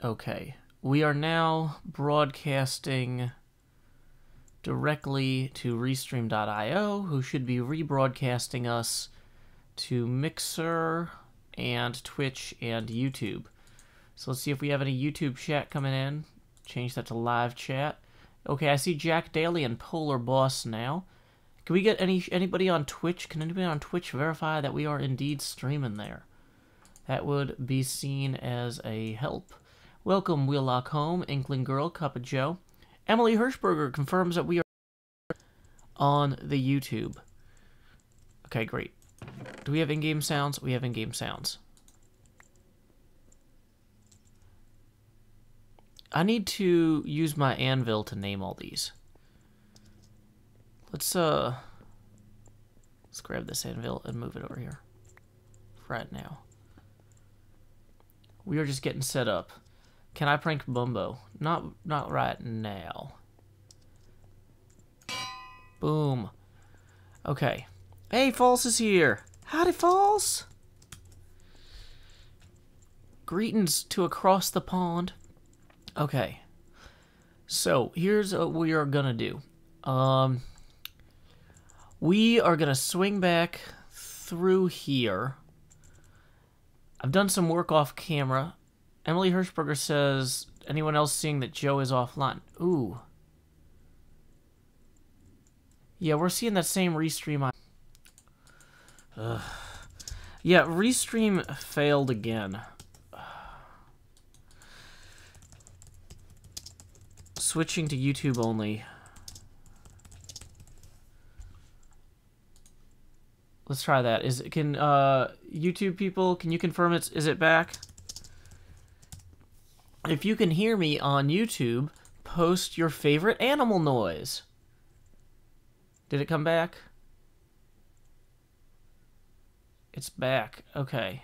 Okay, we are now broadcasting directly to Restream.io, who should be rebroadcasting us to Mixer and Twitch and YouTube. So let's see if we have any YouTube chat coming in. Change that to live chat. Okay, I see Jack Daly and Polar Boss now. Can we get anybody on Twitch? Can anybody on Twitch verify that we are indeed streaming there? That would be seen as a help. Welcome, Wheelock Home, Inkling Girl, Cup of Joe. Emily Hirschberger confirms that we are on the YouTube. Okay, great. Do we have in-game sounds? We have in-game sounds. I need to use my anvil to name all these. Let's grab this anvil and move it over here. Right now. We are just getting set up. Can I prank Bumbo? Not right now. Boom. Okay. Hey, False is here. Howdy, False. Greetings to across the pond. Okay. So, here's what we are gonna do. We are gonna swing back through here. I've done some work off camera. Emily Hirschberger says, anyone else seeing that Joe is offline? Ooh. Yeah, we're seeing that same restream. Yeah, restream failed again. Switching to YouTube only. Let's try that. Can YouTube people, can you confirm is it back? If you can hear me on YouTube, post your favorite animal noise. Did it come back? It's back. Okay.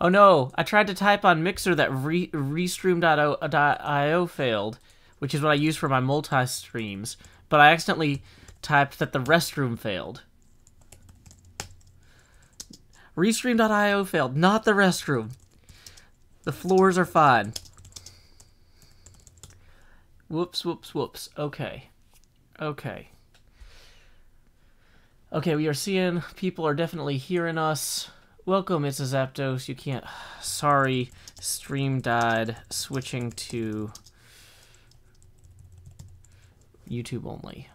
Oh no, I tried to type on Mixer that Restream.io failed, which is what I use for my multi-streams, but I accidentally typed that the restroom failed. Restream.io failed, not the restroom. The floors are fine. Whoops, whoops, whoops. Okay. Okay. Okay, we are seeing people are definitely hearing us. Welcome, it's a Zapdos. You can't... Sorry, stream died. Switching to YouTube only.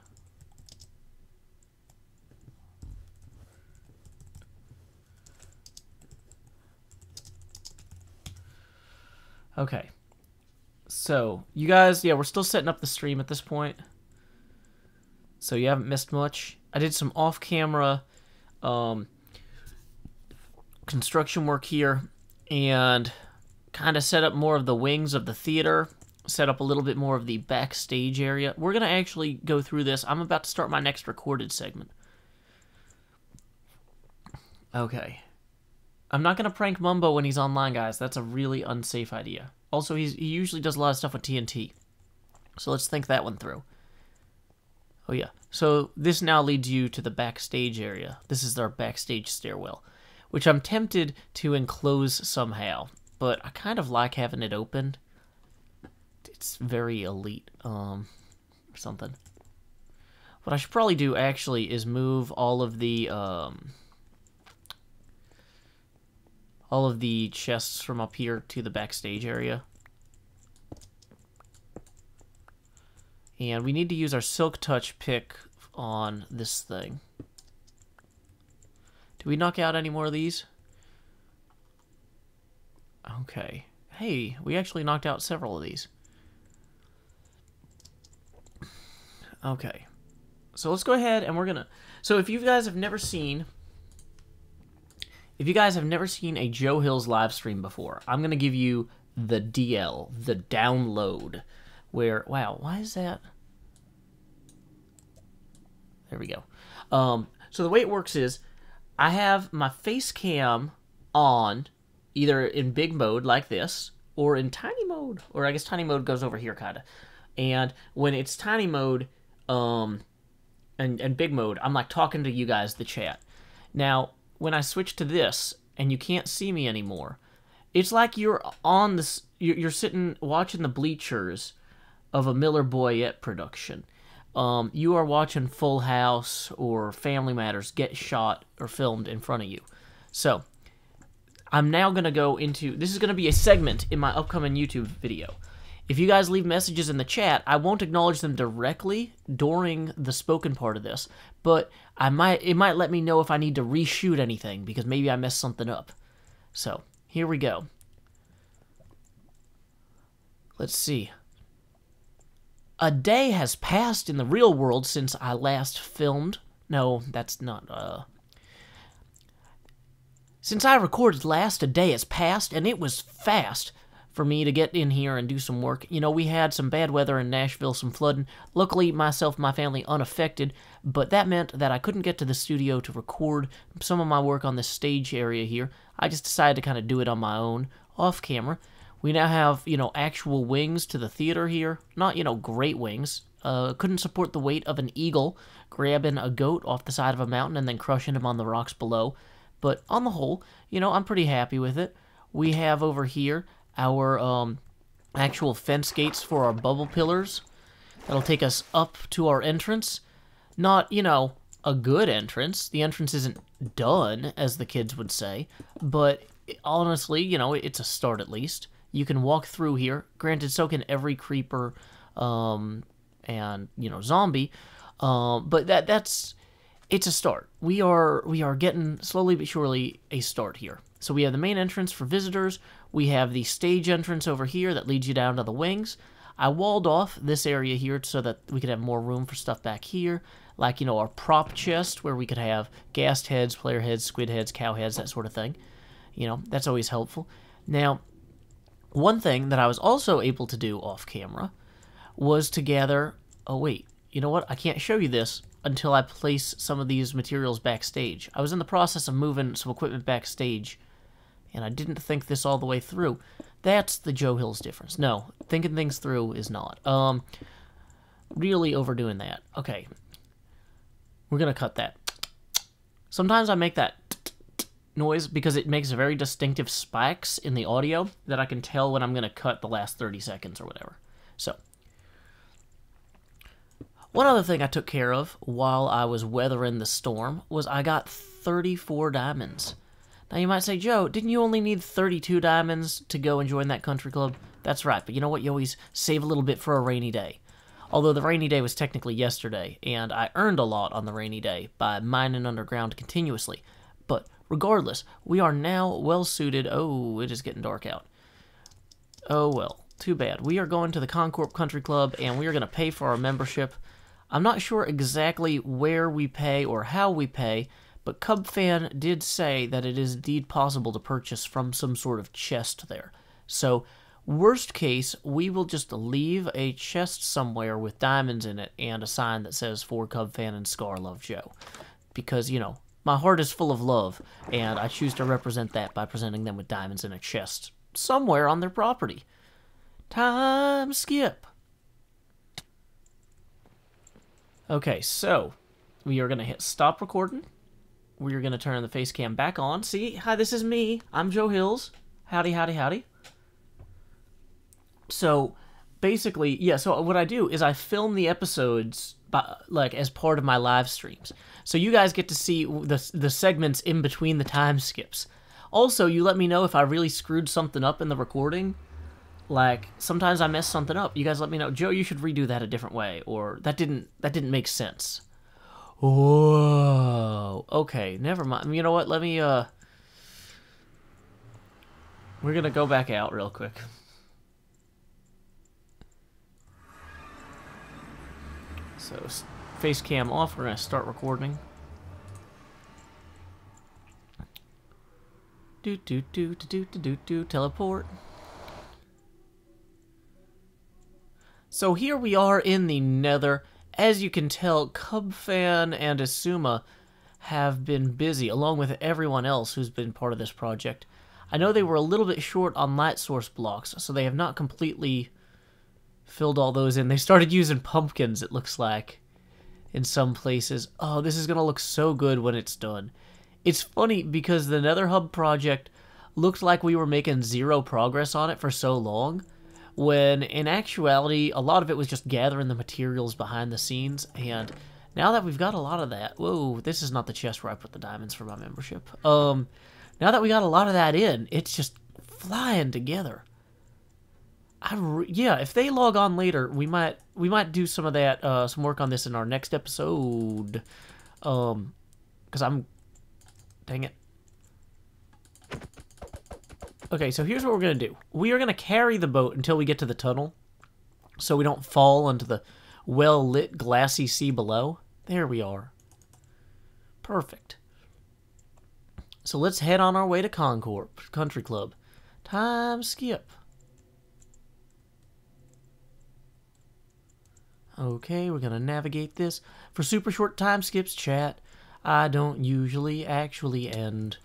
Okay. So, you guys, yeah, we're still setting up the stream at this point. So you haven't missed much. I did some off-camera construction work here and kind of set up more of the wings of the theater, set up a little bit more of the backstage area. We're going to actually go through this. I'm about to start my next recorded segment. Okay. I'm not going to prank Mumbo when he's online, guys. That's a really unsafe idea. Also, he usually does a lot of stuff with TNT. So let's think that one through. Oh, yeah. So this now leads you to the backstage area. This is our backstage stairwell, which I'm tempted to enclose somehow, but I kind of like having it open. It's very elite, something. What I should probably do, actually, is move all of the chests from up here to the backstage area. And we need to use our Silk Touch pick on this thing. Did we knock out any more of these? Okay. Hey, we actually knocked out several of these. Okay. So let's go ahead and we're gonna... So if you guys have never seen... If you guys have never seen a Joe Hills live stream before, I'm gonna give you the DL, the download. Where, wow, why is that? There we go. So the way it works is, I have my face cam on, either in big mode like this, or in tiny mode, or I guess tiny mode goes over here, kind of. And when it's tiny mode, and big mode, I'm like talking to you guys, the chat. Now, when I switch to this, and you can't see me anymore, It's like you're on this. You're sitting watching the bleachers of a Miller Boyette production. You are watching Full House or Family Matters get shot or filmed in front of you. So, I'm now going to go into... This is going to be a segment in my upcoming YouTube video. If you guys leave messages in the chat, I won't acknowledge them directly during the spoken part of this, but it might let me know if I need to reshoot anything, because maybe I messed something up. So, here we go. Let's see. A day has passed in the real world since I last filmed. No, that's not, Since I recorded last, a day has passed, and it was fast for me to get in here and do some work. You know, we had some bad weather in Nashville, some flooding. Luckily, myself and my family unaffected, but that meant that I couldn't get to the studio to record some of my work on this stage area here. I just decided to kind of do it on my own, off camera. We now have, you know, actual wings to the theater here. Not, you know, great wings. Couldn't support the weight of an eagle grabbing a goat off the side of a mountain and then crushing him on the rocks below. But on the whole, you know, I'm pretty happy with it. We have over here our actual fence gates for our bubble pillars. That'll take us up to our entrance. Not, you know, a good entrance. The entrance isn't done, as the kids would say. But honestly, you know, it's a start at least. You can walk through here. Granted, so can every creeper and, you know, zombie. But it's a start. We are getting, slowly but surely, a start here. So we have the main entrance for visitors. We have the stage entrance over here that leads you down to the wings. I walled off this area here so that we could have more room for stuff back here. Like, you know, our prop chest where we could have ghast heads, player heads, squid heads, cow heads, that sort of thing. You know, that's always helpful. Now, one thing that I was also able to do off camera was to gather... Oh, wait. You know what? I can't show you this until I place some of these materials backstage. I was in the process of moving some equipment backstage, and I didn't think this all the way through. That's the Joe Hills difference. No, thinking things through is not. Really overdoing that. Okay. We're going to cut that. Sometimes I make that noise because it makes very distinctive spikes in the audio that I can tell when I'm going to cut the last 30 seconds or whatever. So, one other thing I took care of while I was weathering the storm was I got 34 diamonds. Now you might say, Joe, didn't you only need 32 diamonds to go and join that country club? That's right, but you know what? You always save a little bit for a rainy day. Although the rainy day was technically yesterday, and I earned a lot on the rainy day by mining underground continuously. But regardless, we are now well-suited. Oh, it is getting dark out. Oh, well, too bad. We are going to the Concorp Country Club, and we are going to pay for our membership. I'm not sure exactly where we pay or how we pay, but CubFan did say that it is indeed possible to purchase from some sort of chest there. So, worst case, we will just leave a chest somewhere with diamonds in it and a sign that says For CubFan and Scar Love Joe. Because, you know, my heart is full of love, and I choose to represent that by presenting them with diamonds in a chest somewhere on their property. Time skip. Okay, so we are going to hit stop recording. We are going to turn the face cam back on. See, hi, this is me. I'm Joe Hills. Howdy, howdy, howdy. So, basically, yeah, so what I do is I film the episodes like as part of my live streams. So you guys get to see the segments in between the time skips. Also, you let me know if I really screwed something up in the recording. Like, sometimes I mess something up. You guys let me know, Joe, you should redo that a different way, or that didn't make sense. Whoa. Okay, never mind. You know what? Let me we're gonna go back out real quick. So, face cam off. We're gonna start recording. Teleport. So here we are in the Nether. As you can tell, CubFan and Asuma have been busy, along with everyone else who's been part of this project. I know they were a little bit short on light source blocks, so they have not completely filled all those in. They started using pumpkins, it looks like, in some places. Oh, this is going to look so good when it's done. It's funny because the Nether Hub project looked like we were making zero progress on it for so long, when in actuality, a lot of it was just gathering the materials behind the scenes, and now that we've got a lot of that... Whoa, this is not the chest where I put the diamonds for my membership. Now that we got a lot of that in, it's just flying together. Yeah, if they log on later, we might do some of that, some work on this in our next episode. Because dang it. Okay, so here's what we're going to do. We are going to carry the boat until we get to the tunnel, so we don't fall into the well-lit, glassy sea below. There we are. Perfect. So let's head on our way to Concord Country Club. Time skip. Okay, we're going to navigate this. For super short time skips, chat, I don't usually actually end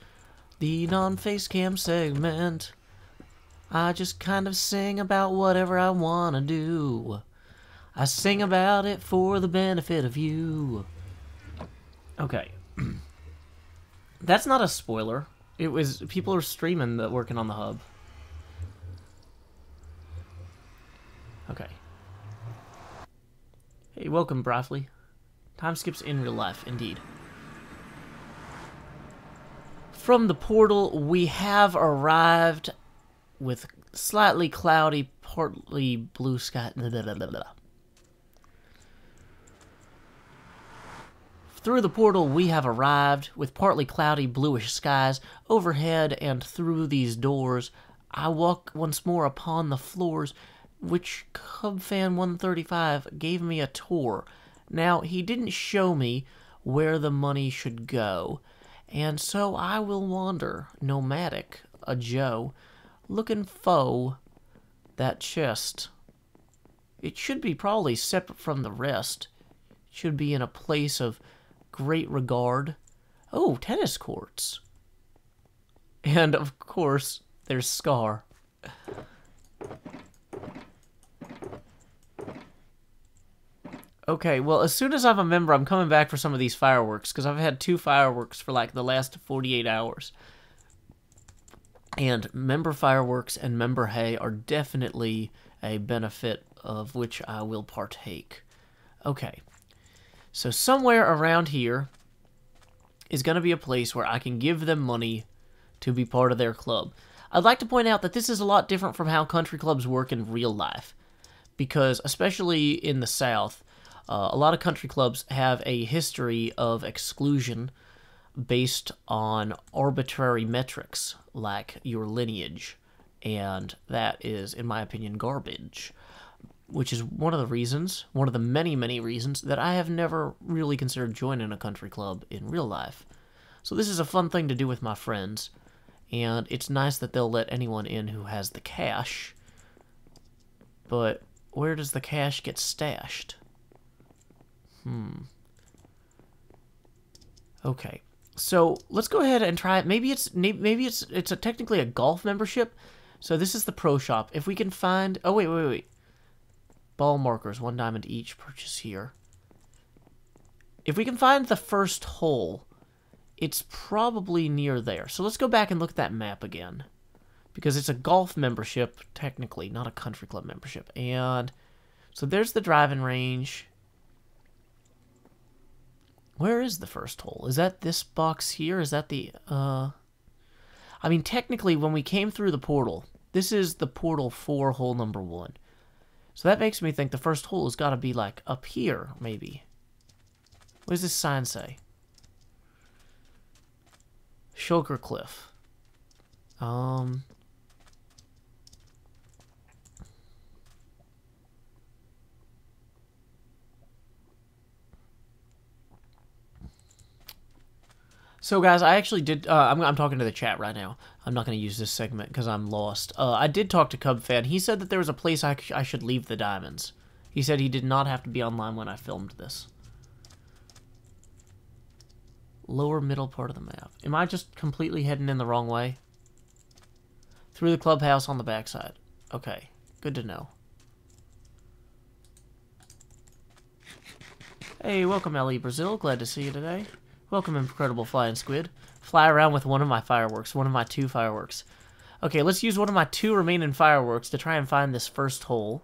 the non-face cam segment. I just kind of sing about whatever I want to do. I sing about it for the benefit of you. Okay. That's not a spoiler. It was... People are streaming working on the hub. Okay. Hey, welcome, Broccoli. Time skips in real life, indeed. From the portal, we have arrived with slightly cloudy, partly blue sky. Through the portal, we have arrived with partly cloudy, bluish skies overhead, and through these doors, I walk once more upon the floors, which CubFan135 gave me a tour. Now, he didn't show me where the money should go, and so I will wander, nomadic, a Joe, looking for that chest. It should be probably separate from the rest. It should be in a place of great regard. Oh, tennis courts. And, of course, there's Scar. Okay, well, as soon as I'm a member, I'm coming back for some of these fireworks, because I've had 2 fireworks for, like, the last 48 hours. And member fireworks and member hay are definitely a benefit of which I will partake. Okay. So somewhere around here is going to be a place where I can give them money to be part of their club. I'd like to point out that this is a lot different from how country clubs work in real life. Because, especially in the South, a lot of country clubs have a history of exclusion based on arbitrary metrics, like your lineage. And that is, in my opinion, garbage. Which is one of the many, many reasons that I have never really considered joining a country club in real life. So this is a fun thing to do with my friends, and it's nice that they'll let anyone in who has the cash. But where does the cash get stashed? Okay, so let's go ahead and try it. Maybe it's technically a golf membership. So this is the pro shop. If we can find... Oh, wait. Ball markers, 1 diamond each, purchase here. If we can find the first hole, it's probably near there. So let's go back and look at that map again. Because it's a golf membership, technically, not a country club membership. And so there's the driving range. Where is the first hole? Is that this box here? Is that the... I mean, technically, when we came through the portal, this is the portal for hole number 1. So that makes me think the first hole has got to be, like, up here, maybe. What does this sign say? Shulker Cliff. So, guys, I actually did... I'm talking to the chat right now. I'm not going to use this segment because I'm lost. I did talk to CubFan. He said that there was a place I should leave the diamonds. He said he did not have to be online when I filmed this. Lower middle part of the map. Am I just completely heading in the wrong way? Through the clubhouse on the backside. Okay, good to know. Hey, welcome, Ellie Brazil. Glad to see you today. Welcome, Incredible Flying Squid. Fly around with one of my fireworks, one of my 2 fireworks. Okay, let's use one of my 2 remaining fireworks to try and find this first hole.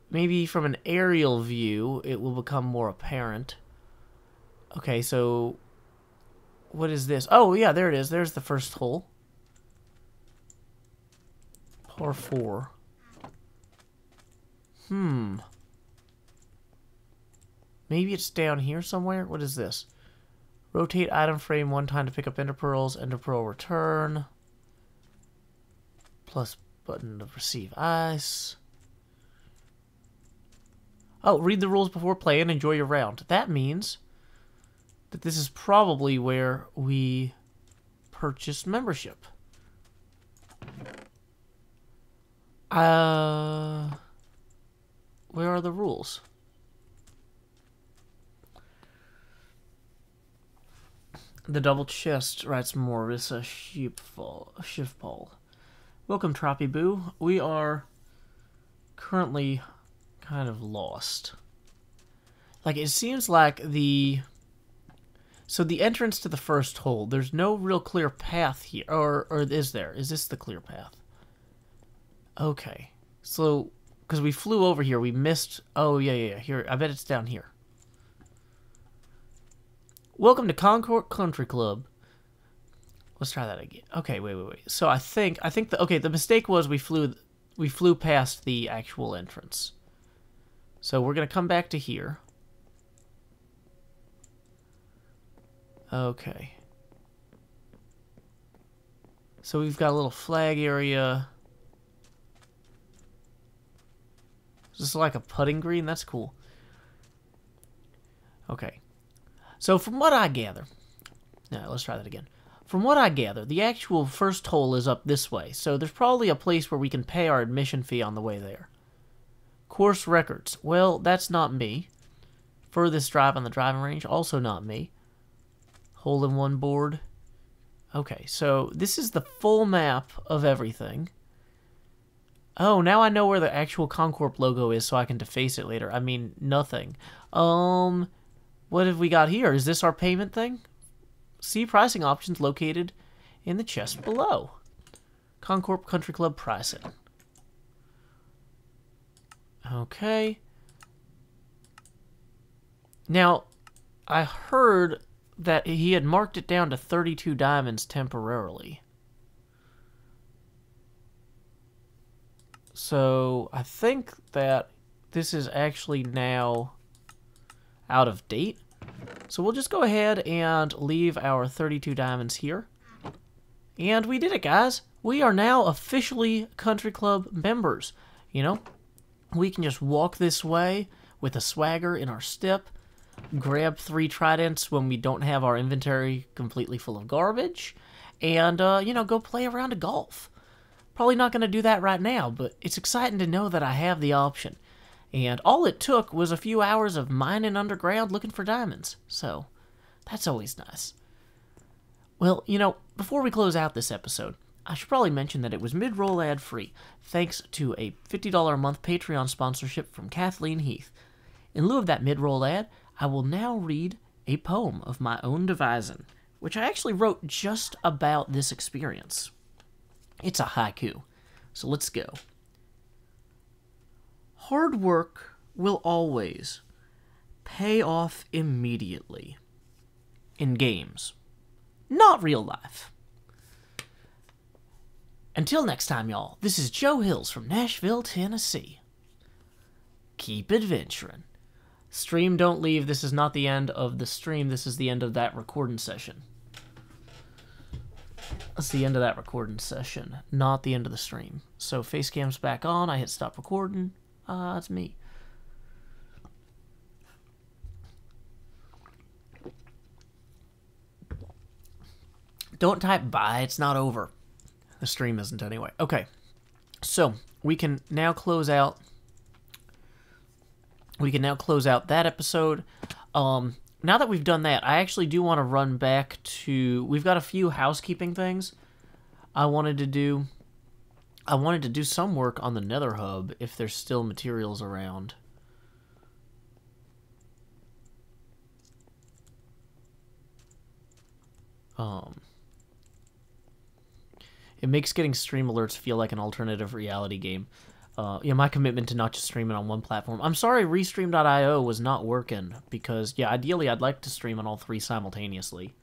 Maybe from an aerial view, it will become more apparent. Okay, so... what is this? Oh, yeah, there it is. There's the first hole. Par 4. Maybe it's down here somewhere? What is this? Rotate item frame 1 time to pick up ender pearls. Ender pearl return. Plus button to receive ice. Oh, read the rules before play and enjoy your round. That means that this is probably where we purchase membership. Where are the rules? The double chest, writes Marissa Shifpole. Welcome, Troppy Boo. We are currently kind of lost. Like, it seems like the... so the entrance to the first hole, there's no real clear path here. Or is there? Is this the clear path? Okay. So, because we flew over here, we missed... oh, yeah. Here, I bet it's down here. Welcome to Concord Country Club. Let's try that again. Okay, wait. So I think the mistake was we flew past the actual entrance. So we're gonna come back to here. Okay. So we've got a little flag area. Is this like a putting green? That's cool. Okay. So from what I gather... no, let's try that again. From what I gather, the actual first hole is up this way, so there's probably a place where we can pay our admission fee on the way there. Course records. Well, that's not me. Furthest drive on the driving range, also not me. Hole-in-one board. Okay, so this is the full map of everything. Oh, now I know where the actual Concorp logo is so I can deface it later. I mean, nothing. What have we got here? Is this our payment thing? See pricing options located in the chest below. Concorp Country Club pricing. Okay. Now, I heard that he had marked it down to 32 diamonds temporarily. So, I think that this is actually now out of date. So we'll just go ahead and leave our 32 diamonds here. And we did it, guys. We are now officially Country Club members. You know, we can just walk this way with a swagger in our step, grab 3 tridents when we don't have our inventory completely full of garbage, and, you know, go play a round of golf. Probably not going to do that right now, but it's exciting to know that I have the option. And all it took was a few hours of mining underground looking for diamonds. So, that's always nice. Well, you know, before we close out this episode, I should probably mention that it was mid-roll ad-free, thanks to a $50 a month Patreon sponsorship from Kathleen Heath. In lieu of that mid-roll ad, I will now read a poem of my own devising, which I actually wrote just about this experience. It's a haiku, so let's go. Hard work will always pay off immediately in games, not real life. Until next time, y'all, this is Joe Hills from Nashville, Tennessee. Keep adventuring. Stream, don't leave. This is not the end of the stream. This is the end of that recording session. That's the end of that recording session, not the end of the stream. So facecam's back on. I hit stop recording. It's me. Don't type bye. It's not over. The stream isn't anyway. Okay. So we can now close out. That episode. Now that we've done that, I actually do want to run back to... we've got a few housekeeping things I wanted to do. I wanted to do some work on the Nether Hub if there's still materials around. It makes getting stream alerts feel like an alternative reality game. Yeah, my commitment to not just streaming on one platform. I'm sorry Restream.io was not working, because, yeah, ideally I'd like to stream on all three simultaneously.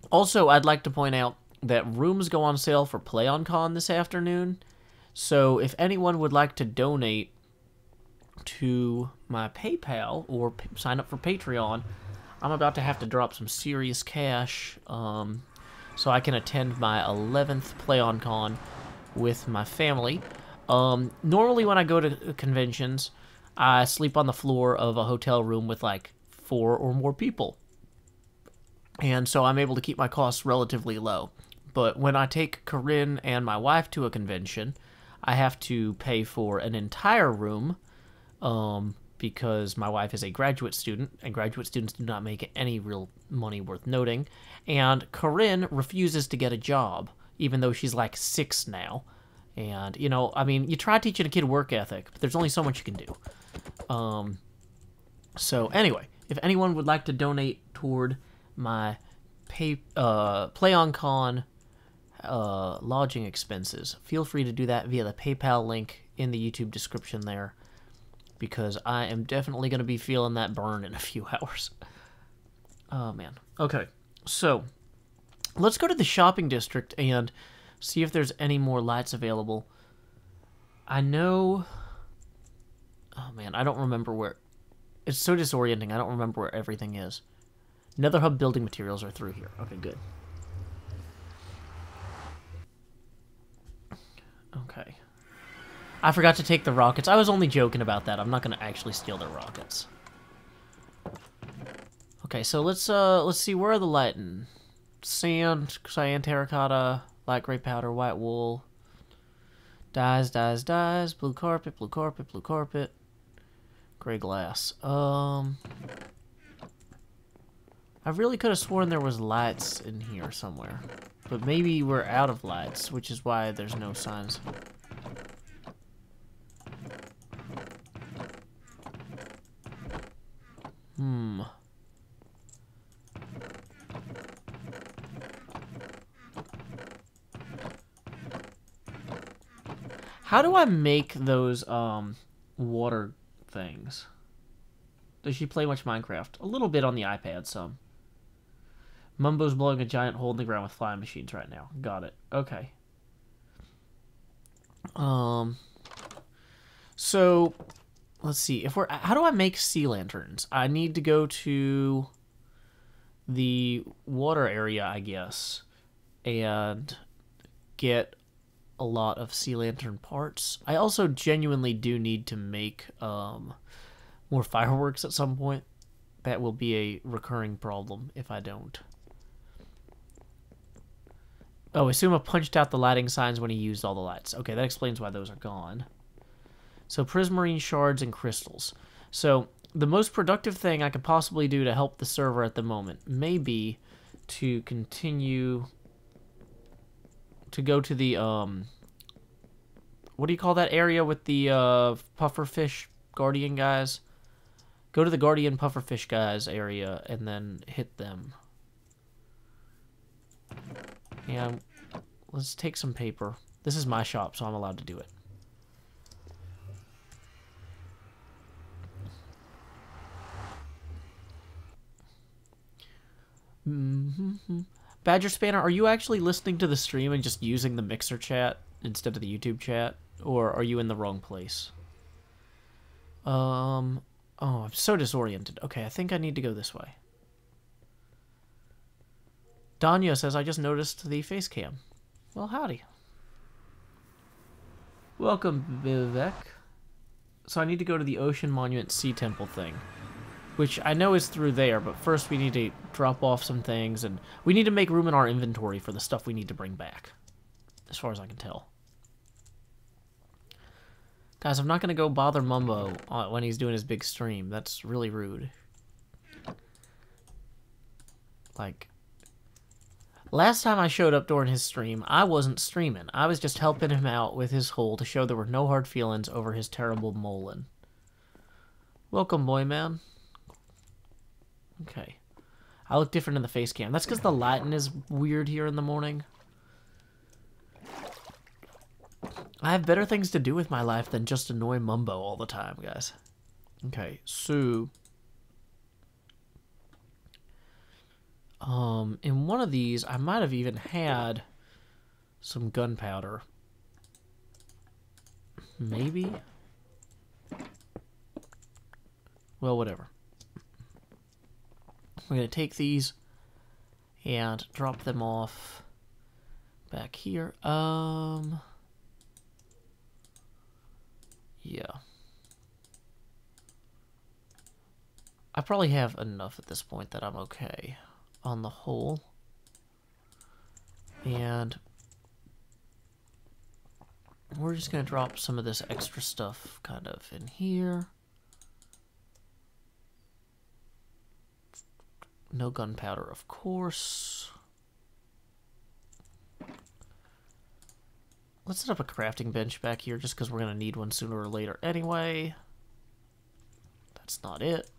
Also, I'd like to point out that rooms go on sale for PlayOnCon this afternoon, so if anyone would like to donate to my PayPal or sign up for Patreon, I'm about to have to drop some serious cash so I can attend my 11th PlayOnCon with my family. Normally when I go to conventions, I sleep on the floor of a hotel room with like 4 or more people. And so I'm able to keep my costs relatively low. But when I take Corrinne and my wife to a convention, I have to pay for an entire room because my wife is a graduate student, and graduate students do not make any real money worth noting. And Corrinne refuses to get a job, even though she's like 6 now. And, you know, I mean, you try teaching a kid work ethic, but there's only so much you can do. So anyway, if anyone would like to donate toward my PlayOnCon lodging expenses, feel free to do that via the PayPal link in the YouTube description there, because I am definitely going to be feeling that burn in a few hours. Oh, man. Okay, so let's go to the shopping district and see if there's any more lights available. I know... Oh, man, I don't remember where... It's so disorienting, I don't remember where everything is. Nether Hub building materials are through here. Okay, good. Okay. I forgot to take the rockets. I was only joking about that. I'm not going to actually steal their rockets. Okay, so let's see, where are the lighting? Sand, cyan terracotta, light gray powder, white wool. Dyes, dyes, dyes, blue carpet, blue carpet, blue carpet. Gray glass. I really could have sworn there was lights in here somewhere. But maybe we're out of lights, which is why there's no signs. How do I make those, water things? Does she play much Minecraft? A little bit on the iPad, some. Mumbo's blowing a giant hole in the ground with flying machines right now. Got it. Okay. So, let's see. How do I make sea lanterns? I need to go to the water area, I guess, and get a lot of sea lantern parts. I also genuinely do need to make more fireworks at some point. That will be a recurring problem if I don't. Oh, Asuma punched out the lighting signs when he used all the lights. Okay, that explains why those are gone. So, prismarine shards and crystals. So, the most productive thing I could possibly do to help the server at the moment may be to continue to go to the, what do you call that area with the, pufferfish guardian guys? Go to the guardian pufferfish guys area and then hit them. Yeah, let's take some paper. This is my shop, so I'm allowed to do it. Badger Spanner, are you actually listening to the stream and just using the Mixer chat instead of the YouTube chat? Or are you in the wrong place? Oh, I'm so disoriented. Okay, I think I need to go this way. Danya says, I just noticed the face cam. Well, howdy. Welcome, Vivek. So I need to go to the Ocean Monument Sea Temple thing, which I know is through there, but first we need to drop off some things, and we need to make room in our inventory for the stuff we need to bring back, as far as I can tell. Guys, I'm not going to go bother Mumbo when he's doing his big stream. That's really rude. Like, last time I showed up during his stream, I wasn't streaming. I was just helping him out with his hole to show there were no hard feelings over his terrible molin. Welcome, boy man. Okay. I look different in the face cam. That's because the lighting is weird here in the morning. I have better things to do with my life than just annoy Mumbo all the time, guys. Okay, so... in one of these, I might have even had some gunpowder. Maybe? Well, whatever. We're going to take these and drop them off back here. Yeah. I probably have enough at this point that I'm okay on the whole. And we're just going to drop some of this extra stuff kind of in here. No gunpowder, of course. Let's set up a crafting bench back here just because we're going to need one sooner or later anyway. That's not it.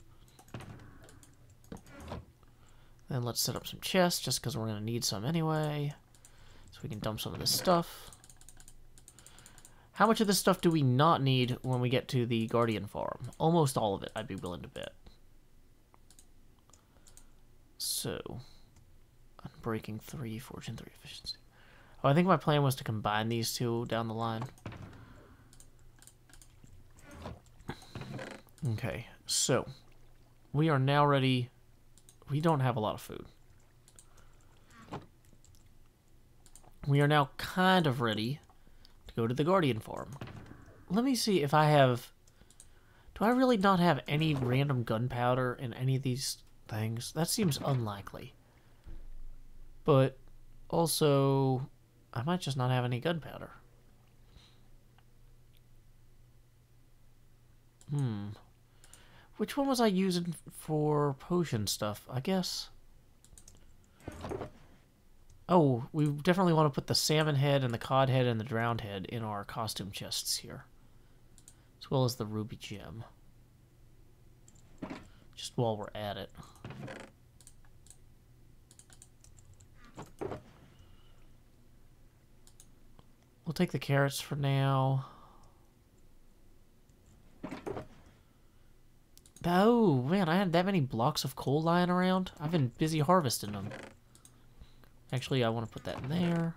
Then let's set up some chests just because we're going to need some anyway. So we can dump some of this stuff. How much of this stuff do we not need when we get to the Guardian farm? Almost all of it, I'd be willing to bet. So, Unbreaking 3, Fortune 3, Efficiency. Oh, I think my plan was to combine these two down the line. Okay, so, we are now ready. We don't have a lot of food. We are now kind of ready to go to the Guardian farm. Let me see if I have... Do I really not have any random gunpowder in any of these things? That seems unlikely. But also, I might just not have any gunpowder. Which one was I using for potion stuff? I guess... Oh, we definitely want to put the salmon head and the cod head and the drowned head in our costume chests here. As well as the ruby gem. Just while we're at it. We'll take the carrots for now. Oh, man, I had that many blocks of coal lying around. I've been busy harvesting them. Actually, I want to put that in there.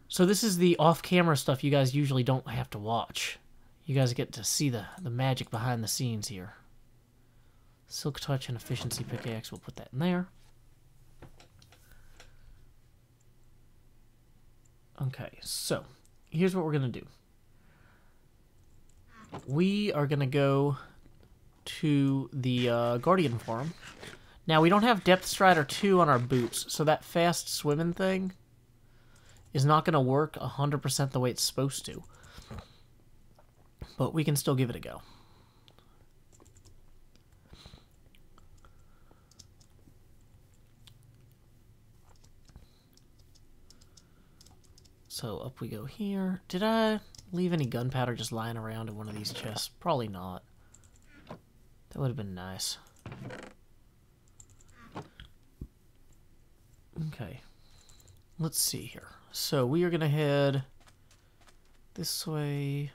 So this is the off-camera stuff you guys usually don't have to watch. You guys get to see the magic behind the scenes here. Silk Touch and Efficiency Pickaxe, we'll put that in there. Okay, so here's what we're going to do. We are going to go to the Guardian farm. Now, we don't have Depth Strider 2 on our boots, so that fast swimming thing is not going to work 100% the way it's supposed to. But we can still give it a go. So up we go here. Did I leave any gunpowder just lying around in one of these chests? Probably not. That would have been nice. Okay. Let's see here. So we are going to head this way.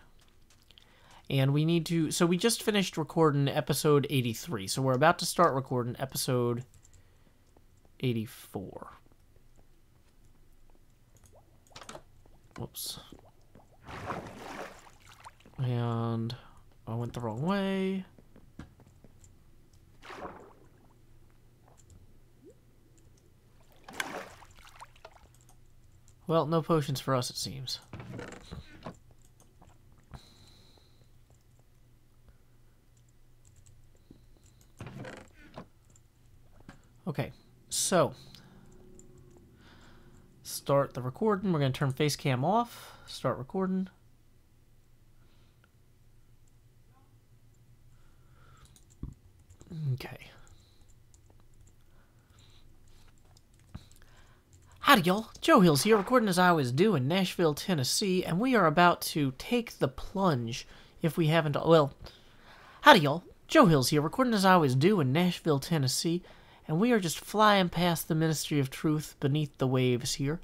And we need to... So we just finished recording episode 83. So we're about to start recording episode 84. Whoops. And I went the wrong way. Well, no potions for us, it seems. Okay, so start the recording. We're going to turn face cam off. Start recording. Okay. Howdy, y'all. Joe Hills here, recording as I always do in Nashville, Tennessee, and we are about to take the plunge if we haven't... Well, howdy, y'all. Joe Hills here, recording as I always do in Nashville, Tennessee, and we are just flying past the Ministry of Truth beneath the waves here,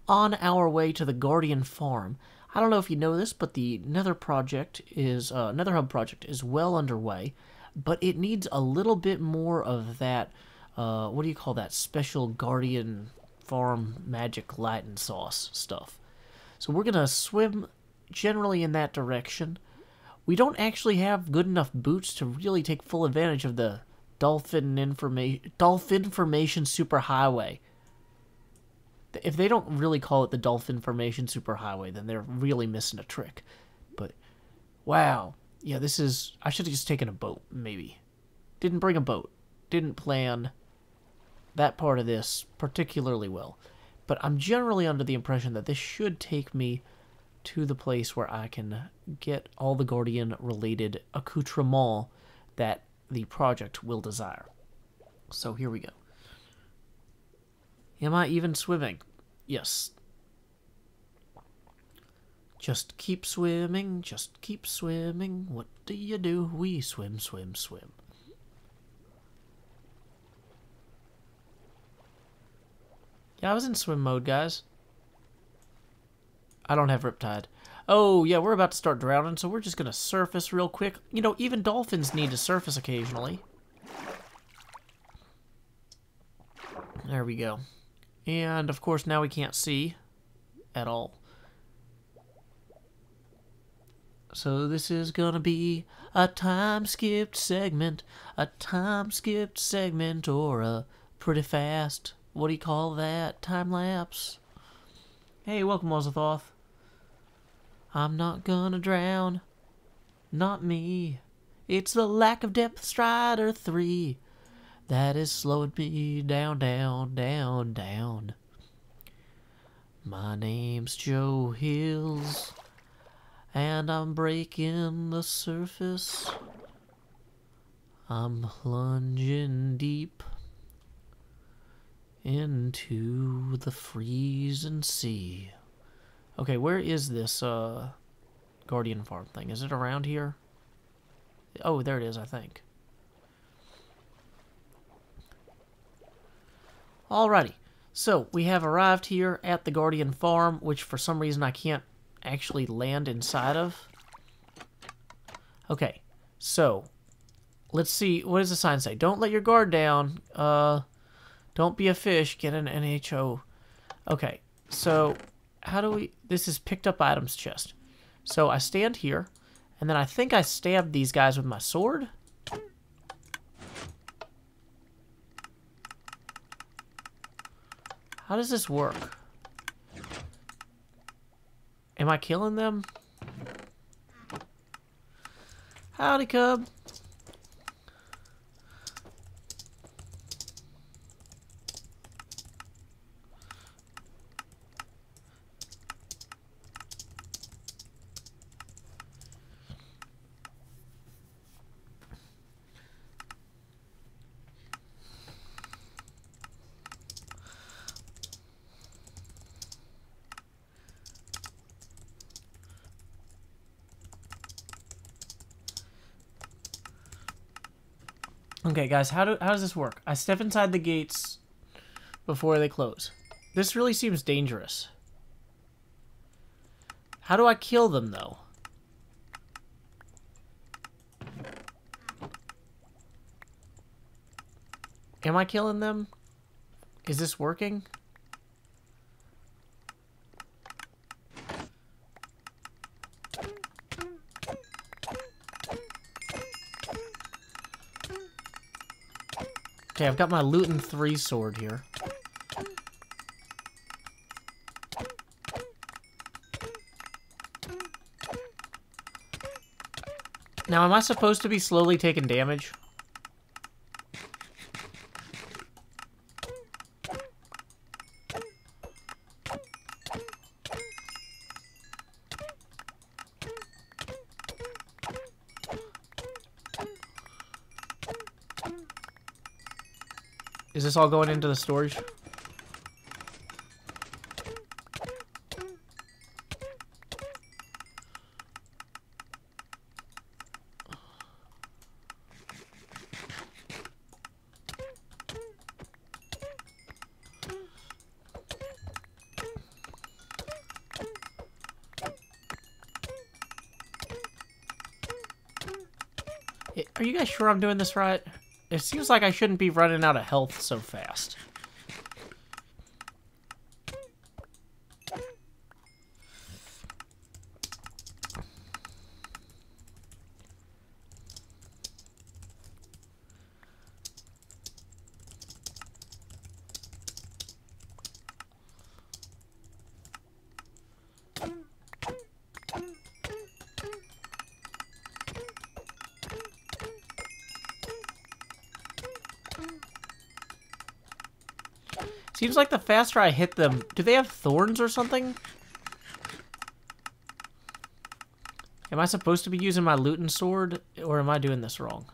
on our way to the Guardian Farm. I don't know if you know this, but the Nether project is Nether Hub project is well underway, but it needs a little bit more of that. What do you call that? Special Guardian Farm magic Latin sauce stuff. So we're gonna swim generally in that direction. We don't actually have good enough boots to really take full advantage of the Dolphin Information Superhighway. If they don't really call it the Dolphin Information Superhighway, then they're really missing a trick. But, wow. Yeah, this is... I should have just taken a boat, maybe. Didn't bring a boat. Didn't plan that part of this particularly well. But I'm generally under the impression that this should take me to the place where I can get all the Guardian-related accoutrements that the project will desire. So here we go. Am I even swimming? Yes. Just keep swimming, just keep swimming. What do you do? We swim, swim, swim. Yeah, I was in swim mode, guys. I don't have Riptide. Oh, yeah, we're about to start drowning, so we're just going to surface real quick. You know, even dolphins need to surface occasionally. There we go. And, of course, now we can't see at all. So this is going to be a time-skipped segment. A time-skipped segment or a pretty fast, what do you call that? Time-lapse. Hey, welcome, Ozathoth. I'm not gonna drown. Not me. It's the lack of depth Strider 3 that is slowing me down, down, down, down. My name's Joe Hills, and I'm breaking the surface. I'm plunging deep into the freezing sea. Okay, where is this Guardian Farm thing? Is it around here? Oh, there it is, I think. Alrighty, so we have arrived here at the Guardian Farm, which for some reason I can't actually land inside of. Okay, so let's see. What does the sign say? Don't let your guard down. Don't be a fish. Get an NHO. Okay, so how do we... This is picked up items chest. So I stand here, and then I think I stabbed these guys with my sword. How does this work? Am I killing them? Howdy, cub. Okay, guys, how does this work? I step inside the gates before they close. This really seems dangerous. How do I kill them, though? Am I killing them? Is this working? Okay, I've got my Luton 3 sword here. Now, am I supposed to be slowly taking damage? Is this all going into the storage? Are you guys sure I'm doing this right? It seems like I shouldn't be running out of health so fast. Seems like the faster I hit them... Do they have thorns or something? Am I supposed to be using my looting sword, or am I doing this wrong?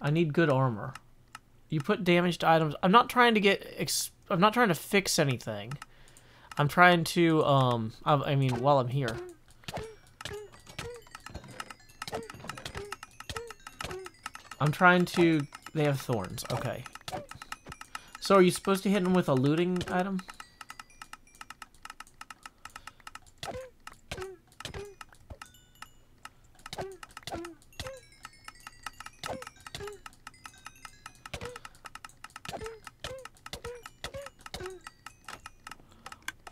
I need good armor. You put damaged items... I'm not trying to get... I'm not trying to fix anything. I'm trying to, I mean, while I'm here. I'm trying to... They have thorns. Okay. So are you supposed to hit them with a looting item?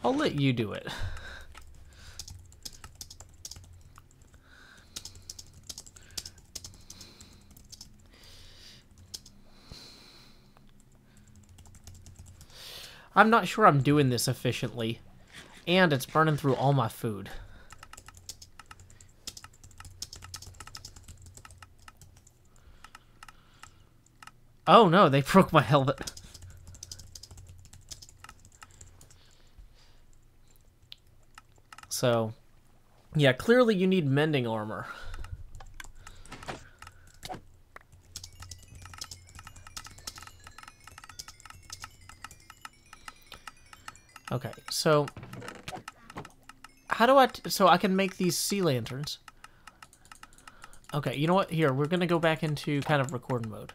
I'll let you do it. I'm not sure I'm doing this efficiently, and it's burning through all my food. Oh no, they broke my helmet. So, yeah, clearly you need mending armor. Okay, so how do I... So I can make these sea lanterns. Okay, you know what? Here, we're going to go back into kind of recording mode.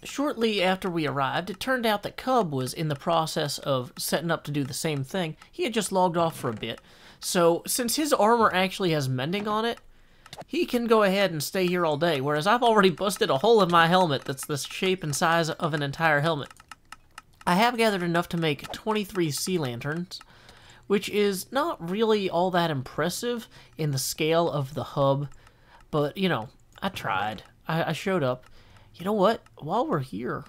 Shortly after we arrived, it turned out that Cub was in the process of setting up to do the same thing. He had just logged off for a bit. So, since his armor actually has mending on it, he can go ahead and stay here all day, whereas I've already busted a hole in my helmet that's the shape and size of an entire helmet. I have gathered enough to make 23 sea lanterns, which is not really all that impressive in the scale of the hub, but, you know, I tried. I showed up. You know what? While we're here,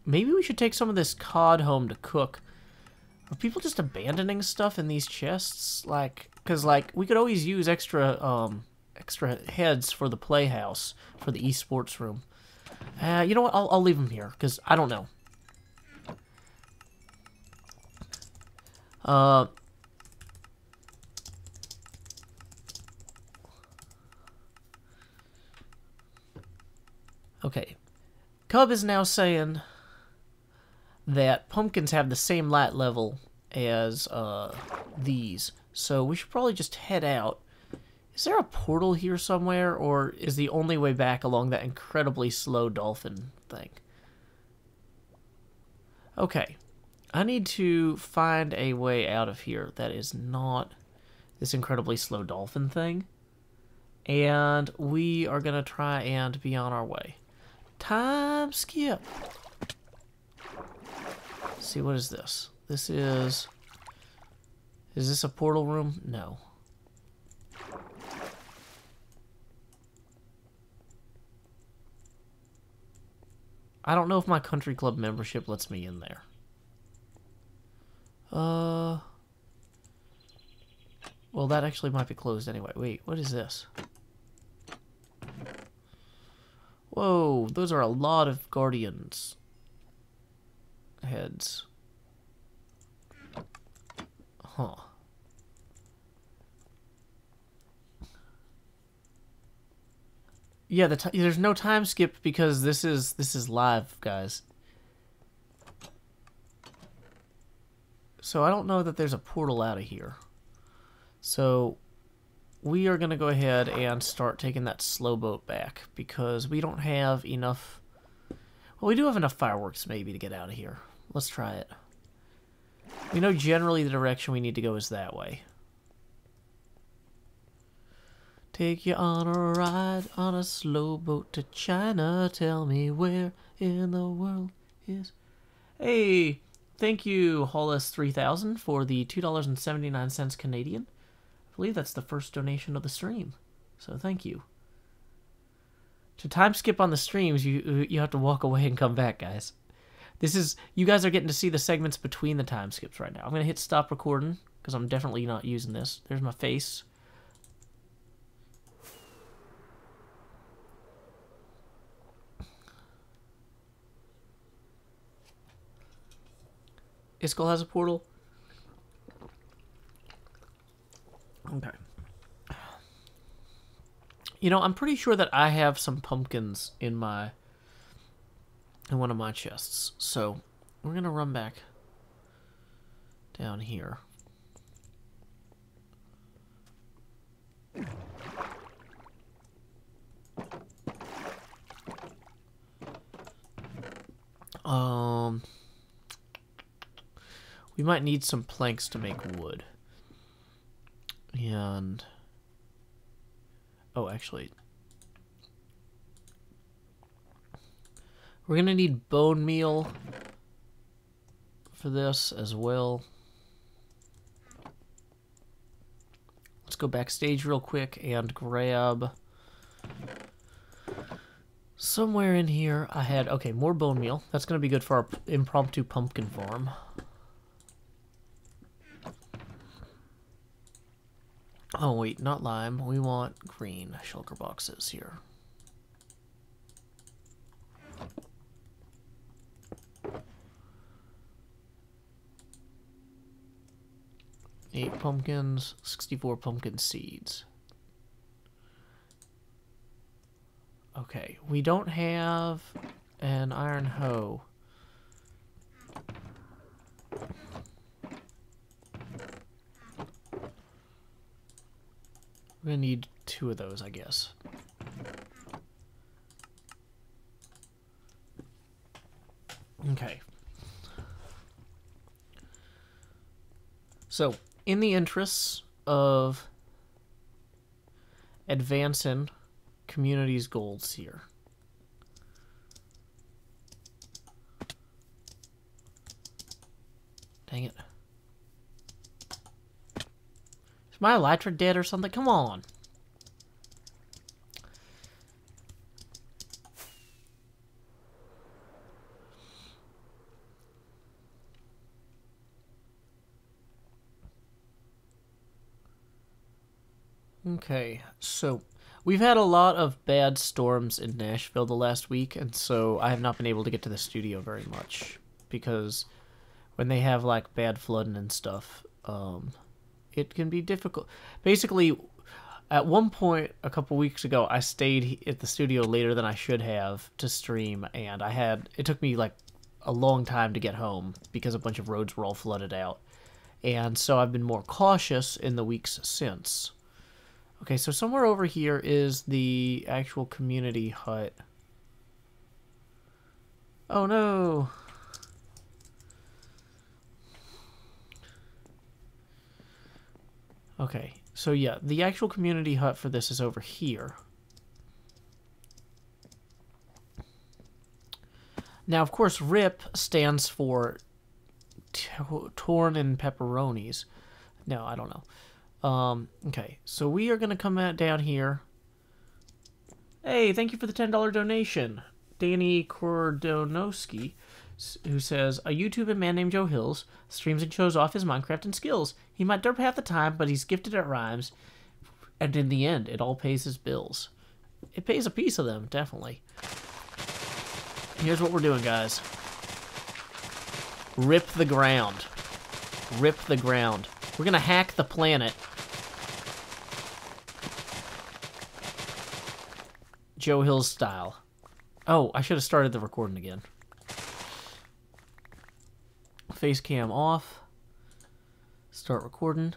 maybe we should take some of this cod home to cook. Are people just abandoning stuff in these chests? Like, because, like, we could always use extra heads for the playhouse, for the esports room. You know what? I'll leave them here, because I don't know. Okay. Cub is now saying that pumpkins have the same light level as these, so we should probably just head out. Is there a portal here somewhere, or is the only way back along that incredibly slow dolphin thing? Okay, I need to find a way out of here that is not this incredibly slow dolphin thing, and we are gonna try and be on our way. Time skip. Let's see, what is this? This is this a portal room? No. I don't know if my country club membership lets me in there. Well, that actually might be closed anyway. Wait, what is this? Whoa, those are a lot of Guardians heads. Huh. Yeah, there's no time skip because this is live, guys. So I don't know that there's a portal out of here. So we are going to go ahead and start taking that slow boat back because we don't have enough. Well, we do have enough fireworks maybe to get out of here. Let's try it. We know generally the direction we need to go is that way. Take you on a ride on a slow boat to China. Tell me where in the world is... Hey, thank you, Hollis 3000 for the $2.79 Canadian. I believe that's the first donation of the stream. So thank you. To time skip on the streams, you have to walk away and come back, guys. This is... You guys are getting to see the segments between the time skips right now. I'm going to hit stop recording, because I'm definitely not using this. There's my face. Iskall has a portal? Okay. You know, I'm pretty sure that I have some pumpkins in one of my chests. So, we're going to run back down here. We might need some planks to make wood. And... Oh, actually... We're gonna need bone meal for this as well. Let's go backstage real quick and grab... Somewhere in here I had... Okay, more bone meal. That's gonna be good for our impromptu pumpkin farm. Oh, wait, not lime. We want green shulker boxes here. Eight pumpkins, 64 pumpkin seeds. Okay, we don't have an iron hoe. We're gonna need 2 of those, I guess. Okay. So, in the interests of advancing community's goals here, dang it. Is my elytra dead or something? Come on. Okay, so we've had a lot of bad storms in Nashville the last week, and so I have not been able to get to the studio very much, because when they have, like, bad flooding and stuff, it can be difficult. Basically, at one point a couple weeks ago, I stayed at the studio later than I should have to stream, and it took me, like, a long time to get home, because a bunch of roads were all flooded out. And so I've been more cautious in the weeks since. Okay, so somewhere over here is the actual community hut. Oh no! Okay, so yeah, the actual community hut for this is over here. Now, of course, RIP stands for torn and pepperonis. No, I don't know. Okay, so we are going to come down here. Hey, thank you for the $10 donation. Danny Kordonowski, who says, a YouTuber man named Joe Hills streams and shows off his Minecraft and skills. He might derp half the time, but he's gifted at rhymes. And in the end, it all pays his bills. It pays a piece of them, definitely. Here's what we're doing, guys. Rip the ground. Rip the ground. We're going to hack the planet. Joe Hills style. Oh, I should have started the recording again. Face cam off. Start recording.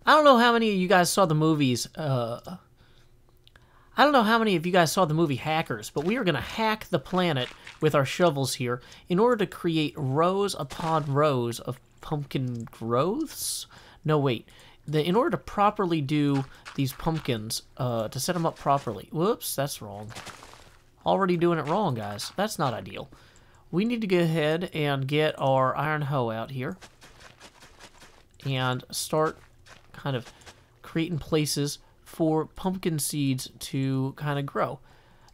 I don't know how many of you guys saw the movies. I I don't know how many of you guys saw the movie Hackers, but we are going to hack the planet with our shovels here in order to create rows upon rows of pumpkin growths? No, wait. In order to properly do these pumpkins, to set them up properly. Whoops, that's wrong. Already doing it wrong, guys. That's not ideal. We need to go ahead and get our iron hoe out here and start kind of creating places for pumpkin seeds to kind of grow.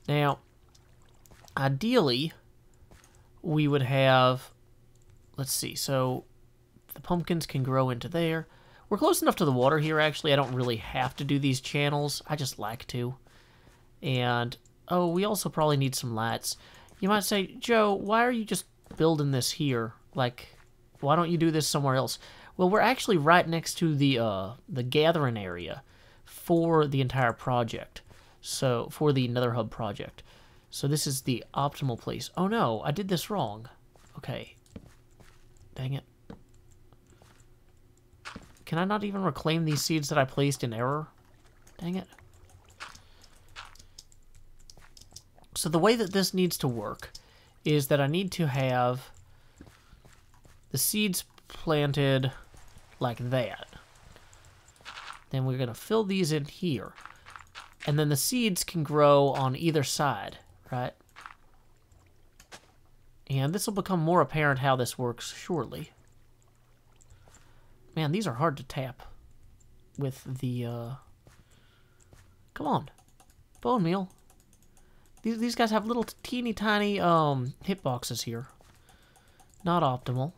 Now, ideally, we would have, let's see, so the pumpkins can grow into there. We're close enough to the water here, actually. I don't really have to do these channels. I just like to. And, oh, we also probably need some lights. You might say, Joe, why are you just building this here? Like, why don't you do this somewhere else? Well, we're actually right next to the gathering area for the entire project. So, for the Nether Hub project. So this is the optimal place. Oh no, I did this wrong. Okay. Dang it. Can I not even reclaim these seeds that I placed in error? Dang it. So the way that this needs to work is that I need to have the seeds planted like that. Then we're going to fill these in here. And then the seeds can grow on either side, right? And this will become more apparent how this works shortly. Man, these are hard to tap with the, Come on. Bone meal. These guys have little teeny tiny, hitboxes here. Not optimal.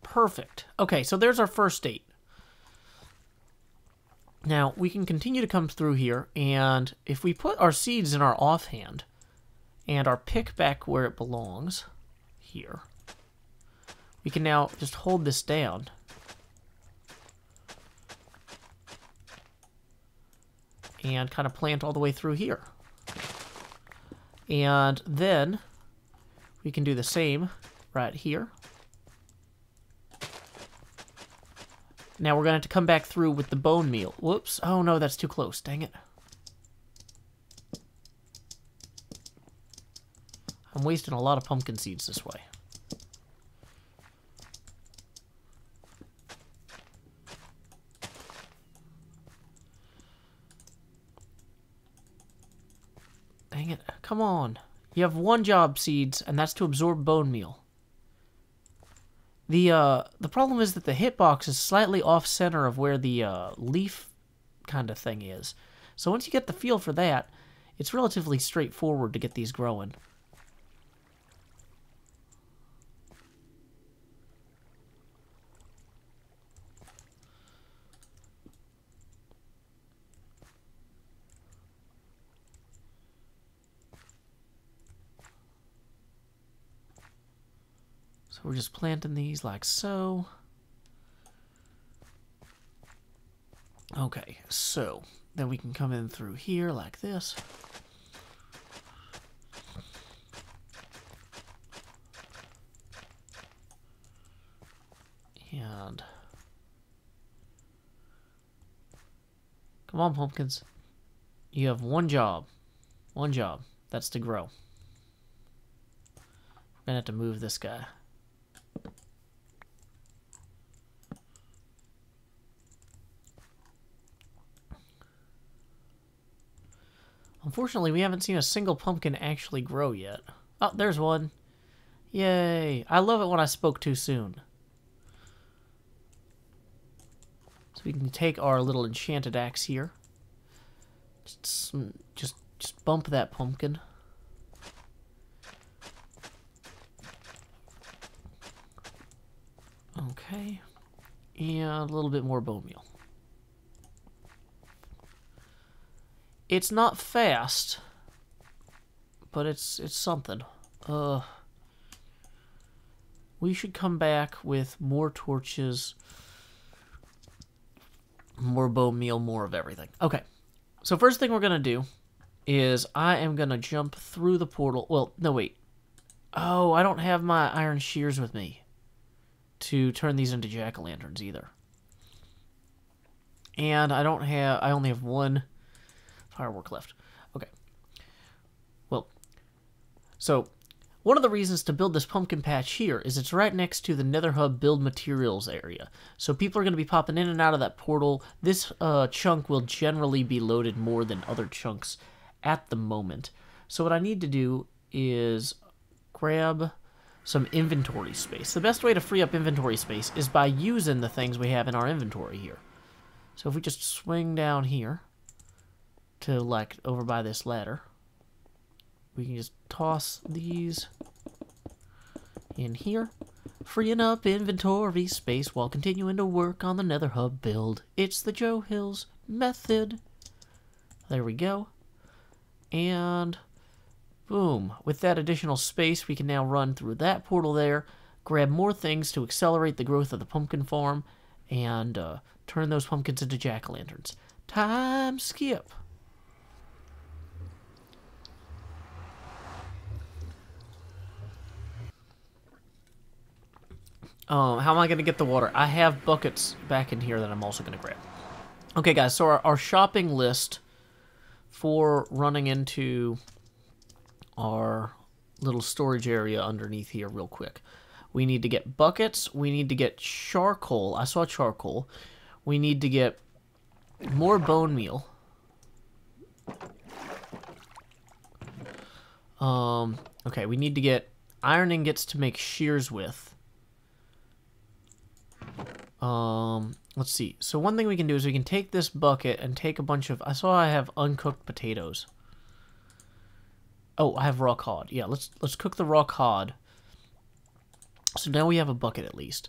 Perfect. Okay, so there's our first state. Now, we can continue to come through here, and if we put our seeds in our offhand, and our pick back where it belongs, here, we can now just hold this down. And kind of plant all the way through here. And then, we can do the same right here. Now we're going to have to come back through with the bone meal. Whoops. Oh no, that's too close. Dang it. I'm wasting a lot of pumpkin seeds this way. Dang it. Come on. You have one job, seeds, and that's to absorb bone meal. The problem is that the hitbox is slightly off-center of where the leaf kind of thing is. So once you get the feel for that, it's relatively straightforward to get these growing. So we're just planting these like so. Okay, so then we can come in through here like this. And come on, pumpkins. You have one job. One job. That's to grow. We're gonna have to move this guy. Unfortunately, we haven't seen a single pumpkin actually grow yet. Oh, there's one. Yay. I love it when I spoke too soon. So we can take our little enchanted axe here. Just bump that pumpkin. Okay. And a little bit more bone meal. It's not fast, but it's something. We should come back with more torches, more bone meal, more of everything. Okay, so first thing we're going to do is I am going to jump through the portal. Well, no, wait. Oh, I don't have my iron shears with me to turn these into jack-o'-lanterns either. And I only have one firework left. Okay. Well, so one of the reasons to build this pumpkin patch here is it's right next to the Nether Hub build materials area. So people are going to be popping in and out of that portal. This chunk will generally be loaded more than other chunks at the moment. So what I need to do is grab some inventory space. The best way to free up inventory space is by using the things we have in our inventory here. So if we just swing down here to, like, over by this ladder, we can just toss these in here, freeing up inventory space while continuing to work on the Nether Hub build. It's the Joe Hills method. There we go. And boom. With that additional space, we can now run through that portal there, grab more things to accelerate the growth of the pumpkin farm, and turn those pumpkins into jack-o'-lanterns. Time skip. How am I going to get the water? I have buckets back in here that I'm also going to grab. Okay, guys, so our shopping list for running into our little storage area underneath here real quick. We need to get buckets. We need to get charcoal. I saw charcoal. We need to get more bone meal. Okay, we need to get iron ingots to make shears with. Let's see. So one thing we can do is we can take this bucket and take a bunch of... I saw I have uncooked potatoes. Oh, I have raw cod. Yeah, let's cook the raw cod. So now we have a bucket at least.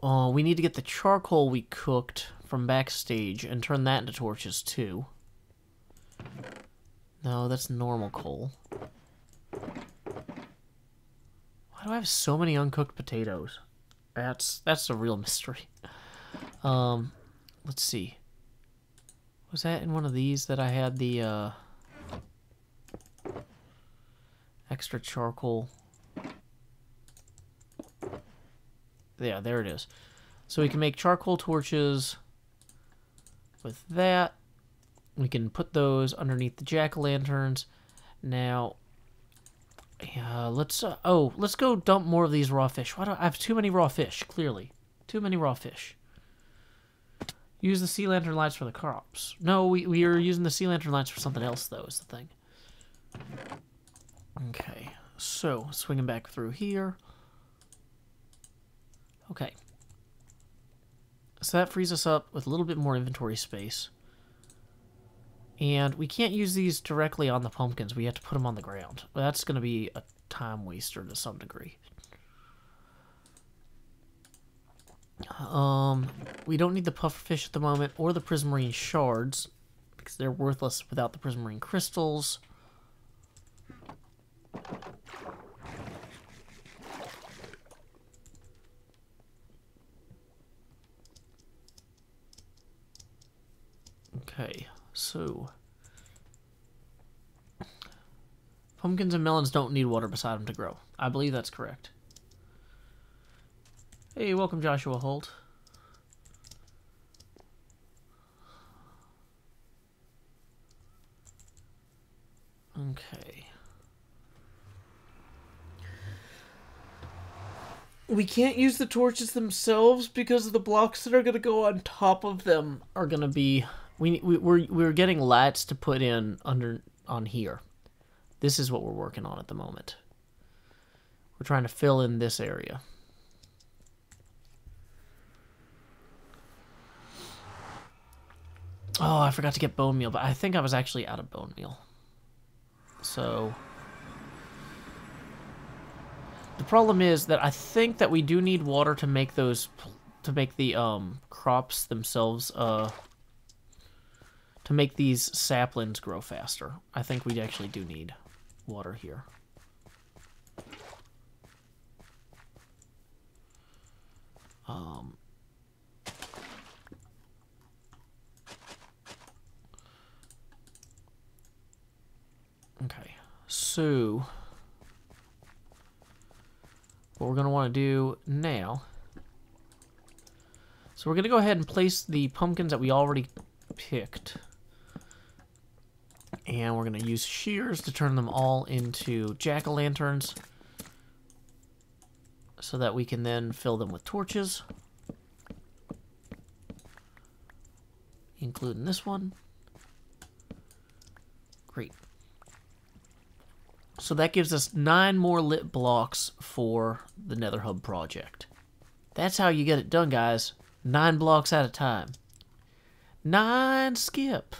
We need to get the charcoal we cooked from backstage and turn that into torches too. No, that's normal coal. Why do I have so many uncooked potatoes? That's a real mystery. Let's see. Was that in one of these that I had the extra charcoal? Yeah, there it is. So we can make charcoal torches with that. We can put those underneath the jack-o'-lanterns. Now, let's go dump more of these raw fish. Why do I have too many raw fish? Clearly, too many raw fish. Use the sea lantern lights for the crops. No, we are using the sea lantern lights for something else, though, is the thing. Okay, so swinging back through here. Okay. So that frees us up with a little bit more inventory space. And we can't use these directly on the pumpkins. We have to put them on the ground. Well, that's going to be a time waster to some degree. We don't need the pufferfish at the moment or the prismarine shards because they're worthless without the prismarine crystals. Okay, so pumpkins and melons don't need water beside them to grow. I believe that's correct. Hey, welcome Joshua Holt. Okay. We can't use the torches themselves because the blocks that are going to go on top of them are going to be... We're getting lights to put in on here. This is what we're working on at the moment. We're trying to fill in this area. Oh, I forgot to get bone meal, but I think I was actually out of bone meal. So the problem is that I think that we do need water to make those, to make the crops themselves, to make these saplings grow faster. I think we actually do need water here. Okay, so what we're going to want to do now. So we're going to go ahead and place the pumpkins that we already picked. And we're going to use shears to turn them all into jack-o'-lanterns so that we can then fill them with torches, including this one. Great. So that gives us 9 more lit blocks for the Nether Hub project. That's how you get it done, guys. 9 blocks at a time. 9 skip.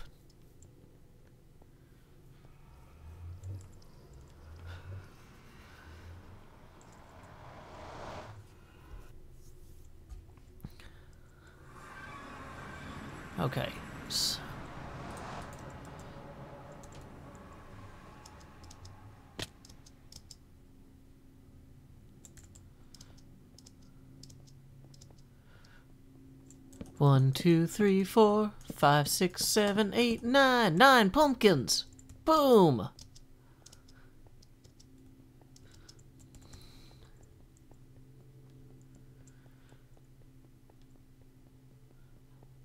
Okay. So 1, 2, 3, 4, 5, 6, 7, 8, 9. 9 pumpkins! Boom!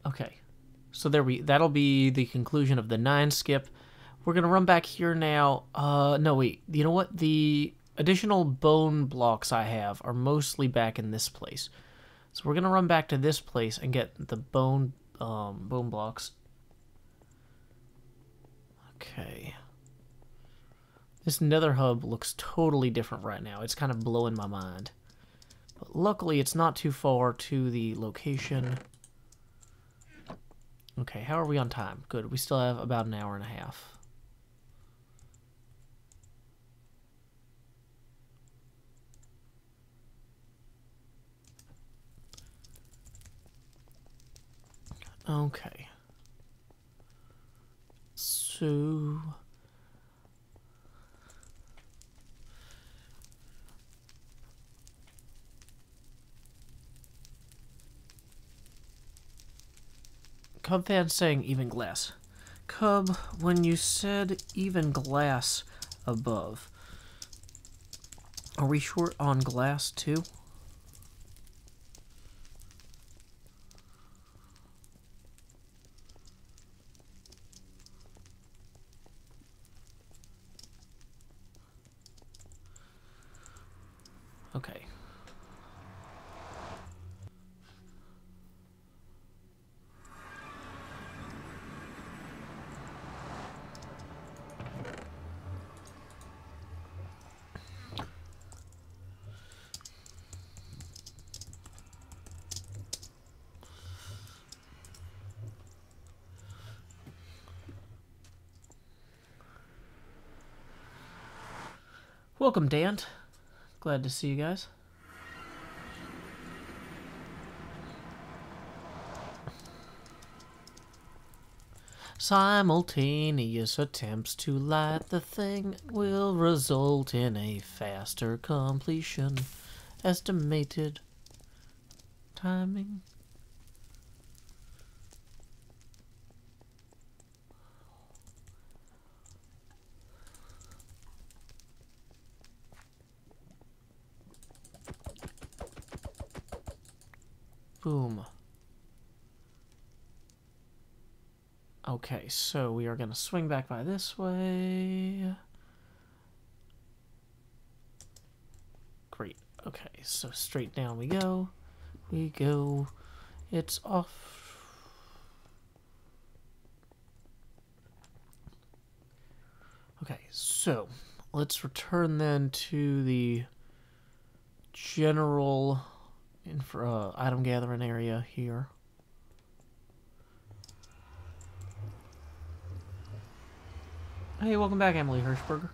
Okay. So that'll be the conclusion of the 9 skip. We're gonna run back here now. No, wait. You know what? The additional bone blocks I have are mostly back in this place. So we're gonna run back to this place and get the bone blocks. Okay. This Nether Hub looks totally different right now. It's kind of blowing my mind. But luckily, it's not too far to the location. Okay, how are we on time? Good. We still have about an hour and a half. Okay. So Cub fan saying even glass. Cub, when you said even glass above, are we short on glass too? Okay. Welcome, Dan. Glad to see you guys. Simultaneous attempts to light the thing will result in a faster completion. Estimated timing. Boom. Okay, so we are going to swing back by this way. Great. Okay, so straight down we go. We go. It's off. Okay, so let's return then to the general item gathering area here. Hey, welcome back, Emily Hirschberger.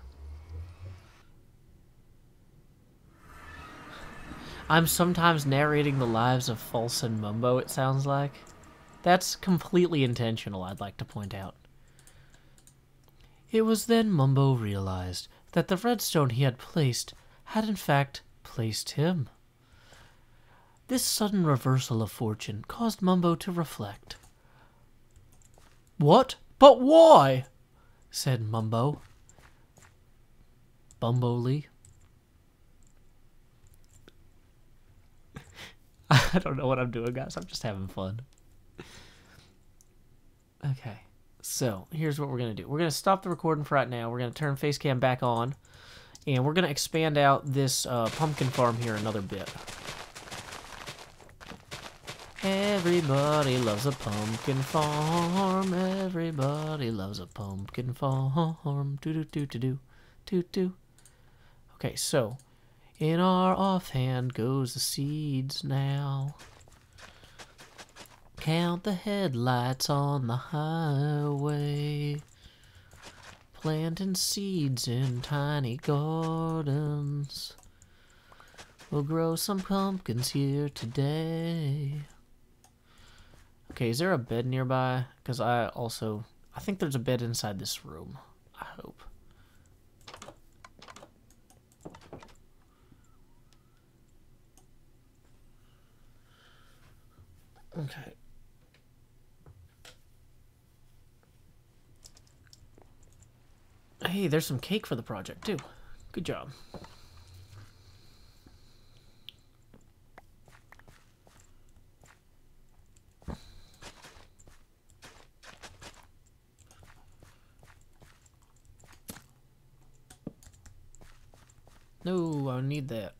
I'm sometimes narrating the lives of False and Mumbo, it sounds like. That's completely intentional, I'd like to point out. It was then Mumbo realized that the redstone he had placed had in fact placed him. This sudden reversal of fortune caused Mumbo to reflect. What? But why? Said Mumbo. Bumbo-ly. I don't know what I'm doing, guys. I'm just having fun. Okay, so here's what we're going to do. We're going to stop the recording for right now. We're going to turn Facecam back on. And we're going to expand out this pumpkin farm here another bit. Everybody loves a pumpkin farm. Everybody loves a pumpkin farm. Do-do-do-do-do. Okay, so in our offhand goes the seeds now. Count the headlights on the highway. Planting seeds in tiny gardens. We'll grow some pumpkins here today. Okay, is there a bed nearby? Because I think there's a bed inside this room. I hope. Okay. Hey, there's some cake for the project, too. Good job. No, I need that.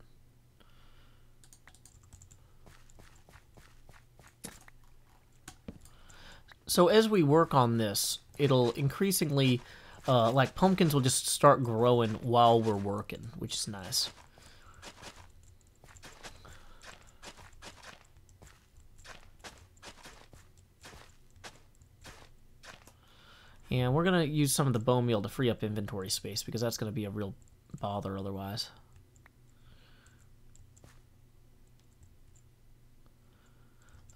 So as we work on this, it'll increasingly, like pumpkins will just start growing while we're working, which is nice. And we're going to use some of the bone meal to free up inventory space, because that's going to be a real bother otherwise.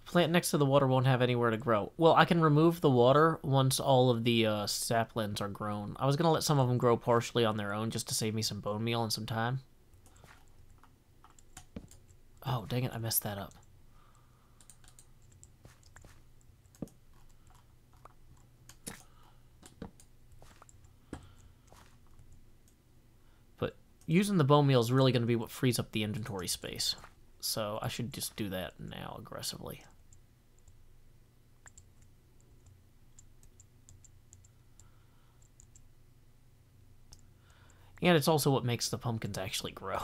The plant next to the water won't have anywhere to grow. Well, I can remove the water once all of the saplings are grown. I was going to let some of them grow partially on their own just to save me some bone meal and some time. Oh, dang it, I messed that up. Using the bone meal is really going to be what frees up the inventory space. So I should just do that now aggressively. And it's also what makes the pumpkins actually grow.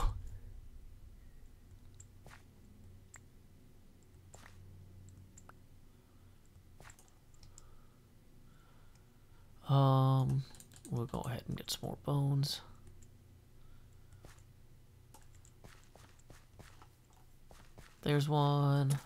We'll go ahead and get some more bones. There's one.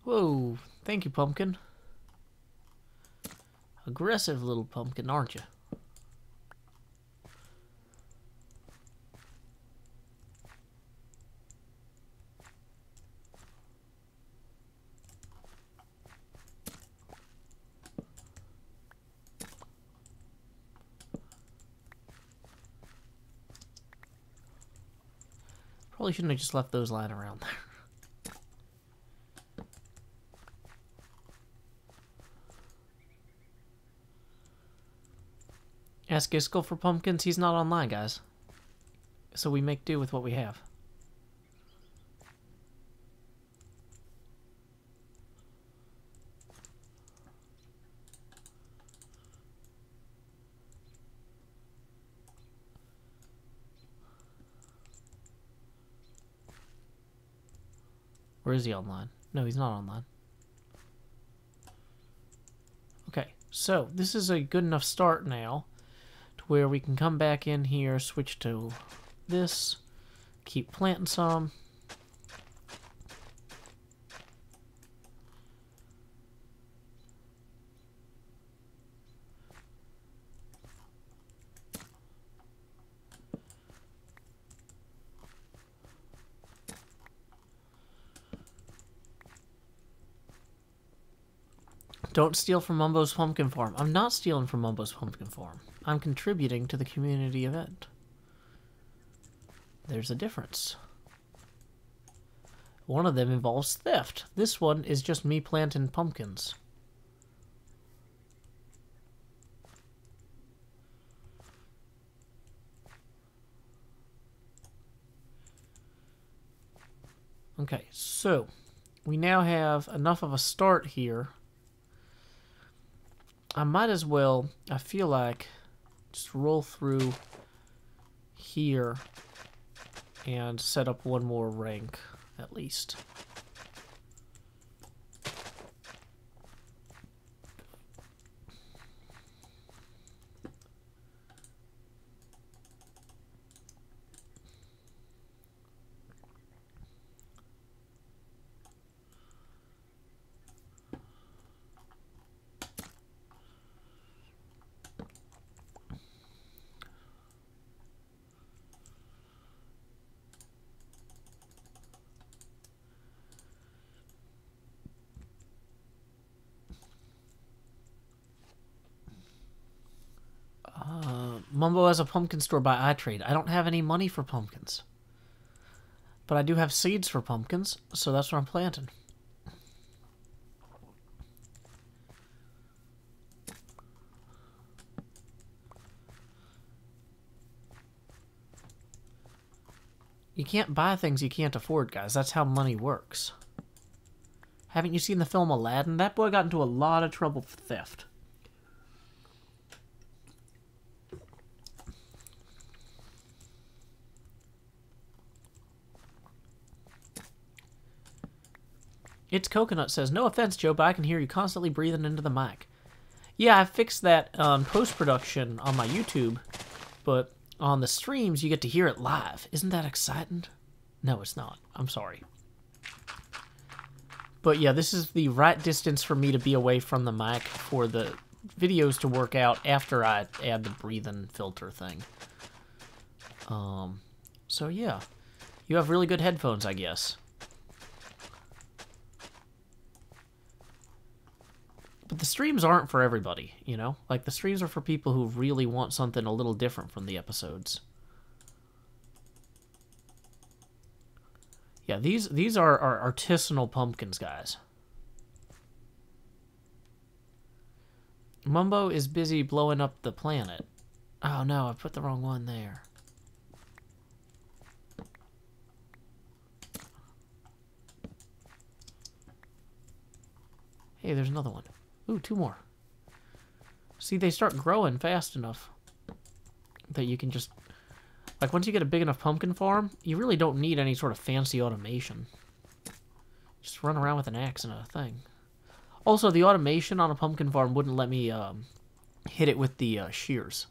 Whoa, thank you, pumpkin. Aggressive little pumpkin, aren't you? Probably shouldn't have just left those lying around there. Ask Iskall for pumpkins. He's not online, guys. So we make do with what we have. Or is he online? No, he's not online. Okay, so this is a good enough start now to where we can come back in here, switch to this, keep planting some. Don't steal from Mumbo's Pumpkin Farm. I'm not stealing from Mumbo's Pumpkin Farm. I'm contributing to the community event. there's a difference. One of them involves theft. This one is just me planting pumpkins. Okay, so we now have enough of a start here. I might as well, I feel like, just roll through here and set up one more rank, at least. Mumbo has a pumpkin store by iTrade. I don't have any money for pumpkins. But I do have seeds for pumpkins, so that's what I'm planting. You can't buy things you can't afford, guys. That's how money works. Haven't you seen the film Aladdin? That boy got into a lot of trouble for theft. It's Coconut says, no offense, Joe, but I can hear you constantly breathing into the mic. Yeah, I fixed that post-production on my YouTube, but on the streams, you get to hear it live. Isn't that exciting? No, it's not. I'm sorry. But yeah, this is the right distance for me to be away from the mic for the videos to work out after I add the breathing filter thing. So yeah, you have really good headphones, I guess. But the streams aren't for everybody, you know? Like, the streams are for people who really want something a little different from the episodes. Yeah, these are artisanal pumpkins, guys. Mumbo is busy blowing up the planet. Oh no, I put the wrong one there. Hey, there's another one. Ooh, 2 more. See, they start growing fast enough that you can just... Like, once you get a big enough pumpkin farm, you really don't need any sort of fancy automation. Just run around with an axe and a thing. Also, the automation on a pumpkin farm wouldn't let me hit it with the shears.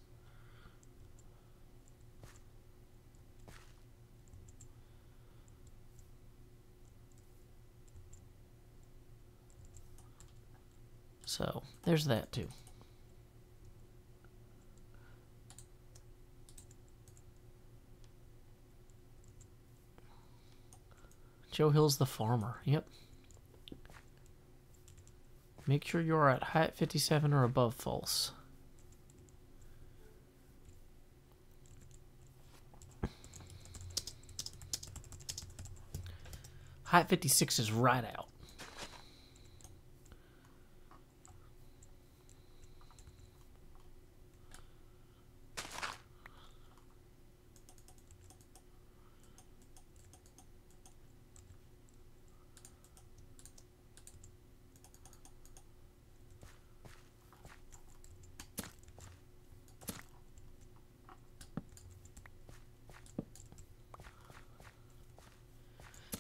So, there's that too. Joe Hill's the farmer. Yep. Make sure you're at height 57 or above, false. Height 56 is right out.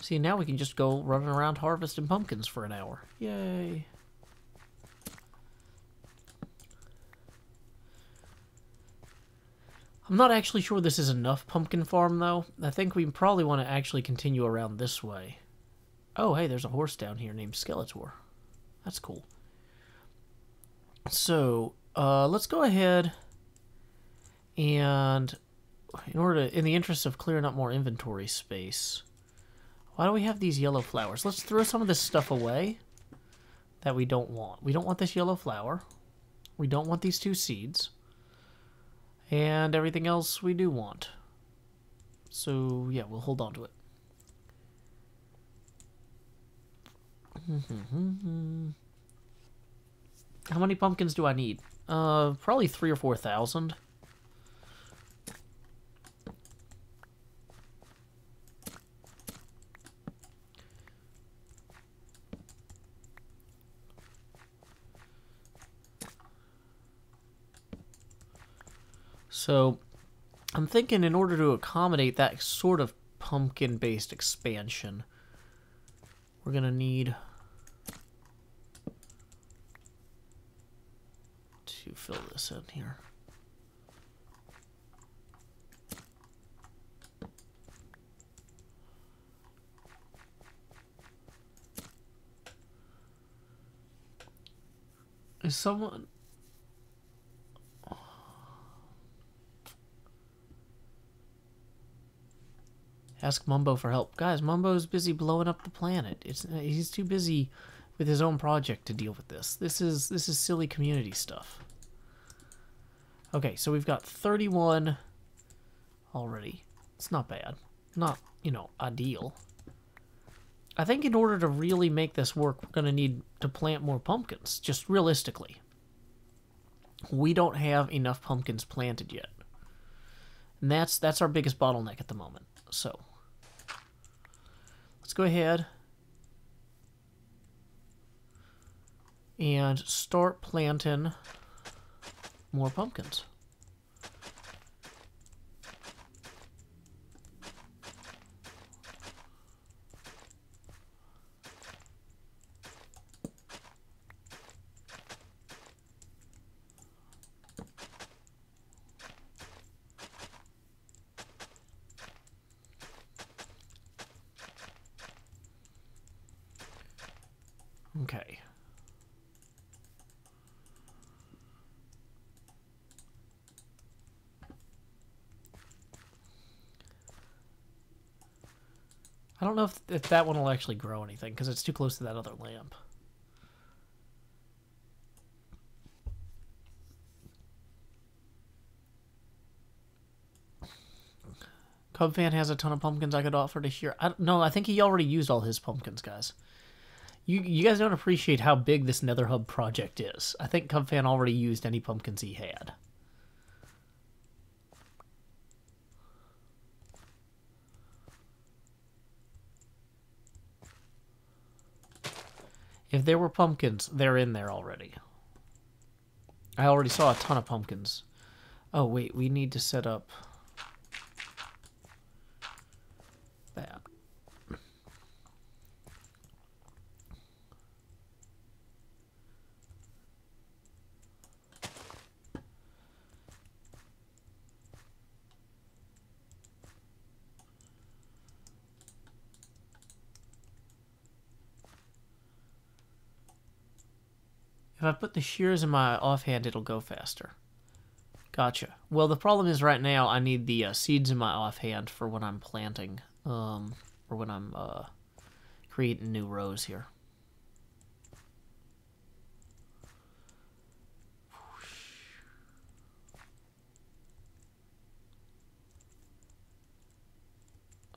See, now we can just go running around harvesting pumpkins for an hour. Yay. I'm not actually sure this is enough pumpkin farm, though. I think we probably want to actually continue around this way. Oh, hey, there's a horse down here named Skeletor. That's cool. So, let's go ahead and, in the interest of clearing up more inventory space... Why do we have these yellow flowers? Let's throw some of this stuff away that we don't want. We don't want this yellow flower. We don't want these 2 seeds. And everything else we do want. So, yeah, we'll hold on to it. How many pumpkins do I need? Probably 3,000 or 4,000. So, I'm thinking in order to accommodate that sort of pumpkin-based expansion, we're gonna need to fill this in here. Is someone... Ask Mumbo for help. Guys, Mumbo's busy blowing up the planet. He's too busy with his own project to deal with this. This is silly community stuff. Okay, so we've got 31 already. It's not bad. Not, you know, ideal. I think in order to really make this work, we're going to need to plant more pumpkins, just realistically. We don't have enough pumpkins planted yet. And that's our biggest bottleneck at the moment. So, let's go ahead and start planting more pumpkins. Okay. I don't know if that one will actually grow anything, because it's too close to that other lamp. Cubfan has a ton of pumpkins I could offer to share. No, I think he already used all his pumpkins, guys. You guys don't appreciate how big this Nether Hub project is. I think Cubfan already used any pumpkins he had. If there were pumpkins, they're in there already. I already saw a ton of pumpkins. Oh, wait, we need to set up that. If I put the shears in my offhand, it'll go faster. Gotcha. Well, the problem is right now I need the seeds in my offhand for when I'm planting, or when I'm creating new rows here.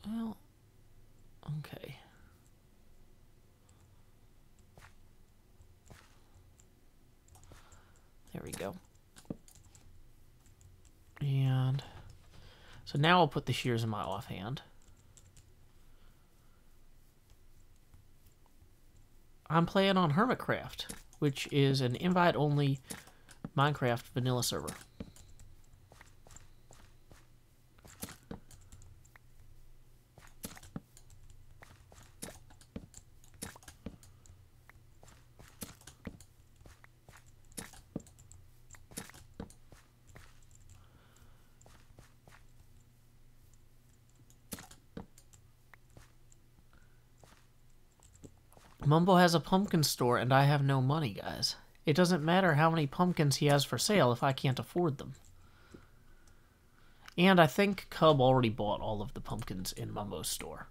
Well, okay. There we go. And so now I'll put the shears in my offhand. I'm playing on Hermitcraft, which is an invite-only Minecraft vanilla server. Mumbo has a pumpkin store, and I have no money, guys. It doesn't matter how many pumpkins he has for sale if I can't afford them. And I think Cub already bought all of the pumpkins in Mumbo's store.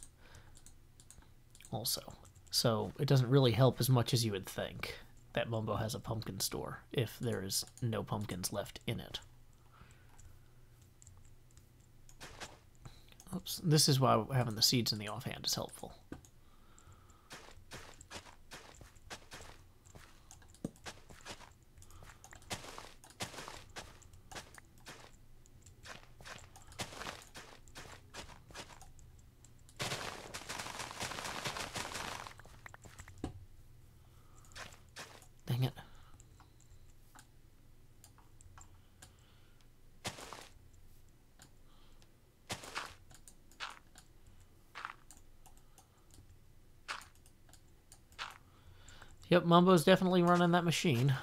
Also. So it doesn't really help as much as you would think that Mumbo has a pumpkin store if there is no pumpkins left in it. Whoops. This is why having the seeds in the offhand is helpful. Dang it. Yep, Mumbo's definitely running that machine.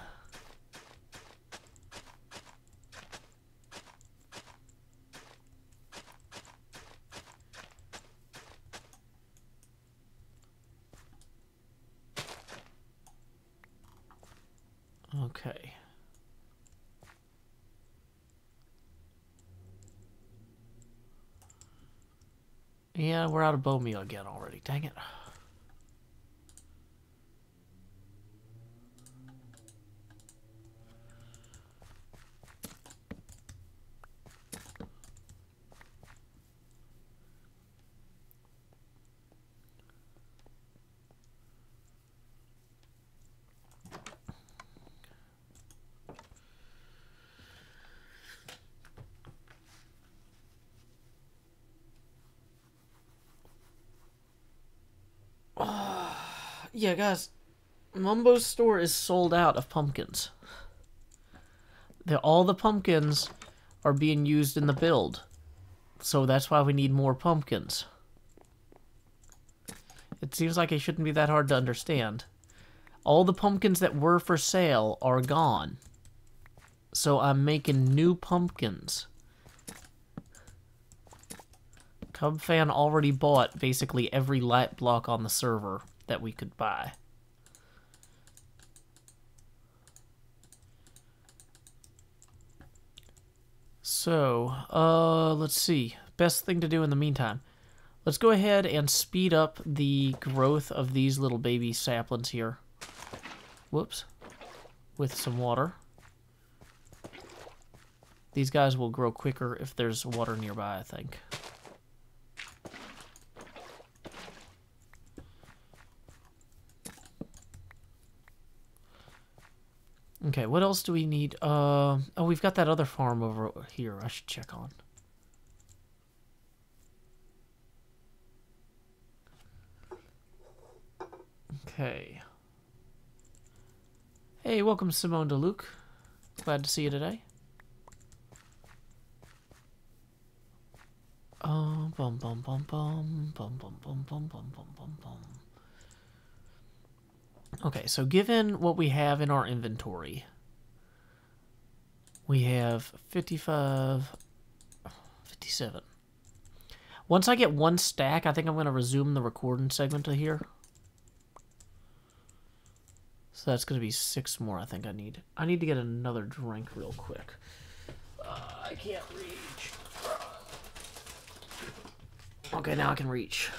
Okay. Yeah, we're out of bone meal again already. Dang it. Yeah, guys, Mumbo's store is sold out of pumpkins. All the pumpkins are being used in the build, so that's why we need more pumpkins. It seems like it shouldn't be that hard to understand. All the pumpkins that were for sale are gone, so I'm making new pumpkins. Cub Fan already bought basically every light block on the server that we could buy. So, let's see. Best thing to do in the meantime. Let's go ahead and speed up the growth of these little baby saplings here. Whoops. With some water. These guys will grow quicker if there's water nearby, I think. Okay, what else do we need? Oh, we've got that other farm over here I should check on. Okay. Hey, welcome Simone DeLuc. Glad to see you today. Bum bum bum bum bum bum bum bum bum bum bum bum. Okay, so given what we have in our inventory, we have 55, 57. Once I get one stack, I think I'm going to resume the recording segment to here. So that's going to be 6 more I think I need. I need to get another drink real quick. I can't reach. Okay, now I can reach.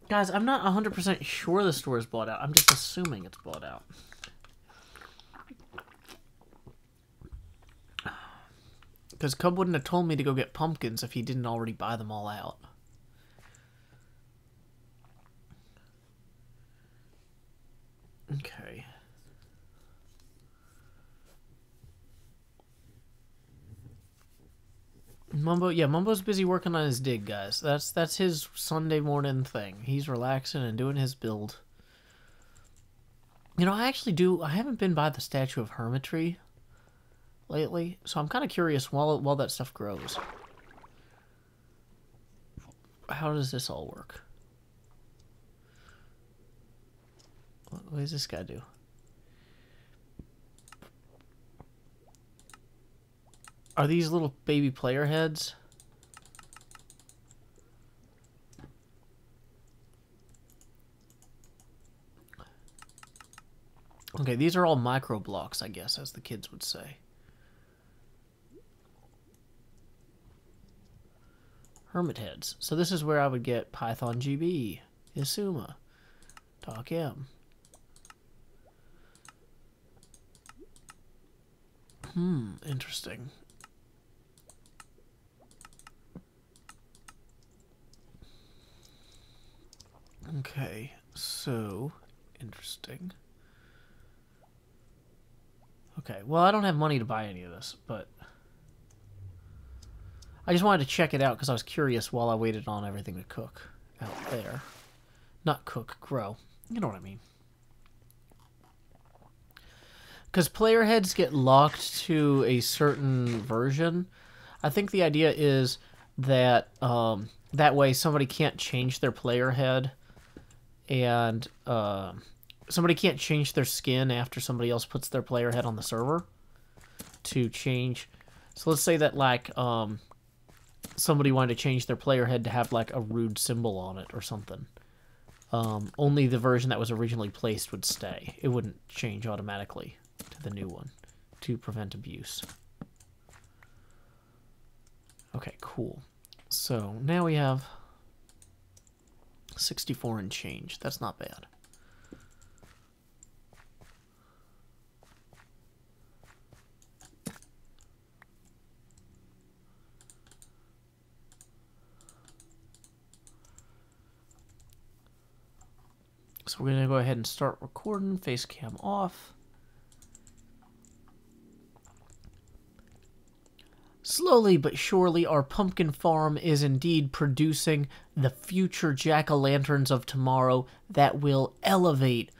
Guys, I'm not 100% sure the store is bought out. I'm just assuming it's bought out. Because Cub wouldn't have told me to go get pumpkins if he didn't already buy them all out. Okay. Mumbo, yeah, Mumbo's busy working on his dig, guys. That's his Sunday morning thing. He's relaxing and doing his build. You know, I haven't been by the statue of Hermitry lately, so I'm kind of curious while that stuff grows. How does this all work? What does this guy do? Are these little baby player heads? Okay, these are all micro blocks, I guess, as the kids would say. Hermit heads. So this is where I would get Python GB, Isuma, Talk M. Interesting. Okay, so interesting. Okay, well, I don't have money to buy any of this, but I just wanted to check it out because I was curious while I waited on everything to cook out there. Not cook, grow. You know what I mean. Because player heads get locked to a certain version. I think the idea is that that way somebody can't change their player head, and somebody can't change their skin after somebody else puts their player head on the server to change. So let's say that, like, somebody wanted to change their player head to have, like, a rude symbol on it or something. Only the version that was originally placed would stay. It wouldn't change automatically to the new one to prevent abuse. Okay, cool. So now we have 64 and change. That's not bad. So we're going to go ahead and start recording. Face cam off. Slowly but surely, our pumpkin farm is indeed producing the future jack-o'-lanterns of tomorrow that will elevate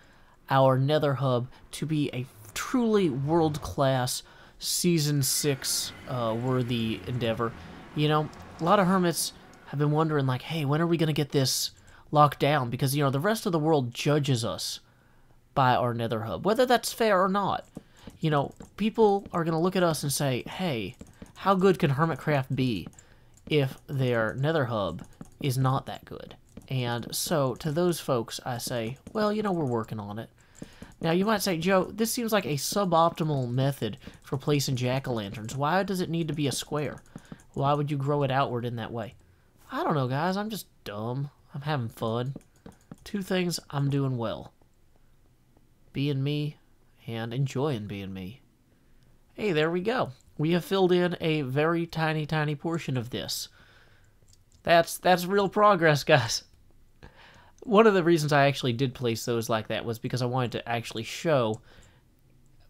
our nether hub to be a truly world-class Season 6 worthy endeavor. You know, a lot of hermits have been wondering, like, hey, when are we going to get this locked down? Because, you know, the rest of the world judges us by our nether hub, whether that's fair or not. You know, people are going to look at us and say, hey, how good can Hermitcraft be if their nether hub is not that good? And so, to those folks, I say, well, you know, we're working on it. Now, you might say, Joe, this seems like a suboptimal method for placing jack-o'-lanterns. Why does it need to be a square? Why would you grow it outward in that way? I don't know, guys. I'm just dumb. I'm having fun. Two things I'm doing well. Being me and enjoying being me. Hey, there we go. We have filled in a very tiny, tiny portion of this. That's real progress, guys. One of the reasons I actually did place those like that was because I wanted to actually show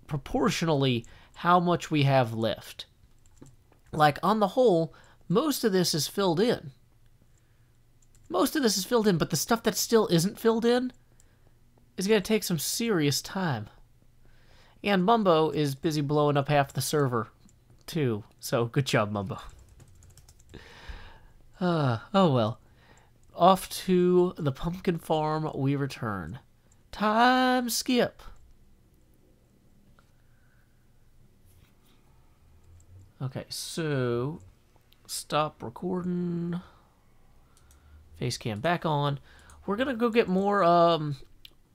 proportionally how much we have left. Like, on the whole, most of this is filled in. Most of this is filled in, but the stuff that still isn't filled in is going to take some serious time. And Mumbo is busy blowing up half the server, too. So, good job, Mumbo. Oh well. Off to the pumpkin farm we return. Time skip. Okay, so stop recording. Facecam back on. We're gonna go get more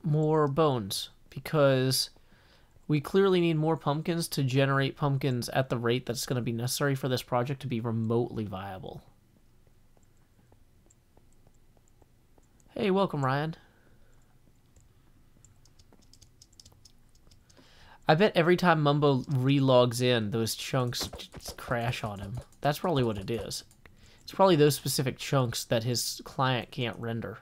bones because we clearly need more pumpkins to generate pumpkins at the rate that's going to be necessary for this project to be remotely viable. Hey, welcome, Ryan. I bet every time Mumbo relogs in, those chunks just crash on him. That's probably what it is. It's probably those specific chunks that his client can't render.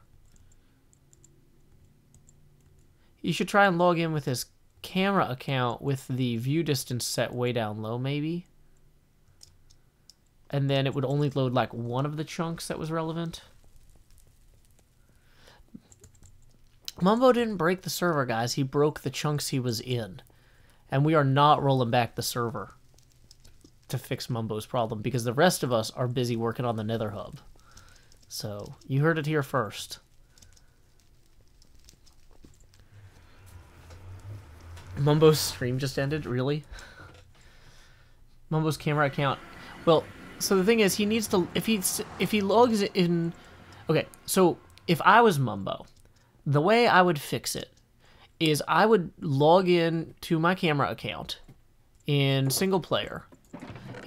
You should try and log in with his camera account with the view distance set way down low, maybe. And then it would only load like one of the chunks that was relevant. Mumbo didn't break the server, guys. He broke the chunks he was in. And we are not rolling back the server to fix Mumbo's problem because the rest of us are busy working on the nether hub. So, you heard it here first. Mumbo's stream just ended? Really? Mumbo's camera account. Well, so the thing is, he needs to... If he logs in... Okay, so if I was Mumbo, the way I would fix it is I would log in to my camera account in single player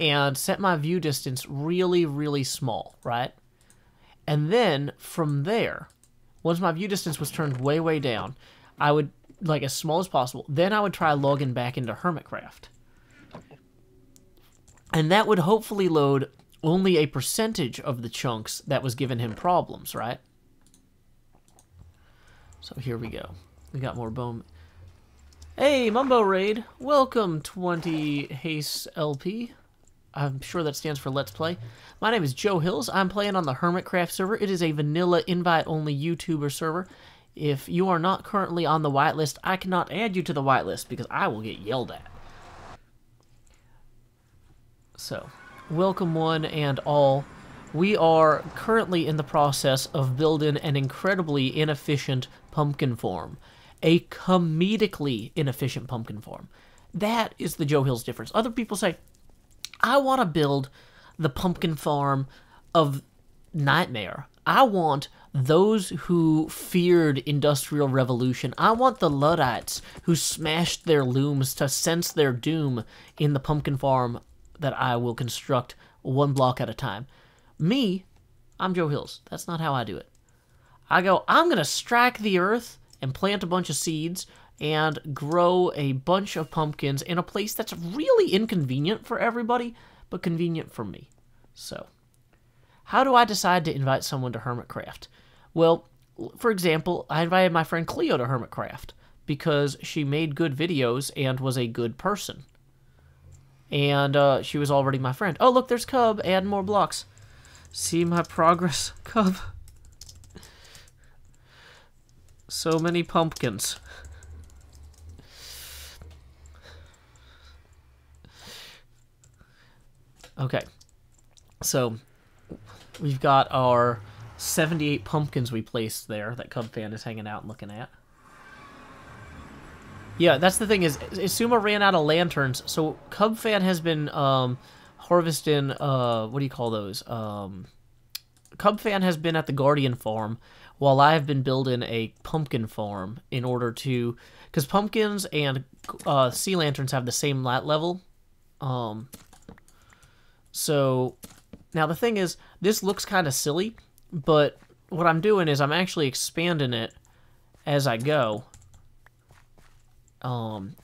and set my view distance really, really small, right? And then from there, once my view distance was turned way, way down, I would, like, as small as possible, then I would try logging back into Hermitcraft. And that would hopefully load only a percentage of the chunks that was giving him problems, right? So here we go. We got more bone. Hey, Mumbo Raid. Welcome, 20 Haste LP. I'm sure that stands for Let's Play. My name is Joe Hills. I'm playing on the Hermitcraft server. It is a vanilla invite-only YouTuber server. If you are not currently on the whitelist, I cannot add you to the whitelist because I will get yelled at. So, welcome one and all. We are currently in the process of building an incredibly inefficient pumpkin farm. A comedically inefficient pumpkin farm. That is the Joe Hills difference. Other people say, I want to build the pumpkin farm of Nightmare. I want those who feared Industrial Revolution. I want the Luddites who smashed their looms to sense their doom in the pumpkin farm that I will construct one block at a time. Me, I'm Joe Hills. That's not how I do it. I go, I'm going to strike the earth and plant a bunch of seeds and grow a bunch of pumpkins in a place that's really inconvenient for everybody, but convenient for me. So, how do I decide to invite someone to Hermitcraft? Well, for example, I invited my friend Cleo to Hermitcraft because she made good videos and was a good person. And she was already my friend. Oh, look, there's Cub. Add more blocks. See my progress, Cub? So many pumpkins. Okay. So, we've got our 78 pumpkins we placed there that Cub Fan is hanging out and looking at. Yeah, that's the thing is, Isuma ran out of lanterns, so Cub Fan has been harvesting, what do you call those? Cub Fan has been at the Guardian farm, while I have been building a pumpkin farm in order to, because pumpkins and sea lanterns have the same light level. So, now the thing is, this looks kind of silly, but what I'm doing is I'm actually expanding it as I go.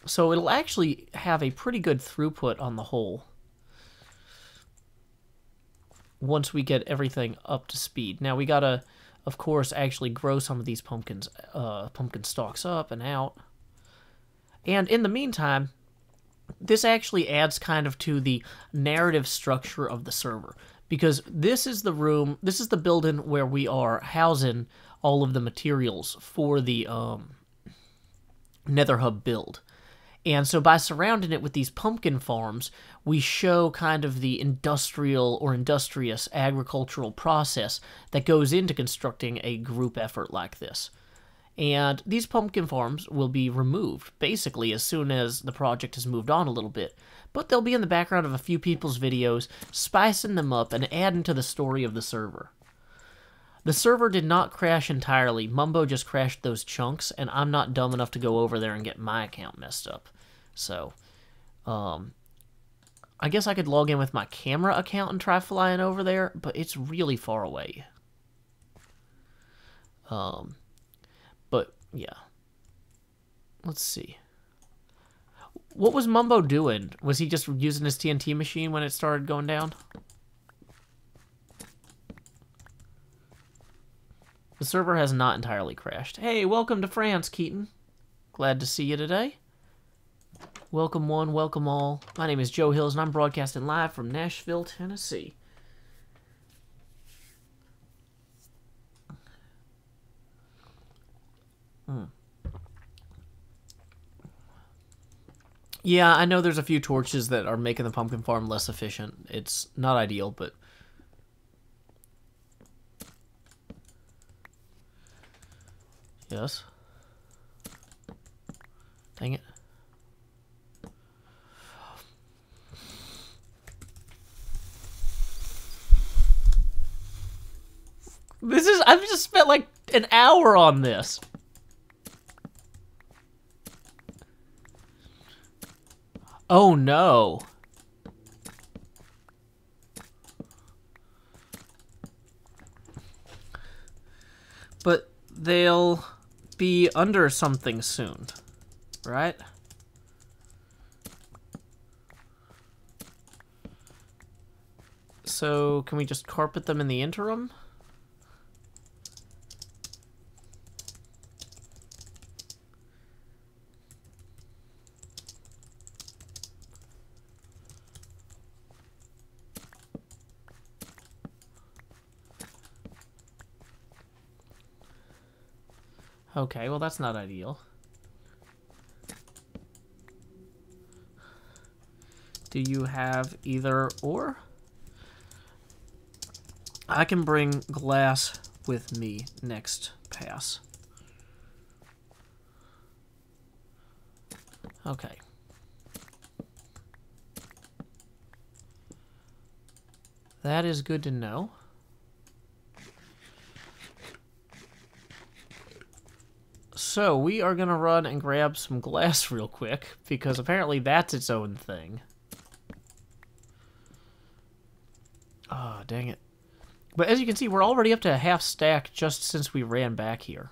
So it'll actually have a pretty good throughput on the whole once we get everything up to speed. Now we gotta, of course, actually grow some of these pumpkin stalks up and out. And in the meantime, this actually adds kind of to the narrative structure of the server, because this is the room, this is the building where we are housing all of the materials for the Nether Hub build. And so by surrounding it with these pumpkin farms, we show kind of the industrial or industrious agricultural process that goes into constructing a group effort like this. And these pumpkin farms will be removed, basically, as soon as the project has moved on a little bit. But they'll be in the background of a few people's videos, spicing them up and adding to the story of the server. The server did not crash entirely. Mumbo just crashed those chunks, and I'm not dumb enough to go over there and get my account messed up. So, I guess I could log in with my camera account and try flying over there, but it's really far away. But, yeah. Let's see. What was Mumbo doing? Was he just using his TNT machine when it started going down? The server has not entirely crashed. Hey, welcome to France, Keaton. Glad to see you today. Welcome one, welcome all. My name is Joe Hills, and I'm broadcasting live from Nashville, Tennessee. Yeah, I know there's a few torches that are making the pumpkin farm less efficient. It's not ideal, but... Yes. Dang it. I've just spent like an hour on this. Oh no. But they'll be under something soon, right? So can we just carpet them in the interim? Okay, well that's not ideal. Do you have either or? I can bring glass with me next pass. Okay. That is good to know. So, we are going to run and grab some glass real quick, because apparently that's its own thing. Oh, dang it. But as you can see, we're already up to a half stack just since we ran back here.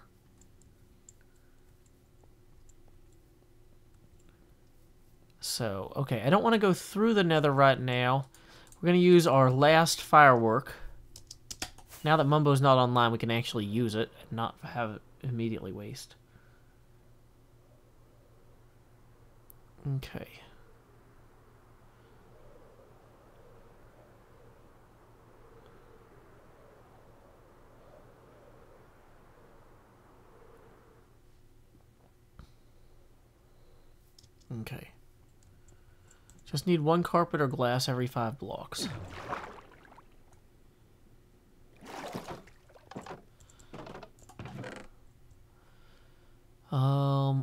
So, okay, I don't want to go through the nether right now. We're going to use our last firework. Now that Mumbo's not online, we can actually use it and not have it immediately waste. Okay. Okay. Just need one carpet or glass every 5 blocks.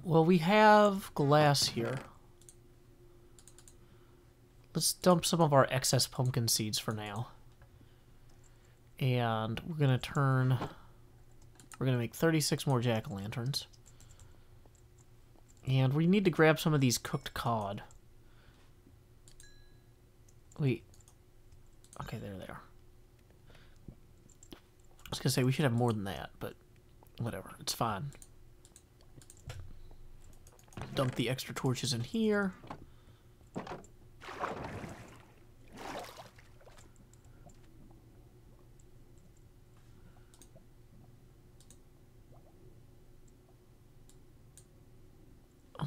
Well, we have glass here. Let's dump some of our excess pumpkin seeds for now. And we're gonna make 36 more jack-o'-lanterns. And we need to grab some of these cooked cod. Wait. Okay, there they are. I was gonna say we should have more than that, but whatever, it's fine. Dump the extra torches in here.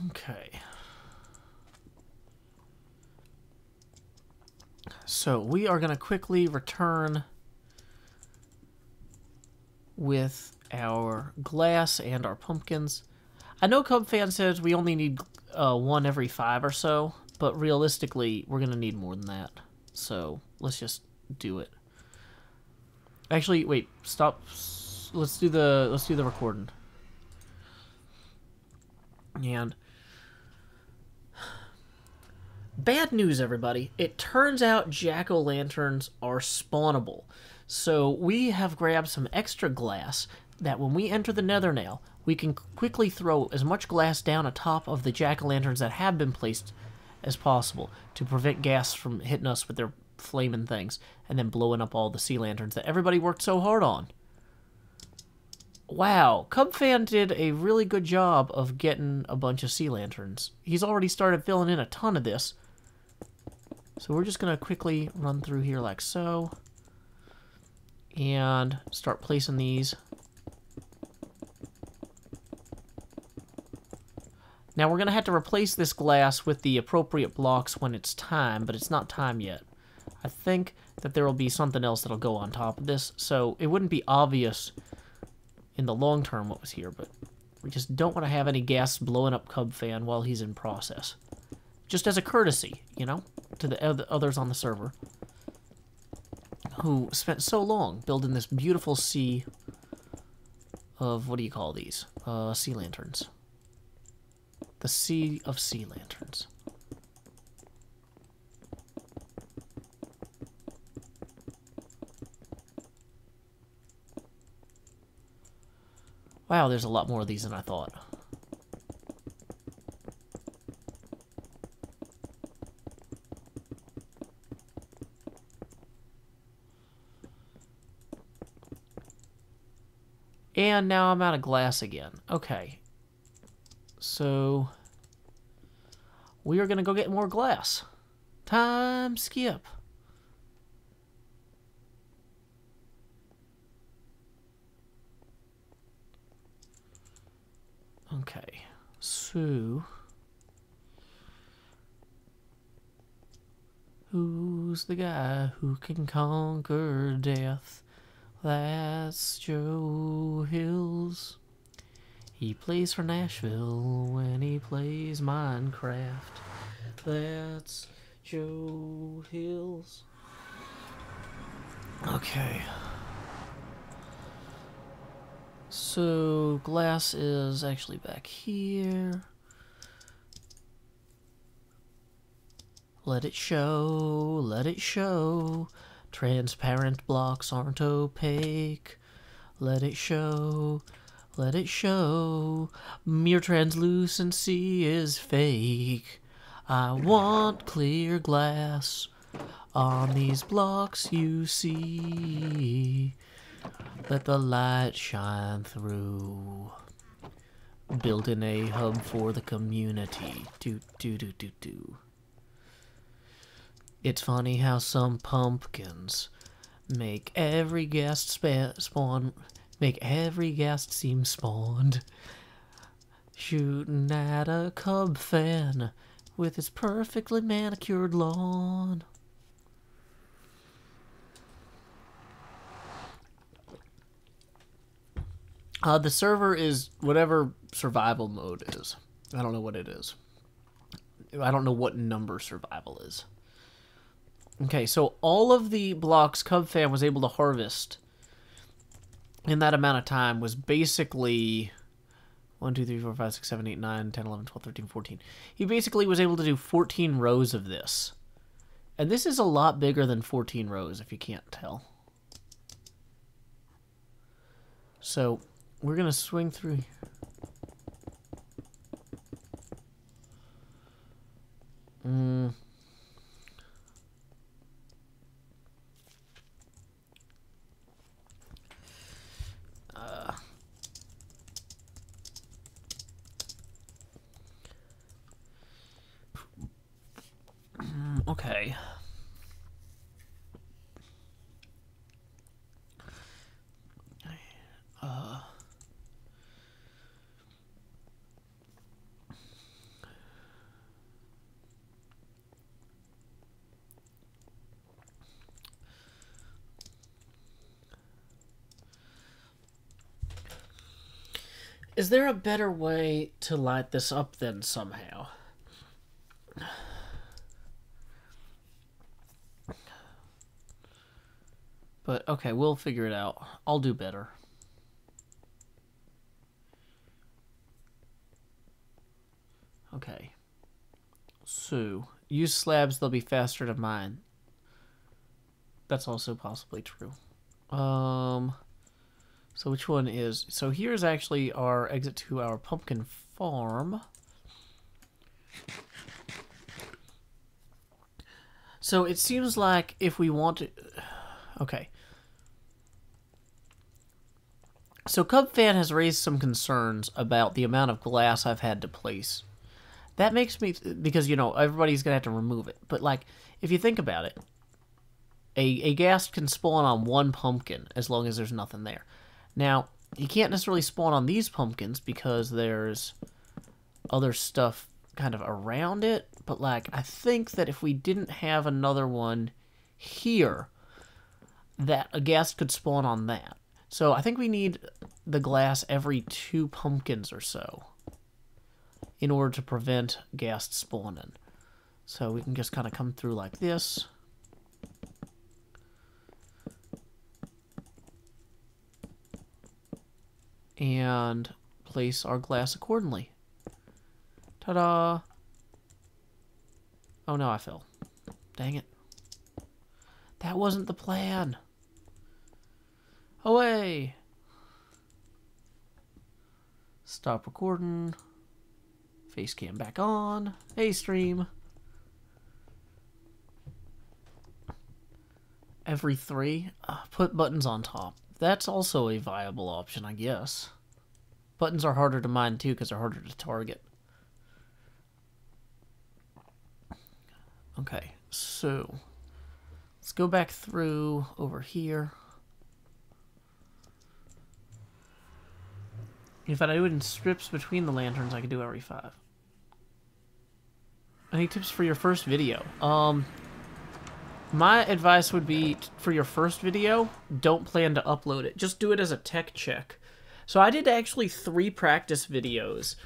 Okay. So we are going to quickly return with our glass and our pumpkins. I know CubFan says we only need one every 5 or so, but realistically we're going to need more than that. So let's just do it. Actually, wait, stop. Let's do the recording. And bad news, everybody. It turns out jack-o'-lanterns are spawnable. So we have grabbed some extra glass that when we enter the nether now, we can quickly throw as much glass down atop of the jack-o'-lanterns that have been placed as possible to prevent gas from hitting us with their flaming things and then blowing up all the sea lanterns that everybody worked so hard on. Wow, CubFan did a really good job of getting a bunch of sea lanterns. He's already started filling in a ton of this. So we're just going to quickly run through here like so. And start placing these. Now we're going to have to replace this glass with the appropriate blocks when it's time, but it's not time yet. I think that there will be something else that'll go on top of this, so it wouldn't be obvious in the long term what was here, but we just don't want to have any gas blowing up CubFan while he's in process. Just as a courtesy, you know, to the others on the server who spent so long building this beautiful sea of, what do you call these? Sea lanterns. The sea of sea lanterns. Wow, there's a lot more of these than I thought. And now I'm out of glass again. Okay. So we are going to go get more glass. Time skip. Okay, so who's the guy who can conquer death? That's Joe Hills. He plays for Nashville when he plays Minecraft. That's Joe Hills. Okay. So, glass is actually back here. Let it show, let it show. Transparent blocks aren't opaque. Let it show, let it show. Mere translucency is fake. I want clear glass on these blocks you see. Let the light shine through. Building a hub for the community. Do, do, do, do, do. It's funny how some pumpkins make every guest spawn, make every guest seem spawned. Shooting at a Cub fan with his perfectly manicured lawn. The server is whatever survival mode is. I don't know what it is. I don't know what number survival is. Okay, so all of the blocks Cub Fan was able to harvest in that amount of time was basically 1, 2, 3, 4, 5, 6, 7, 8, 9, 10, 11, 12, 13, 14. He basically was able to do 14 rows of this. And this is a lot bigger than 14 rows, if you can't tell. So, we're going to swing through. Okay. Is there a better way to light this up then somehow? But, okay, we'll figure it out. I'll do better. Okay. So, use slabs, they'll be faster to mine. That's also possibly true. So which one is... So here's actually our exit to our pumpkin farm. So it seems like if we want to... Okay. So Cub Fan has raised some concerns about the amount of glass I've had to place. That makes me... Because, you know, everybody's going to have to remove it. But, like, if you think about it, a ghast can spawn on one pumpkin as long as there's nothing there. Now, you can't necessarily spawn on these pumpkins because there's other stuff kind of around it. But, like, I think that if we didn't have another one here, that a ghast could spawn on that. So I think we need the glass every 2 pumpkins or so in order to prevent ghast spawning. So we can just kind of come through like this. And place our glass accordingly. Ta-da! Oh no, I fell. Dang it. That wasn't the plan. Away! Stop recording. Face cam back on. Hey, stream. Every 3. Put buttons on top. That's also a viable option, I guess. Buttons are harder to mine, too, because they're harder to target. Okay, so... let's go back through over here. If I do it in strips between the lanterns, I could do every 5. Any tips for your first video? My advice would be, for your first video, don't plan to upload it. Just do it as a tech check. So I did actually 3 practice videos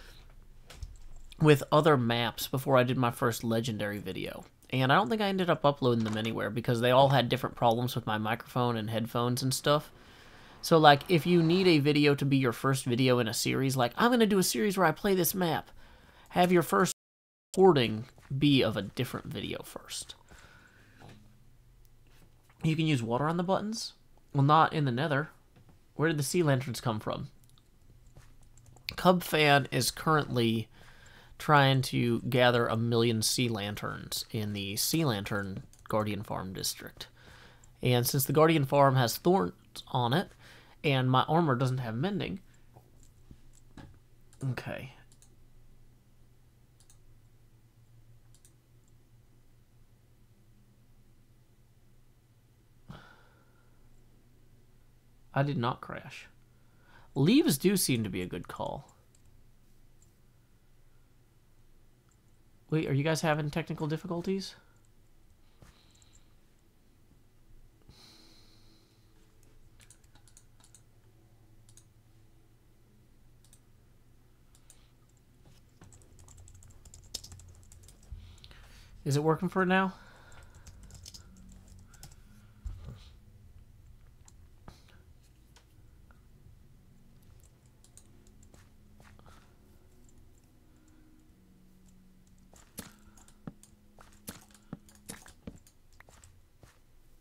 with other maps before I did my first legendary video. And I don't think I ended up uploading them anywhere because they all had different problems with my microphone and headphones and stuff. So, like, if you need a video to be your first video in a series, like, I'm going to do a series where I play this map, have your first recording be of a different video first. You can use water on the buttons. Well, not in the nether. Where did the sea lanterns come from? Cub Fan is currently trying to gather 1 million sea lanterns in the Sea Lantern Guardian Farm district. And since the Guardian Farm has thorns on it, and my armor doesn't have mending... Okay. I did not crash. Leaves do seem to be a good call. Wait, are you guys having technical difficulties? Is it working for now?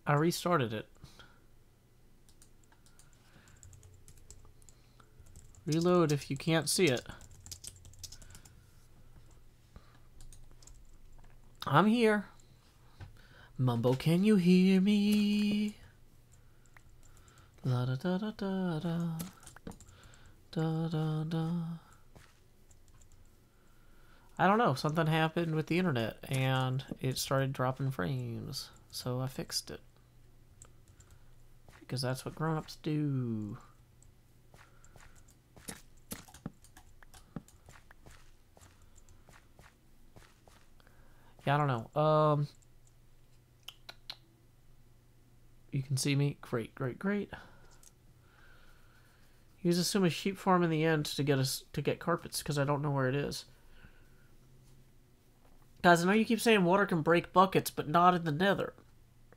I restarted it. Reload if you can't see it. I'm here. Mumbo, can you hear me? La da da da da da. Da da da. I don't know, something happened with the internet and it started dropping frames. So I fixed it. Because that's what grown-ups do. Yeah, I don't know. You can see me. Great, great, great. Use assume a sheep farm in the end to get carpets because I don't know where it is. Guys, I know you keep saying water can break buckets, but not in the nether.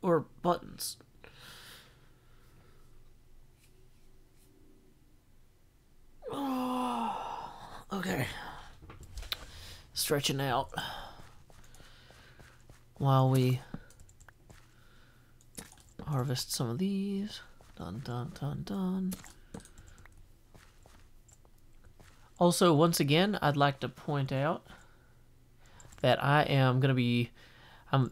Or buttons. Okay. Stretching out. While we harvest some of these. Dun, dun, dun, dun. Also, once again, I'd like to point out that I am going to be,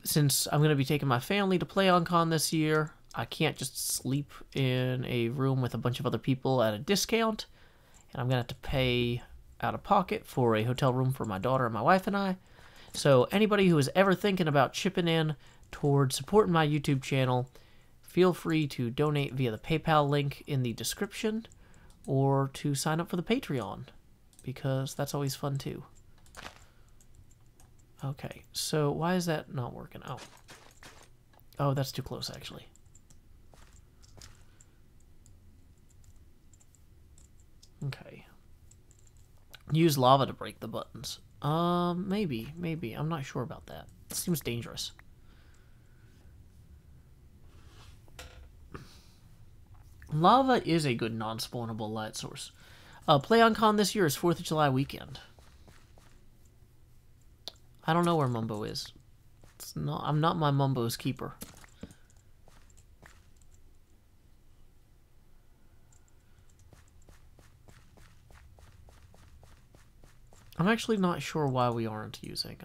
since I'm going to be taking my family to PlayOnCon this year, I can't just sleep in a room with a bunch of other people at a discount, and I'm going to have to pay out of pocket for a hotel room for my daughter and my wife and I. So anybody who is ever thinking about chipping in towards supporting my YouTube channel, feel free to donate via the PayPal link in the description or to sign up for the Patreon, because that's always fun too. Okay, so why is that not working? Oh, that's too close actually. Okay. Use lava to break the buttons. Maybe. I'm not sure about that. It seems dangerous. Lava is a good non-spawnable light source. PlayOnCon this year is 4th of July weekend. I don't know where Mumbo is. I'm not my Mumbo's keeper. I'm actually not sure why we aren't using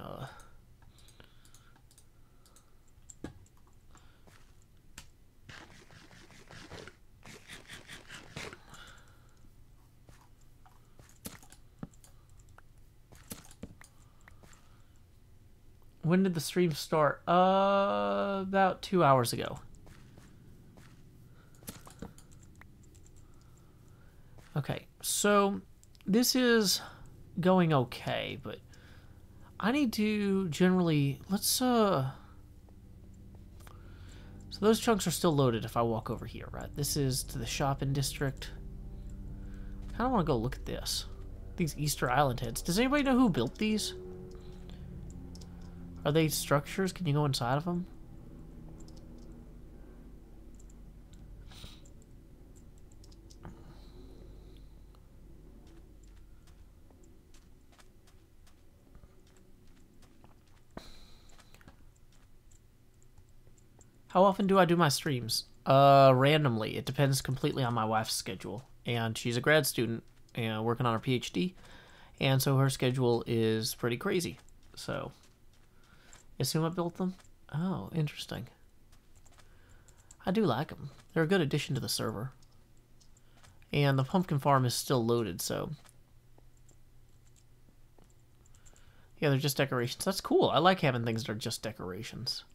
When did the stream start? About 2 hours ago. Okay, so this is going okay, but I need to generally... So those chunks are still loaded if I walk over here, right? This is to the shopping district. I kind of want to go look at this. These Easter Island heads. Does anybody know who built these? Are they structures? Can you go inside of them? How often do I do my streams? Randomly. It depends completely on my wife's schedule. And she's a grad student and working on her PhD. And so her schedule is pretty crazy. So, assume I built them? Oh, interesting. I do like them. They're a good addition to the server. And the pumpkin farm is still loaded, so... Yeah, they're just decorations. That's cool. I like having things that are just decorations.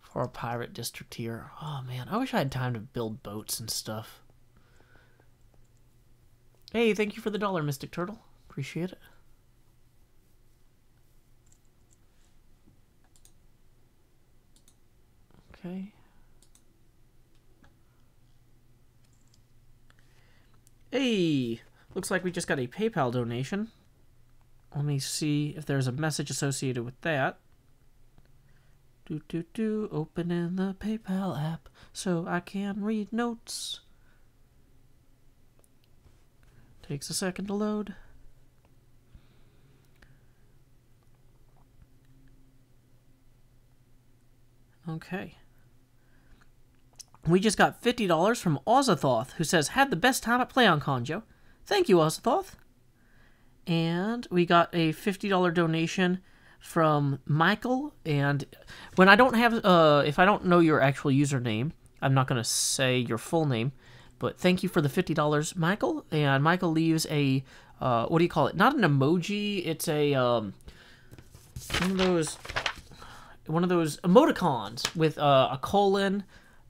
For a pirate district here. Oh man, I wish I had time to build boats and stuff. Hey, thank you for the $1, Mystic Turtle. Appreciate it. Okay. Hey, looks like we just got a PayPal donation. Let me see if there's a message associated with that. Opening the PayPal app so I can read notes. Takes a second to load. Okay. We just got $50 from Ozathoth, who says, had the best time at PlayOnCon, Joe. Thank you, Ozathoth. And we got a $50 donation from Michael, and when I don't have, if I don't know your actual username, I'm not going to say your full name, but thank you for the $50, Michael, and Michael leaves a, what do you call it? Not an emoji, it's a, one of those emoticons with a colon,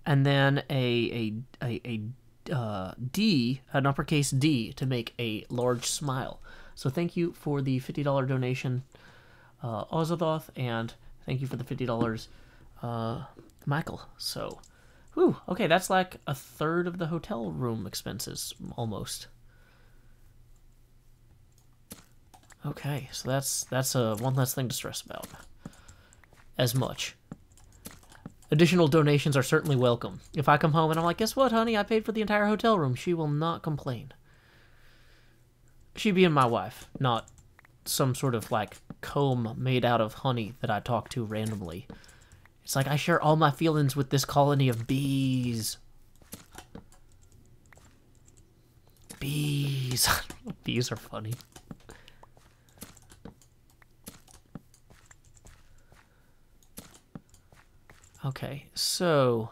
and then a D, an uppercase D, to make a large smile. So thank you for the $50 donation, Ozathoth, and thank you for the $50, Michael. So, whew, okay, that's like a third of the hotel room expenses, almost. Okay, so that's one less thing to stress about. As much. Additional donations are certainly welcome. If I come home and I'm like, guess what, honey, I paid for the entire hotel room, she will not complain. She being my wife, not some sort of, like, comb made out of honey that I talk to randomly. It's like I share all my feelings with this colony of bees. Bees. Bees are funny. Okay, so...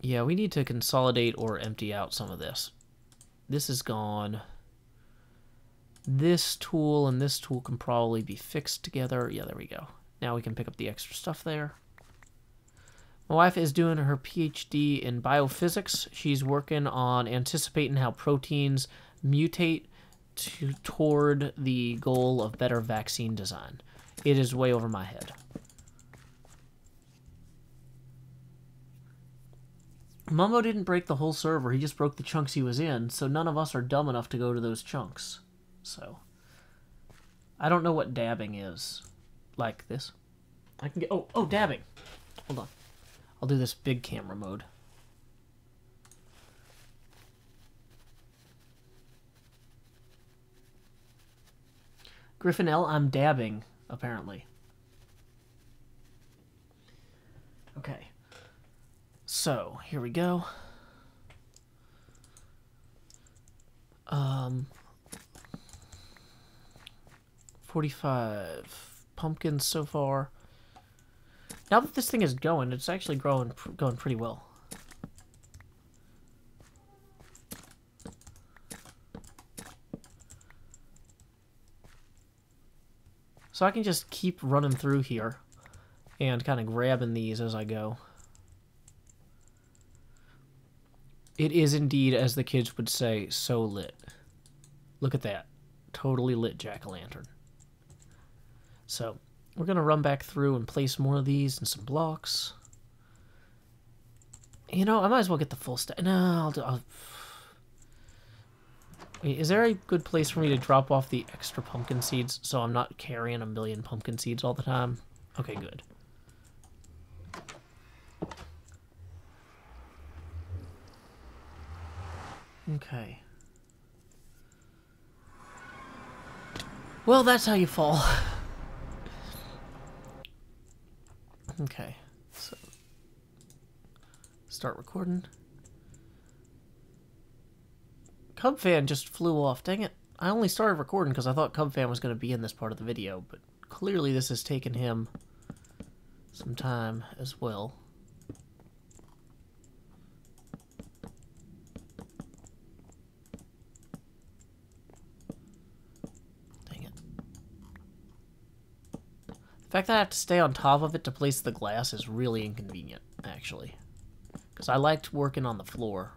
yeah, we need to consolidate or empty out some of this. This is gone. This tool and this tool can probably be fixed together. Yeah, there we go. Now we can pick up the extra stuff there. My wife is doing her PhD in biophysics. She's working on anticipating how proteins mutate toward the goal of better vaccine design. It is way over my head. Mumbo didn't break the whole server, he just broke the chunks he was in, so none of us are dumb enough to go to those chunks. So, I don't know what dabbing is. Like this. I can get, oh, dabbing. Hold on. I'll do this big camera mode. Griffin L, I'm dabbing, apparently. Okay. So, here we go. 45 pumpkins so far. Now that this thing is going, it's actually going pretty well. So I can just keep running through here and kind of grabbing these as I go. It is indeed, as the kids would say, so lit. Look at that. Totally lit jack-o'-lantern. So, we're going to run back through and place more of these and some blocks. You know, I might as well get the full stack. No, Wait, is there a good place for me to drop off the extra pumpkin seeds so I'm not carrying a million pumpkin seeds all the time? Okay, good. Okay. Well, that's how you fall. Okay, so start recording. Cub Fan just flew off. Dang it. I only started recording because I thought Cub Fan was going to be in this part of the video, but clearly this has taken him some time as well. The fact that I have to stay on top of it to place the glass is really inconvenient, actually. Because I liked working on the floor.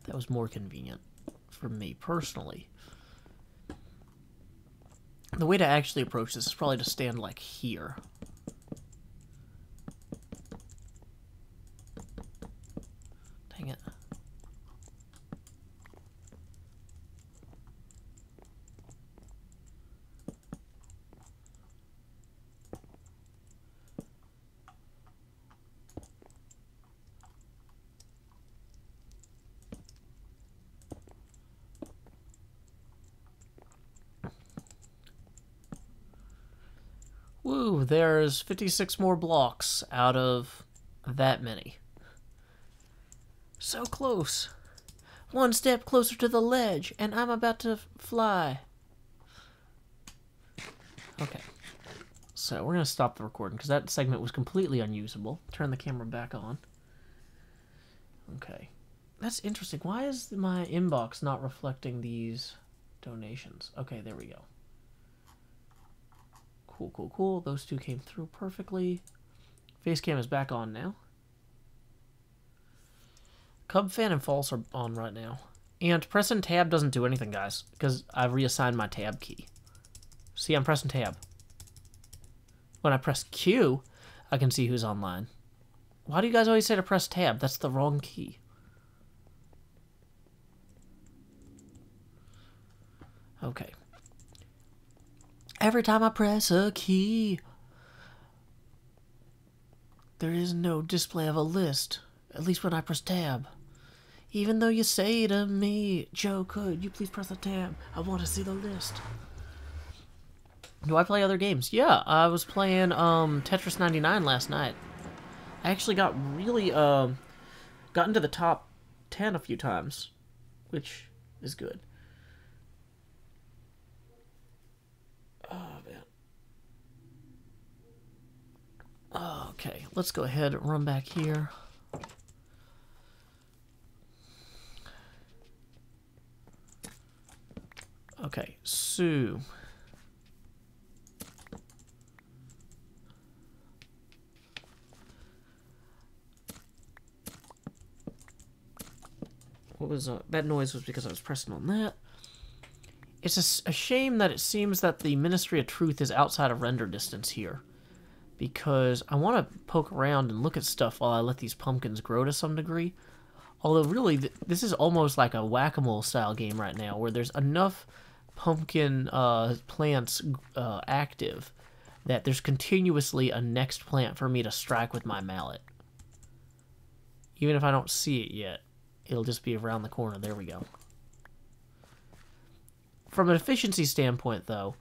That was more convenient for me, personally. The way to actually approach this is probably to stand, like, here. Dang it. Woo, there's 56 more blocks out of that many. So close. One step closer to the ledge, and I'm about to fly. Okay. So we're going to stop the recording, because that segment was completely unusable. Turn the camera back on. Okay. That's interesting. Why is my inbox not reflecting these donations? Okay, there we go. Cool, cool, cool. Those two came through perfectly. Facecam is back on now. Cub Fan and False are on right now. And pressing tab doesn't do anything, guys, because I've reassigned my tab key. See, I'm pressing tab. When I press Q, I can see who's online. Why do you guys always say to press tab? That's the wrong key. Okay. Every time I press a key, there is no display of a list, at least when I press tab. Even though you say to me, Joe, could you please press the tab? I want to see the list. Do I play other games? Yeah, I was playing Tetris 99 last night. I actually got really, got into the top 10 a few times, which is good. Oh, man. Okay, let's go ahead and run back here. Okay, so... what was that noise was because I was pressing on that. It's a shame that it seems that the Ministry of Truth is outside of render distance here. Because I want to poke around and look at stuff while I let these pumpkins grow to some degree. Although really, this is almost like a whack-a-mole style game right now, where there's enough pumpkin plants active that there's continuously a next plant for me to strike with my mallet. Even if I don't see it yet, it'll just be around the corner. There we go. From an efficiency standpoint, though,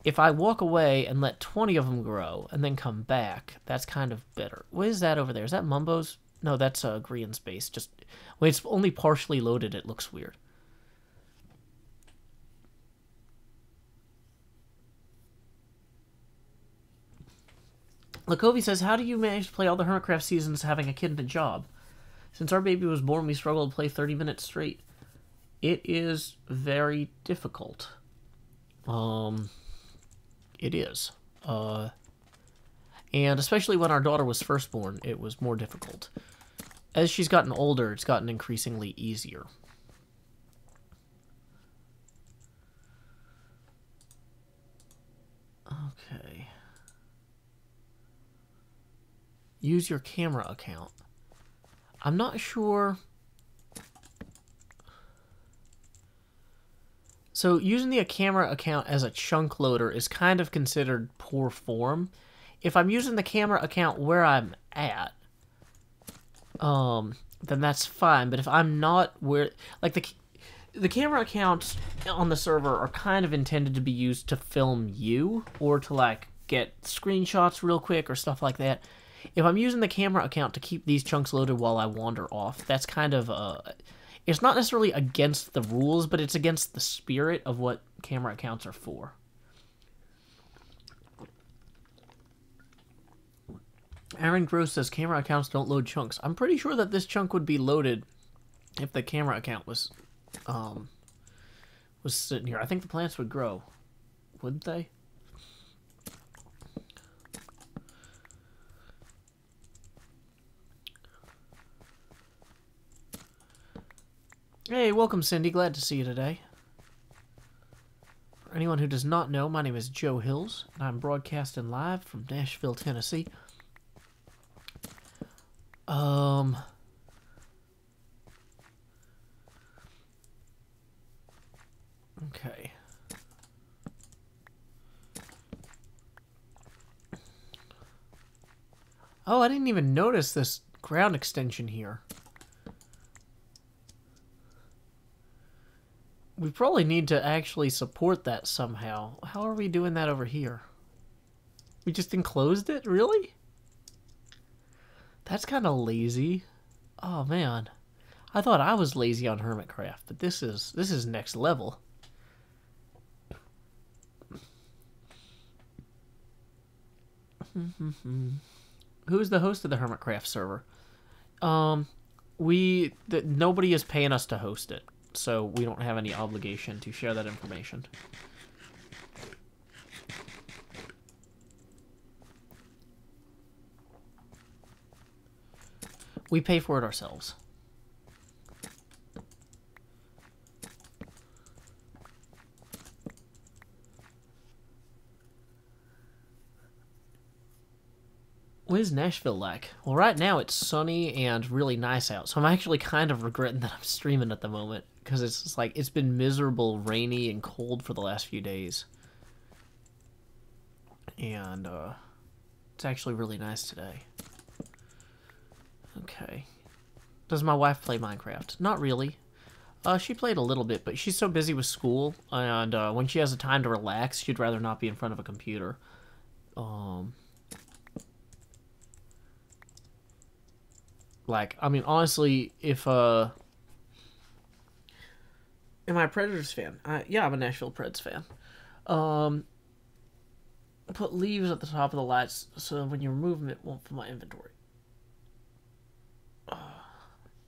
if I walk away and let 20 of them grow and then come back, that's kind of better. What is that over there? Is that Mumbo's? No, that's green space. Just when it's only partially loaded, it looks weird. Lakovi says, how do you manage to play all the Hermitcraft seasons having a kid and a job? Since our baby was born, we struggled to play 30 minutes straight. It is very difficult. It is. And especially when our daughter was first born, it was more difficult. as she's gotten older, it's gotten increasingly easier. Okay. Use your camera account. I'm not sure. So using the camera account as a chunk loader is kind of considered poor form. If I'm using the camera account where I'm at, then that's fine. But if I'm not where, like the camera accounts on the server are kind of intended to be used to film you or to like get screenshots real quick or stuff like that. If I'm using the camera account to keep these chunks loaded while I wander off, that's kind of it's not necessarily against the rules, but it's against the spirit of what camera accounts are for. Aaron Gross says camera accounts don't load chunks. I'm pretty sure that this chunk would be loaded if the camera account was sitting here. I think the plants would grow, wouldn't they? Hey, welcome, Cindy. Glad to see you today. For anyone who does not know, my name is Joe Hills, and I'm broadcasting live from Nashville, Tennessee. Okay. Oh, I didn't even notice this ground extension here. We probably need to actually support that somehow. How are we doing that over here? We just enclosed it? Really? That's kind of lazy. Oh, man. I thought I was lazy on Hermitcraft, but this is next level. Who's the host of the Hermitcraft server? Nobody is paying us to host it, so we don't have any obligation to share that information. We pay for it ourselves. What is Nashville like? Well, right now it's sunny and really nice out, so I'm actually kind of regretting that I'm streaming at the moment, because it's just like, it's been miserable, rainy, and cold for the last few days. And, it's actually really nice today. Okay. Does my wife play Minecraft? Not really. She played a little bit, but she's so busy with school, and when she has the time to relax, she'd rather not be in front of a computer. Like, I mean, honestly, if, am I a Predators fan? Yeah, I'm a Nashville Preds fan. Put leaves at the top of the lights so when you remove them, it won't fill my inventory.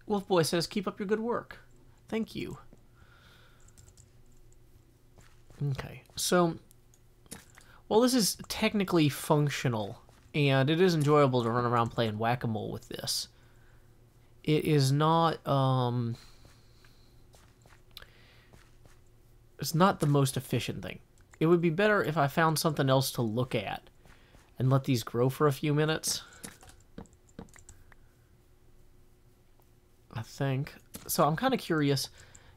Wolfboy says, keep up your good work. Thank you. Okay, so, well, this is technically functional, and it is enjoyable to run around playing whack-a-mole with this. It is not, it's not the most efficient thing. It would be better if I found something else to look at and let these grow for a few minutes. I think. So I'm kind of curious.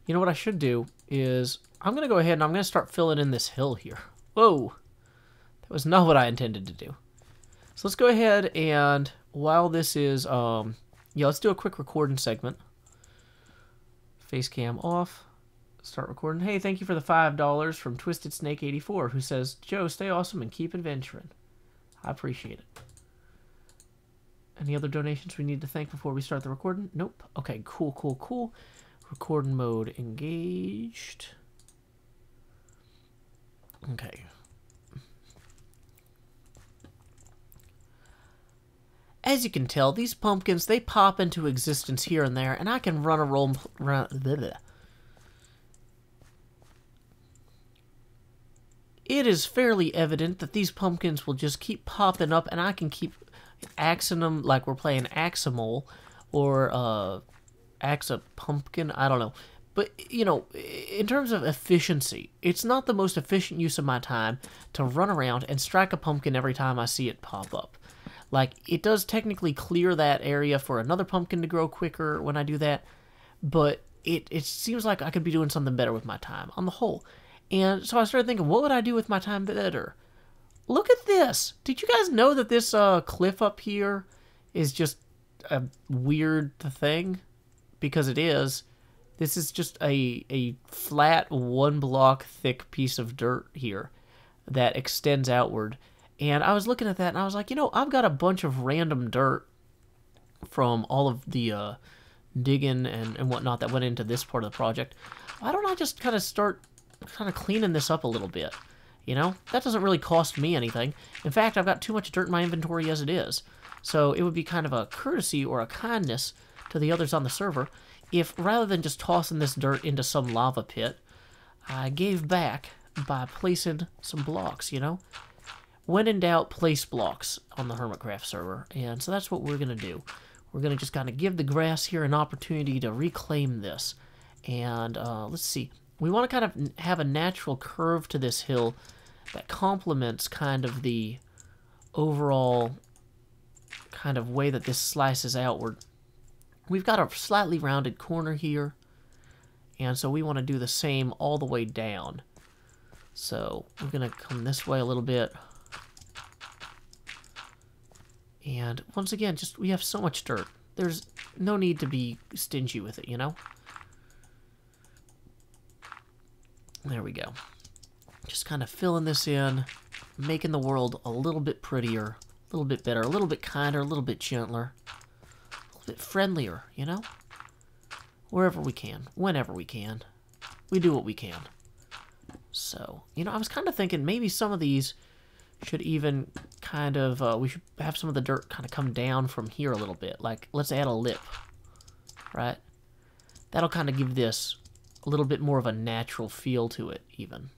You know what I should do is I'm going to go ahead and I'm going to start filling in this hill here. Whoa. That was not what I intended to do. So let's go ahead and while this is, yeah, let's do a quick recording segment. Face cam off. Start recording. Hey, thank you for the $5 from Twisted Snake 84, who says, Joe, stay awesome and keep adventuring. I appreciate it. Any other donations we need to thank before we start the recording? Nope. Okay, cool, cool, cool. Recording mode engaged. Okay. As you can tell, these pumpkins, they pop into existence here and there, and I can run a roll... It is fairly evident that these pumpkins will just keep popping up, and I can keep axing them like we're playing Axamole, or axe a pumpkin. I don't know. But, you know, in terms of efficiency, it's not the most efficient use of my time to run around and strike a pumpkin every time I see it pop up. Like, it does technically clear that area for another pumpkin to grow quicker when I do that, but it seems like I could be doing something better with my time on the whole. And so I started thinking, what would I do with my time better? Look at this! Did you guys know that this cliff up here is just a weird thing? Because it is. This is just a flat, 1 block thick piece of dirt here that extends outward. And I was looking at that and I was like, you know, I've got a bunch of random dirt from all of the digging and whatnot that went into this part of the project. Why don't I just kind of start cleaning this up a little bit? You know, that doesn't really cost me anything. In fact, I've got too much dirt in my inventory as it is. So it would be kind of a courtesy or a kindness to the others on the server if, rather than just tossing this dirt into some lava pit, I gave back by placing some blocks, you know? When in doubt, place blocks on the Hermitcraft server. And so that's what we're going to do. We're going to just kind of give the grass here an opportunity to reclaim this. And let's see. We want to kind of have a natural curve to this hill that complements kind of the overall kind of way that this slices outward. We've got a slightly rounded corner here, and so we want to do the same all the way down. So we're going to come this way a little bit. And once again, just we have so much dirt. There's no need to be stingy with it, you know? There we go. Just kind of filling this in, making the world a little bit prettier, a little bit better, a little bit kinder, a little bit gentler, a little bit friendlier, you know? Wherever we can, whenever we can. We do what we can. So, you know, I was kind of thinking maybe some of these should even kind of, we should have some of the dirt kind of come down from here a little bit. Like, let's add a lip, right? That'll kind of give this a little bit more of a natural feel to it, even.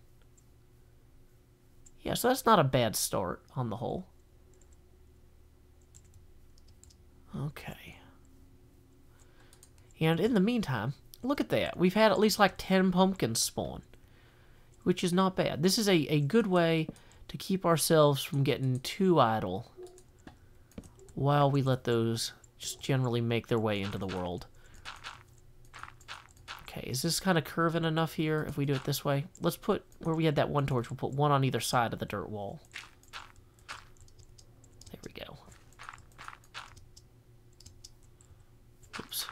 Yeah, so that's not a bad start on the whole. Okay. And in the meantime, look at that. We've had at least like 10 pumpkins spawn, which is not bad. This is a good way to keep ourselves from getting too idle while we let those just generally make their way into the world. Okay, is this kind of curving enough here if we do it this way? Let's put, where we had that one torch, we'll put one on either side of the dirt wall. There we go. Oops.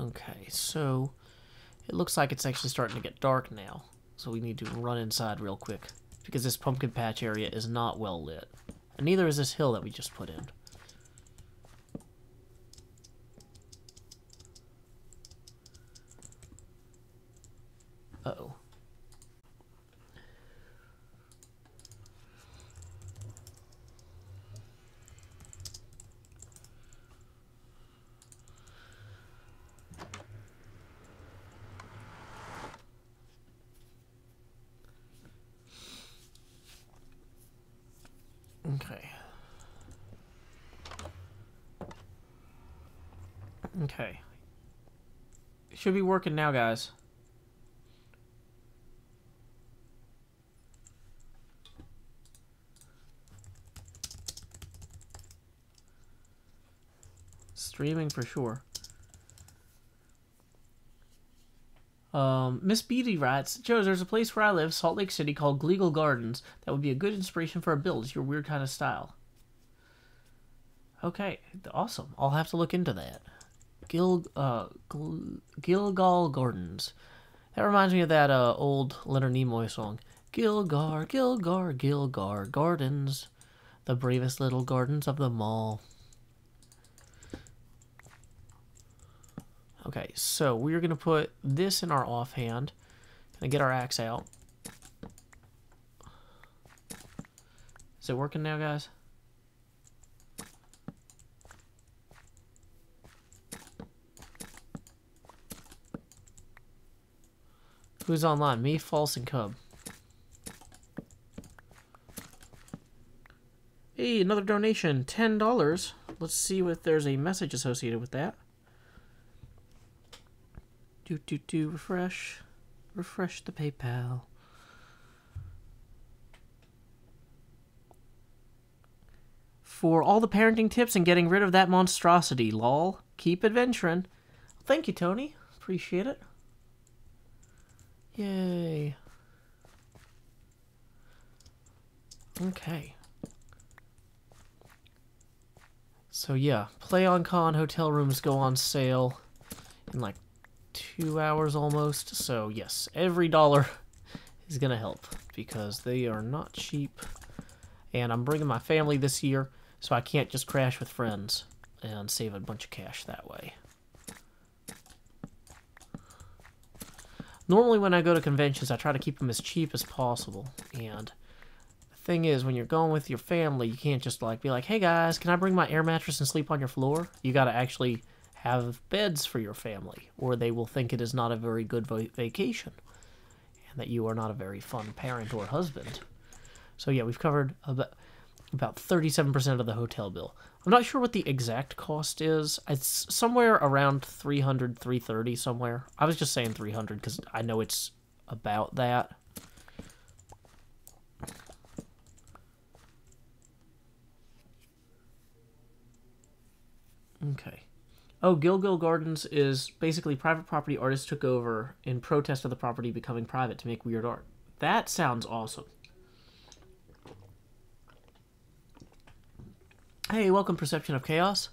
Okay, so it looks like it's actually starting to get dark now. So we need to run inside real quick because this pumpkin patch area is not well lit. And neither is this hill that we just put in. Uh-oh. Okay. Okay. It should be working now, guys. Streaming for sure. Miss Beatty writes, Joe, there's a place where I live, Salt Lake City, called Gleagle Gardens. That would be a good inspiration for a build. It's your weird kind of style. Okay, awesome. I'll have to look into that. Gilgal Gardens. That reminds me of that old Leonard Nimoy song. Gilgar, Gilgar, Gilgar Gardens. The bravest little gardens of them all. Okay, so we're going to put this in our offhand. Gonna get our axe out. Is it working now, guys? Who's online? Me, False, and Cub. Hey, another donation. $10. Let's see if there's a message associated with that. Refresh. Refresh the PayPal. For all the parenting tips and getting rid of that monstrosity, lol. Keep adventuring. Thank you, Tony. Appreciate it. Yay. Okay. So yeah, PlayOnCon hotel rooms go on sale in like 2 hours almost. So yes, every dollar is gonna help because they are not cheap. And I'm bringing my family this year, so I can't just crash with friends and save a bunch of cash that way. Normally when I go to conventions, I try to keep them as cheap as possible. And the thing is, when you're going with your family, you can't just like be like, hey guys, can I bring my air mattress and sleep on your floor? You gotta actually have beds for your family, or they will think it is not a very good vacation, and that you are not a very fun parent or husband. So yeah, we've covered about 37% of the hotel bill. I'm not sure what the exact cost is. It's somewhere around 300, 330 somewhere. I was just saying 300 because I know it's about that. Okay. Oh, Gilgal Gardens is basically private property artists took over in protest of the property becoming private to make weird art. That sounds awesome. Hey, welcome, Perception of Chaos.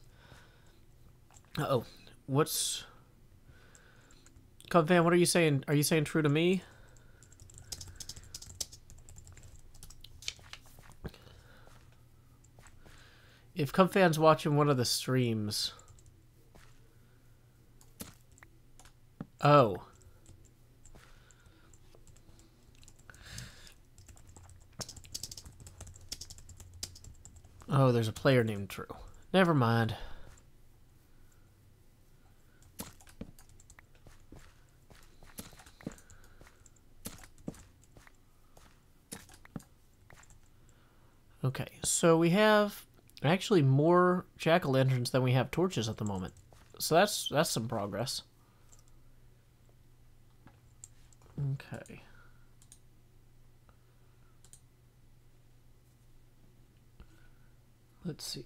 Uh-oh. What's... Cub fan, what are you saying? Are you saying true to me? If Cub fan's watching one of the streams... Oh. Oh, there's a player named Drew. Never mind. Okay, so we have actually more jack-o'-lanterns than we have torches at the moment. So that's some progress. Okay. Let's see.